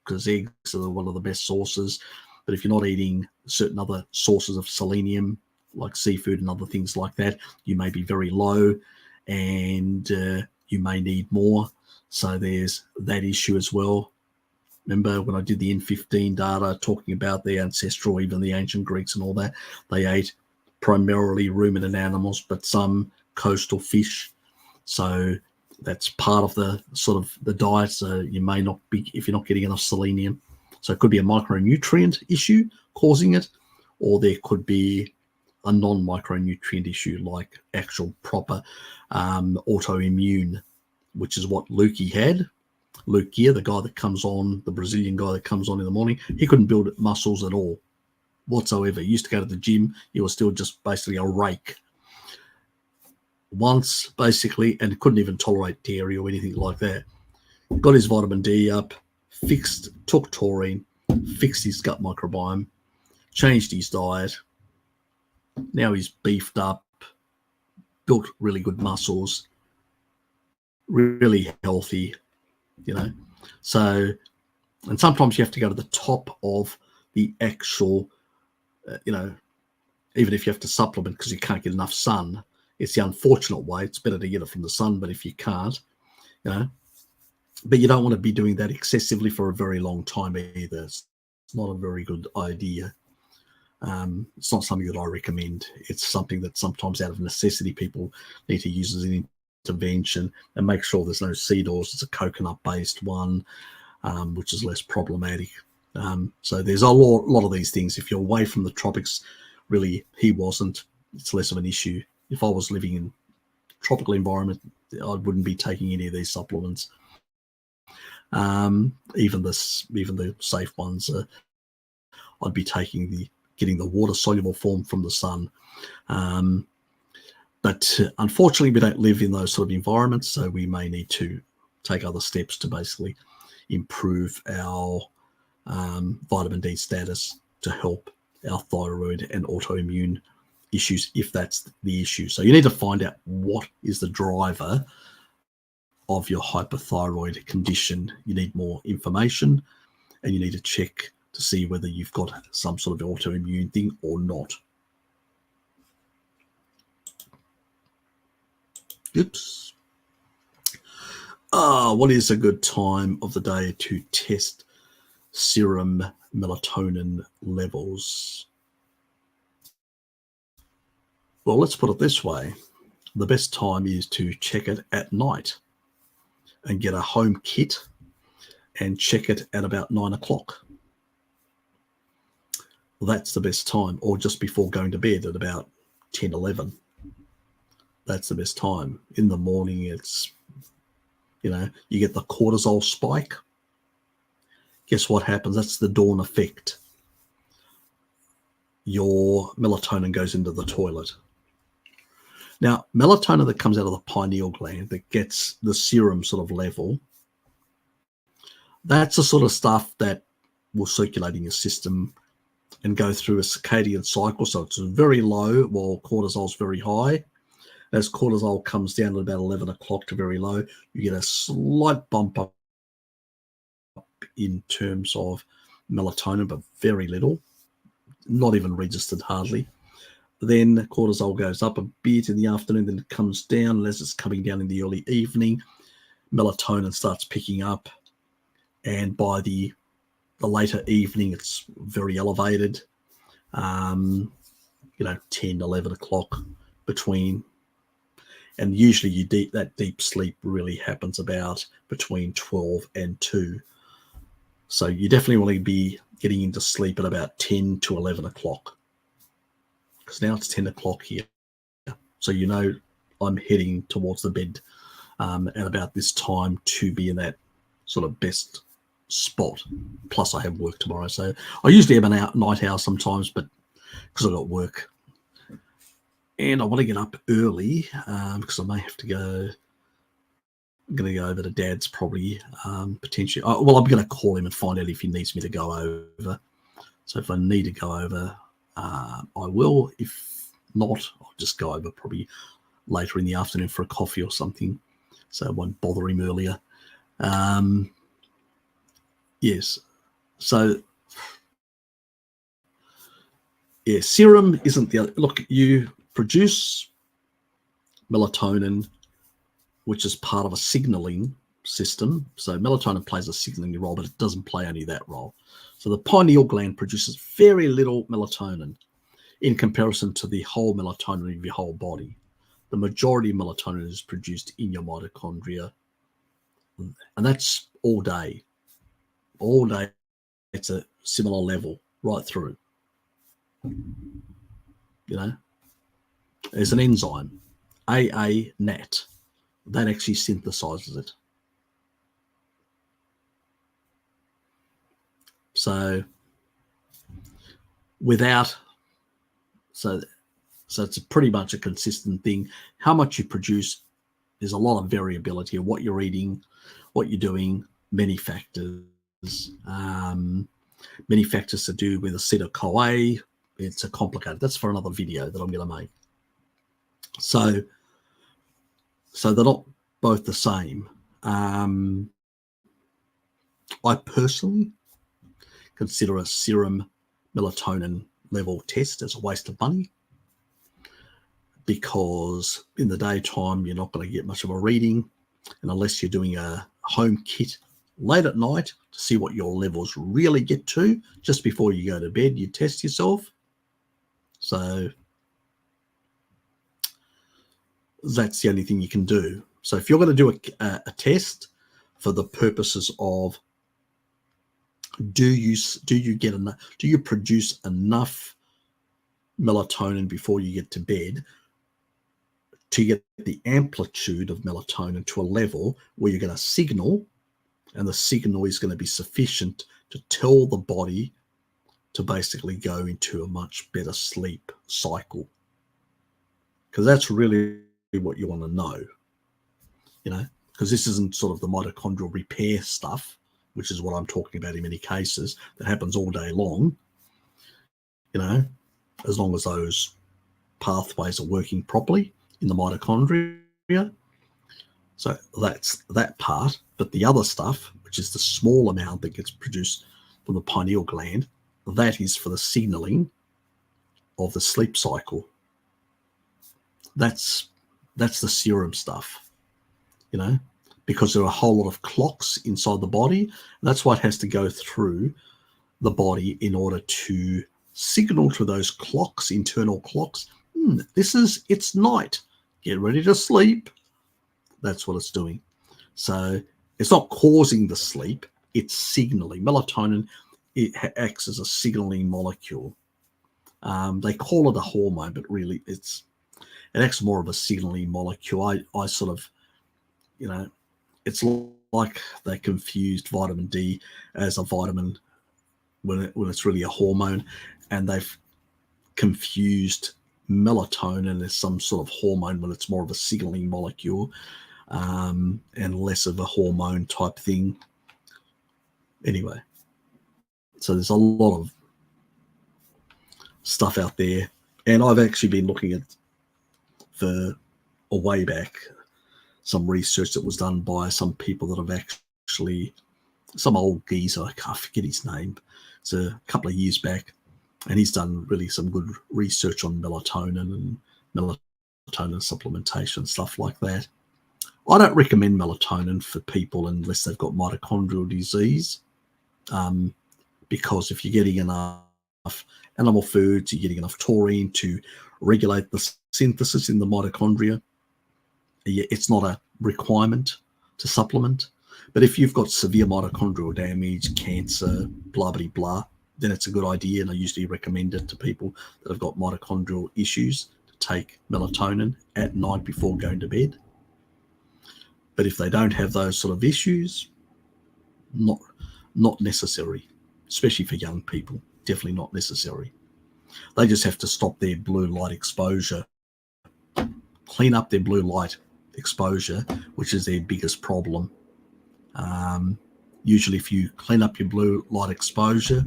because eggs are one of the best sources. But if you're not eating certain other sources of selenium, like seafood and other things like that, you may be very low, and you may need more. So there's that issue as well. Remember when I did the N15 data talking about the ancestral, even the ancient Greeks and all that, they ate primarily ruminant animals, but some coastal fish. So that's part of the sort of the diet. So you may not be, if you're not getting enough selenium. So it could be a micronutrient issue causing it, or there could be a non-micronutrient issue like actual proper autoimmune, which is what Lukey had. Luke Gear, the guy that comes on, the Brazilian guy that comes on in the morning, he couldn't build muscles at all whatsoever. He used to go to the gym. He was still just basically a rake once, basically, and couldn't even tolerate dairy or anything like that. Got his vitamin D up, took taurine, fixed his gut microbiome, changed his diet. Now he's beefed up, built really good muscles, really healthy, you know. So, and sometimes you have to go to the top of the actual, you know, even if you have to supplement because you can't get enough sun. It's the unfortunate way. It's better to get it from the sun, but if you can't, you know, but you don't want to be doing that excessively for a very long time either. It's not a very good idea. It's not something that I recommend. It's something that sometimes out of necessity people need to use as an intervention, and make sure there's no seed oils. It's a coconut-based one, which is less problematic. So there's a lot of these things. If you're away from the tropics, really, he wasn't. It's less of an issue. If I was living in a tropical environment, I wouldn't be taking any of these supplements. Even the safe ones, I'd be getting the water soluble form from the sun. But unfortunately, we don't live in those sort of environments, so we may need to take other steps to basically improve our vitamin D status to help our thyroid and autoimmune issues, if that's the issue. So you need to find out what is the driver of your hypothyroid condition. You need more information, and you need to check to see whether you've got some sort of autoimmune thing or not. Oops. What is a good time of the day to test serum melatonin levels? Well, let's put it this way. The best time is to check it at night and get a home kit and check it at about 9 o'clock. That's the best time, or just before going to bed at about 10, 11. That's the best time. In the morning, it's, you know, you get the cortisol spike. Guess what happens? That's the dawn effect. Your melatonin goes into the toilet. Now, melatonin that comes out of the pineal gland that gets the serum sort of level, that's the sort of stuff that will circulate in your system and go through a circadian cycle. So it's very low while cortisol is very high. As cortisol comes down at about 11 o'clock to very low, you get a slight bump up in terms of melatonin, but very little, not even registered hardly. Then cortisol goes up a bit in the afternoon, then it comes down, and as it's coming down in the early evening, melatonin starts picking up, and by the later evening, it's very elevated, 10, 11 o'clock between. And usually that deep sleep really happens about between 12 and 2. So you definitely want to be getting into sleep at about 10 to 11 o'clock. Because now it's 10 o'clock here. So you know I'm heading towards the bed at about this time to be in that sort of best spot. Plus I have work tomorrow. So I usually have a night owl sometimes, but because I've got work. And I want to get up early because I may have to go. I'm going to go over to Dad's probably, potentially. I'm going to call him and find out if he needs me to go over. So if I need to go over, I will. If not, I'll just go over probably later in the afternoon for a coffee or something. So I won't bother him earlier. Yes. So, yeah, serum isn't the other. Look, you produce melatonin, which is part of a signaling system. So melatonin plays a signaling role, but it doesn't play only that role. So the pineal gland produces very little melatonin in comparison to the whole melatonin of your whole body. The majority of melatonin is produced in your mitochondria, and that's all day. All day, it's a similar level right through. You know, there's an enzyme, AANAT, that actually synthesizes it. So it's pretty much a consistent thing. How much you produce, there's a lot of variability of what you're eating, what you're doing, many factors. many factors to do with acetyl-CoA. It's a complicated. That's for another video that I'm going to make. So they're not both the same. I personally consider a serum melatonin level test as a waste of money, because in the daytime you're not going to get much of a reading, and unless you're doing a home kit late at night to see what your levels really get to just before you go to bed, you test yourself. So that's the only thing you can do. So if you're going to do a test for the purposes of do you produce enough melatonin before you get to bed to get the amplitude of melatonin to a level where you're going to signal, and the signal is going to be sufficient to tell the body to basically go into a much better sleep cycle. Because that's really what you want to know, because this isn't sort of the mitochondrial repair stuff, which is what I'm talking about in many cases, that happens all day long, as long as those pathways are working properly in the mitochondria. So that's that part. But the other stuff, which is the small amount that gets produced from the pineal gland, that is for the signaling of the sleep cycle. That's the serum stuff, because there are a whole lot of clocks inside the body. That's why it has to go through the body in order to signal to those clocks, internal clocks, it's night, get ready to sleep. That's what it's doing. So it's not causing the sleep, it's signaling. Melatonin, it acts as a signaling molecule. They call it a hormone, but really it acts more of a signaling molecule. I sort of, it's like they confused vitamin D as a vitamin when it's really a hormone, and they've confused melatonin as some sort of hormone when it's more of a signaling molecule, and less of a hormone type thing. Anyway, so there's a lot of stuff out there, and I've actually been looking at, for a way back, some research that was done by some people that have actually, some old geezer, I can't forget his name. It's a couple of years back, and he's done really some good research on melatonin and melatonin supplementation, stuff like that. I don't recommend melatonin for people unless they've got mitochondrial disease, because if you're getting enough animal foods, you're getting enough taurine to regulate the synthesis in the mitochondria, it's not a requirement to supplement. But if you've got severe mitochondrial damage, cancer, blah, blah, blah, then it's a good idea. And I usually recommend it to people that have got mitochondrial issues to take melatonin at night before going to bed. But if they don't have those sort of issues, not necessary, especially for young people, definitely not necessary. They just have to stop their blue light exposure, clean up their blue light exposure, which is their biggest problem. Usually if you clean up your blue light exposure,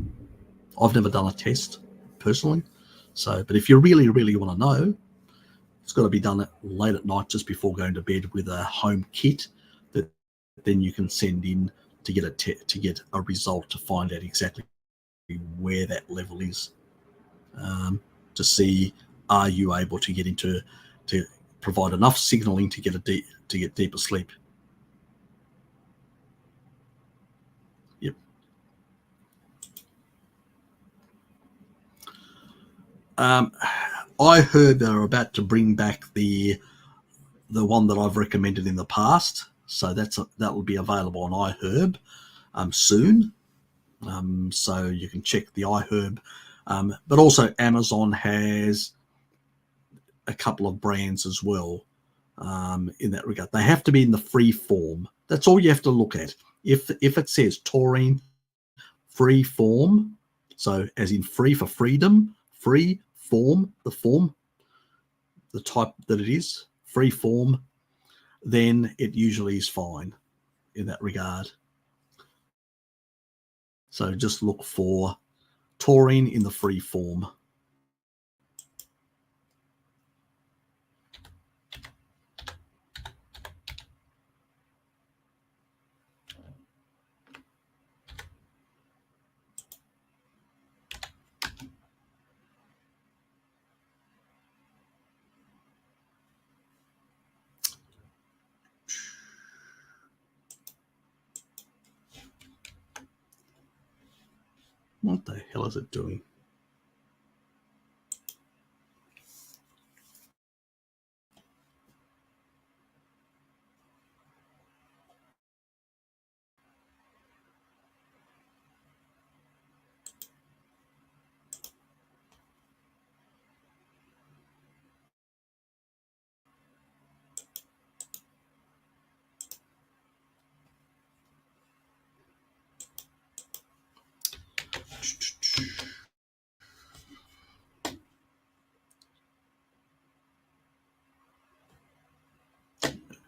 I've never done a test personally, but if you really, really want to know, it's got to be done late at night just before going to bed with a home kit that then you can send in to get a result to find out exactly where that level is, to see, are you able to get to provide enough signaling to get deeper sleep. Yep. I heard they're about to bring back the one that I've recommended in the past, so that will be available on iHerb soon. So you can check the iHerb, but also Amazon has a couple of brands as well. In that regard, they have to be in the free form. That's all you have to look at. If it says taurine free form, so as in free for freedom, free form, the type that it is, free form, then it usually is fine in that regard. So just look for taurine in the free form. What the hell is it doing?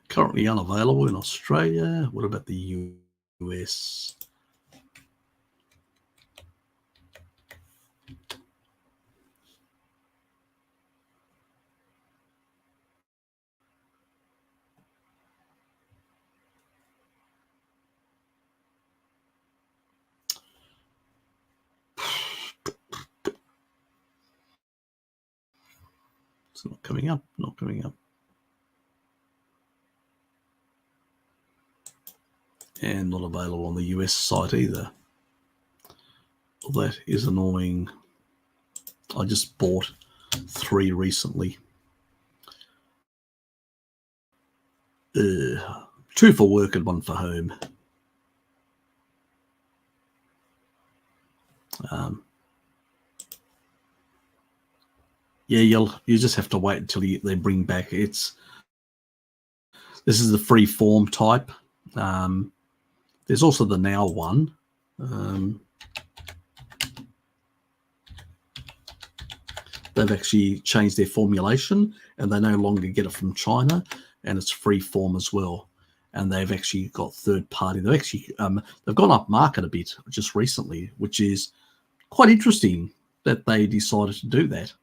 Currently unavailable in Australia. What about the US? It's not coming up, not coming up. And not available on the US site either. Well, that is annoying. I just bought 3 recently. 2 for work and 1 for home. Yeah, you just have to wait until they bring back. This is the free form type. There's also the now one. They've actually changed their formulation, and they no longer get it from China, and it's free form as well. And they've actually got third party. They've actually they've gone up market a bit just recently, which is quite interesting that they decided to do that.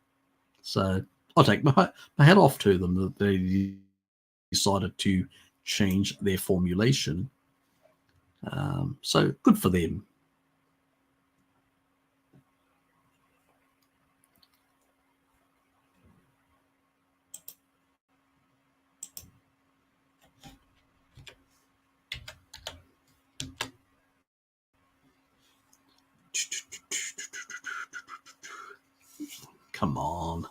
So I'll take my hat off to them that they decided to change their formulation. So good for them. Come on.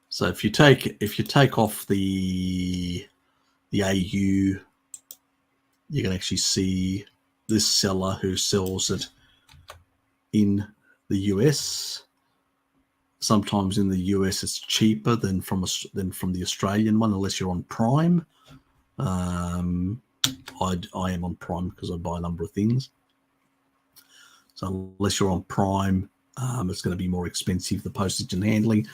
So if you take off the AU, you can actually see this seller who sells it in the US. Sometimes in the US it's cheaper than from the Australian one, unless you're on Prime. I am on Prime because I buy a number of things. So unless you're on Prime, it's going to be more expensive, the postage and handling.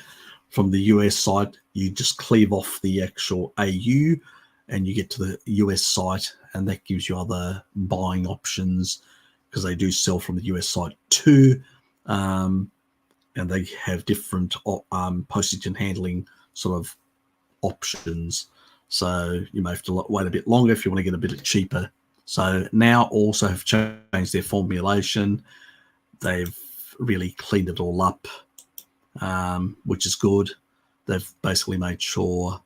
From the US site, you just cleave off the actual AU and you get to the US site, and that gives you other buying options because they do sell from the US site too. And they have different postage and handling sort of options. So you may have to wait a bit longer if you want to get a bit cheaper. So now also have changed their formulation. They've really cleaned it all up, which is good. They've basically made sure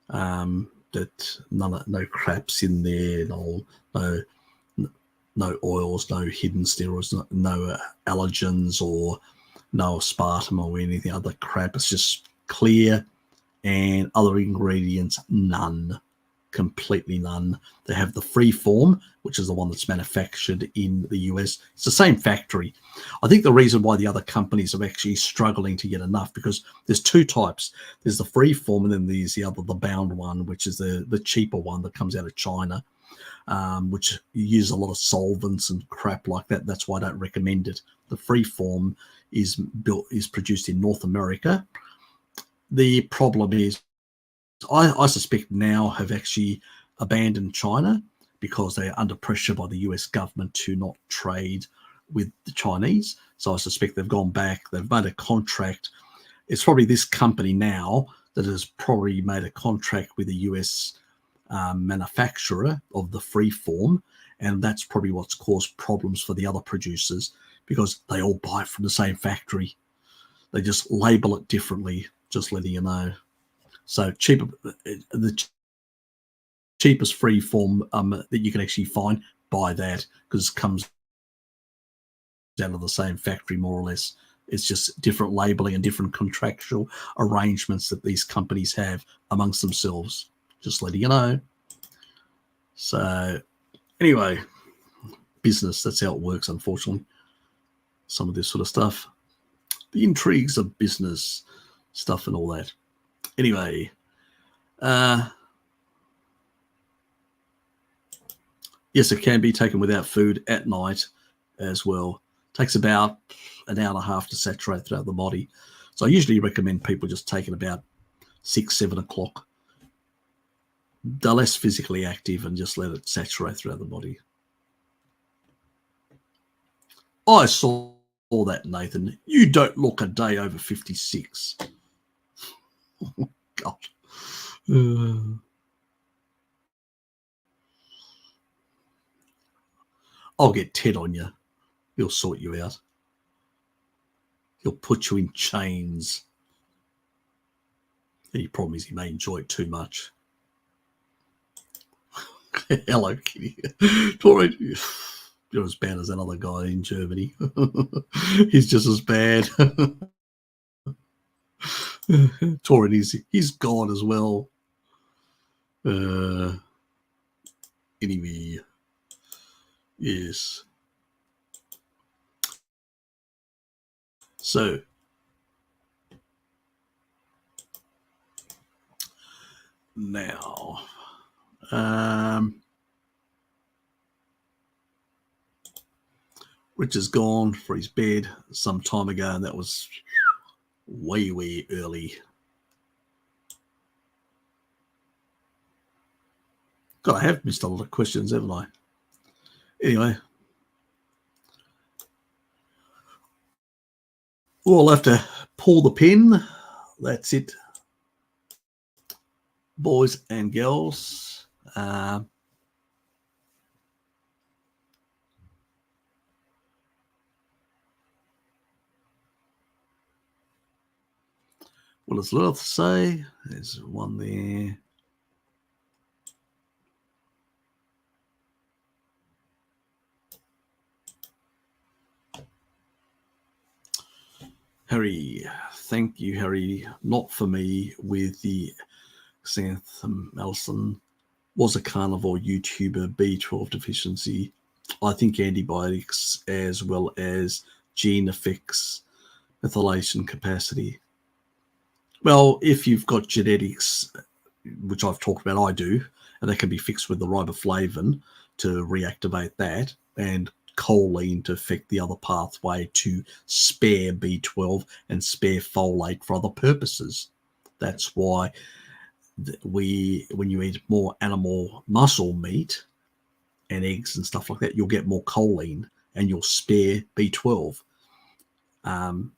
that no craps in there, no oils, no hidden steroids, no allergens, or no aspartame or anything other crap. It's just clear, and other ingredients none. completely none. They have the free form, which is the one that's manufactured in the US. It's the same factory. I think the reason why the other companies are actually struggling to get enough, because there's two types. There's the free form, and then there's the bound one, which is the cheaper one that comes out of China, which use a lot of solvents and crap like that. That's why I don't recommend it. The free form is produced in North America. The problem is, I suspect now have actually abandoned China because they're under pressure by the US government to not trade with the Chinese. So I suspect they've gone back. They've made a contract. It's probably this company now that has probably made a contract with the US manufacturer of the free form. And that's probably what's caused problems for the other producers, because they all buy it from the same factory. They just label it differently, just letting you know. So the cheapest free form that you can actually find, buy that, because it comes out of the same factory more or less. It's just different labeling and different contractual arrangements that these companies have amongst themselves. Just letting you know. So anyway, business, that's how it works, unfortunately. Some of this sort of stuff. The intrigues of business stuff and all that. Anyway, yes, it can be taken without food at night as well. Takes about an hour and a half to saturate throughout the body. So I usually recommend people just take it about 6, 7 o'clock. They're less physically active, and just let it saturate throughout the body. I saw that, Nathan. You don't look a day over 56. Oh, God. I'll get Ted on you. He'll sort you out. He'll put you in chains. The problem is he may enjoy it too much. Hello, Kitty. You're as bad as that other guy in Germany. He's just as bad. Torrin, he's gone as well. Anyway, yes. So, now, Rich is gone for his bed some time ago, and that was way, way early. God, I have missed a lot of questions, haven't I? Anyway, we'll have to pull the pin. That's it, boys and girls. What does Lilith say? There's one there. Harry, thank you, Harry. Not for me with the xanthum Nelson. Was a carnivore YouTuber, B12 deficiency. I think antibiotics as well as gene affects methylation capacity. Well, if you've got genetics, which I've talked about, I do, and that can be fixed with the riboflavin to reactivate that, and choline to affect the other pathway to spare B12 and spare folate for other purposes. That's why when you eat more animal muscle meat and eggs and stuff like that, you'll get more choline and you'll spare B12,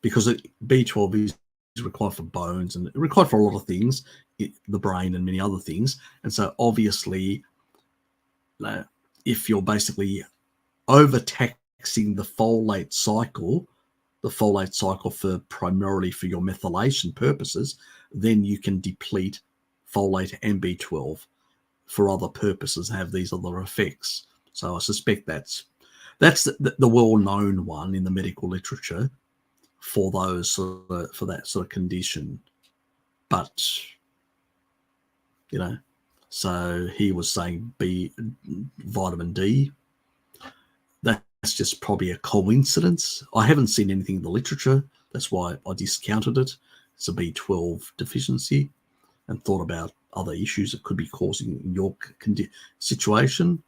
because B12 is required for bones and required for a lot of things, the brain and many other things. And so obviously, if you're basically overtaxing the folate cycle for primarily for your methylation purposes, then you can deplete folate and B12 for other purposes, have these other effects. So I suspect that's the well-known one in the medical literature for those for that sort of condition. But So he was saying vitamin D. That's just probably a coincidence. I haven't seen anything in the literature. That's why I discounted it. It's a B12 deficiency, and thought about other issues that could be causing your situation.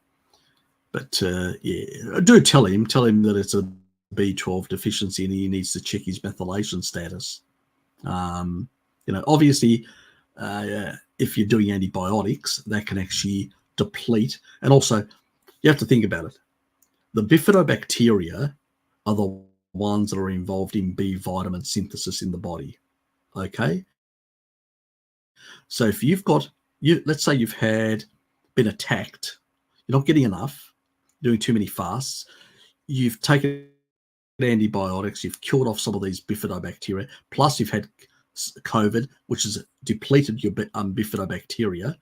But yeah, do tell him that it's a B12 deficiency and he needs to check his methylation status. Obviously, if you're doing antibiotics, that can actually deplete. And also, you have to think about it. The bifidobacteria are the ones that are involved in B vitamin synthesis in the body. Okay? So if you've got, let's say you've been attacked, you're not getting enough, doing too many fasts, you've taken antibiotics, you've killed off some of these bifidobacteria, plus you've had COVID, which has depleted your bifidobacteria.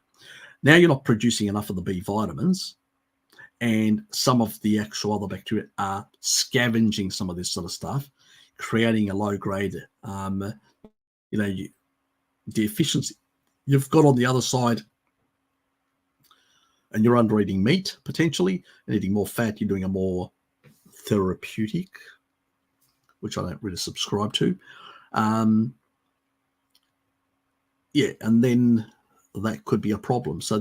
Now you're not producing enough of the B vitamins, and some of the actual other bacteria are scavenging some of this sort of stuff, creating a low-grade, deficiency. You've got on the other side, and you're under eating meat potentially and eating more fat. You're doing a more therapeutic, which I don't really subscribe to. And then that could be a problem. So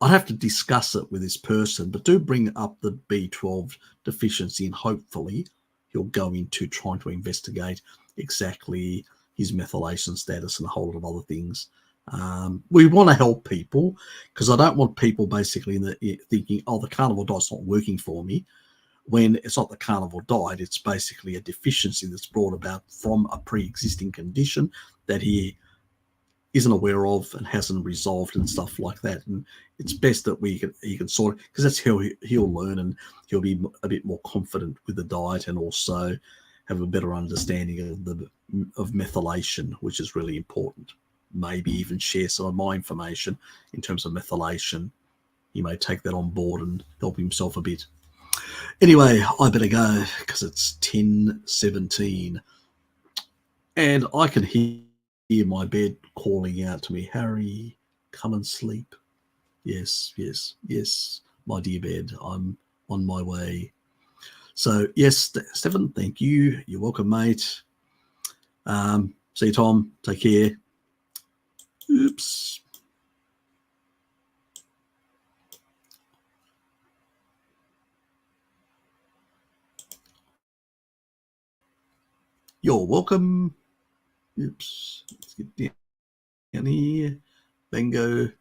I'd have to discuss it with this person, but do bring up the B12 deficiency, and hopefully he'll go into trying to investigate exactly his methylation status and a whole lot of other things. We want to help people, because I don't want people basically thinking, oh, the carnivore diet's not working for me, when it's not the carnivore diet. It's basically a deficiency that's brought about from a pre-existing condition that he isn't aware of and hasn't resolved and stuff like that. And it's best that he can sort it, because that's how he'll learn, and he'll be a bit more confident with the diet, and also have a better understanding of methylation, which is really important. Maybe even share some of my information in terms of methylation. He may take that on board and help himself a bit. Anyway, I better go, because it's 10:17, and I can hear my bed calling out to me, Harry, come and sleep. Yes, my dear bed, I'm on my way. So yes, Stephen, thank you. You're welcome, mate. See you, Tom. Take care. Oops. You're welcome. Oops. Let's get down here. Bingo.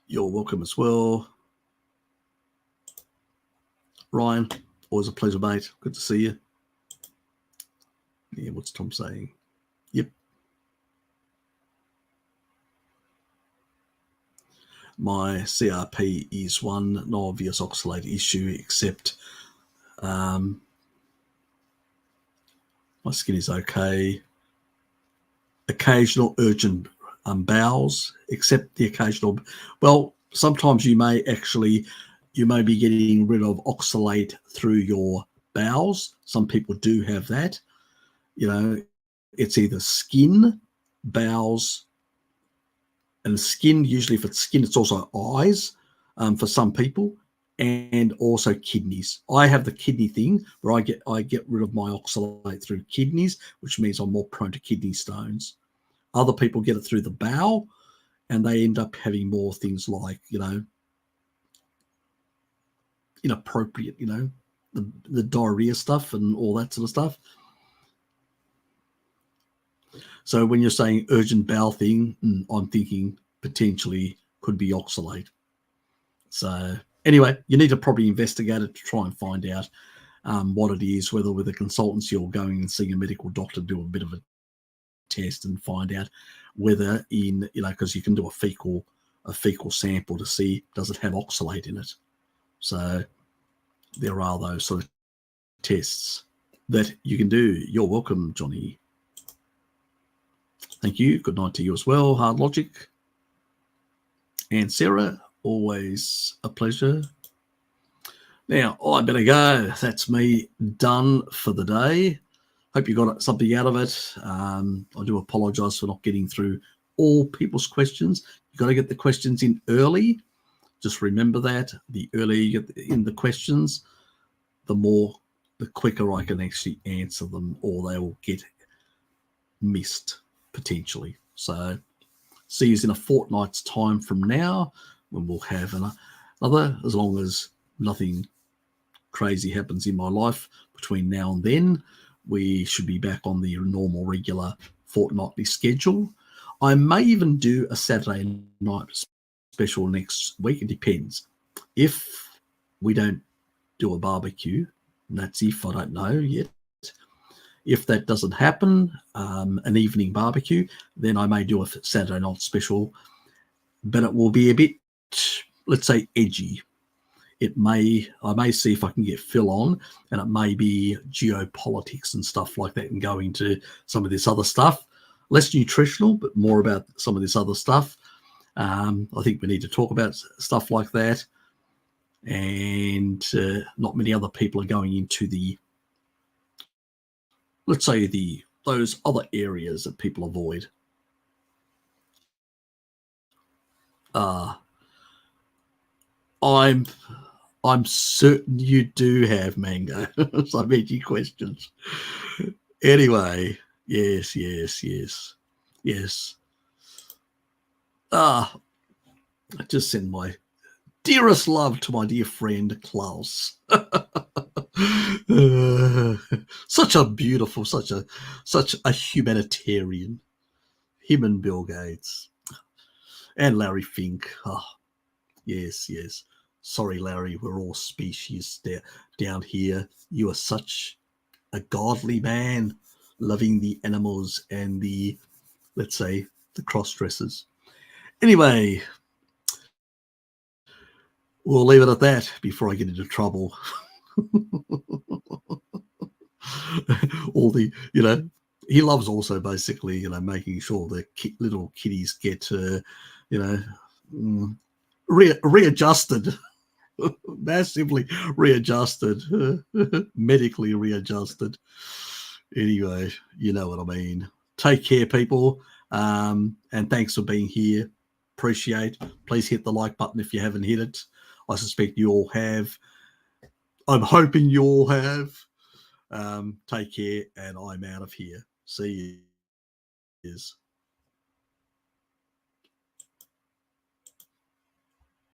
You're welcome as well. Ryan, always a pleasure, mate. Good to see you. Yeah, what's Tom saying? Yep. My CRP is one, no obvious oxalate issue, except my skin is okay. Occasional urgent bowels, except the occasional. Well, sometimes you may be getting rid of oxalate through your bowels. Some people do have that. It's either skin, bowels, and skin. Usually, if it's skin, it's also eyes for some people, and also kidneys. I have the kidney thing where I get rid of my oxalate through kidneys, which means I'm more prone to kidney stones. Other people get it through the bowel, and they end up having more things like, inappropriate, the diarrhea stuff and all that sort of stuff. So when you're saying urgent bowel thing, I'm thinking potentially could be oxalate. So anyway, you need to probably investigate it to try and find out what it is, whether with a consultancy or going and seeing a medical doctor, do a bit of a test and find out whether because you can do a fecal sample to see, does it have oxalate in it. So there are those sort of tests that you can do. You're welcome, Johnny. Thank you. Good night to you as well, Hard Logic. And Sarah, always a pleasure. Now, I better go. That's me done for the day. Hope you got something out of it. I do apologise for not getting through all people's questions. You got to get the questions in early. Just remember that the earlier you get in the questions, the quicker I can actually answer them, or they will get missed potentially. So see you in a fortnight's time from now, when we'll have another, as long as nothing crazy happens in my life between now and then, we should be back on the normal regular fortnightly schedule. I may even do a Saturday night special next week. It depends. If we don't do a barbecue, and that's if, I don't know yet. If that doesn't happen, an evening barbecue, then I may do a Saturday night special, but it will be a bit, let's say, edgy. I may see if I can get Phil on, and it may be geopolitics and stuff like that, and go into some of this other stuff, less nutritional, but more about some of this other stuff. I think we need to talk about stuff like that, and not many other people are going into the, let's say, those other areas that people avoid. I'm certain you do have, Mango, some edgy questions. Anyway, yes. I just send my dearest love to my dear friend Klaus. Such a beautiful, such a humanitarian. Him and Bill Gates and Larry Fink. Oh, yes. Sorry, Larry, we're all species down here. You are such a godly man, loving the animals and the, let's say, the cross-dressers. Anyway, we'll leave it at that before I get into trouble. All the, he loves also basically, making sure the little kitties get, readjusted. Massively readjusted, medically readjusted. Anyway, you know what I mean. Take care, people, and thanks for being here. Appreciate. Please hit the like button if you haven't hit it. I suspect you all have. I'm hoping you all have. Take care, and I'm out of here. See you.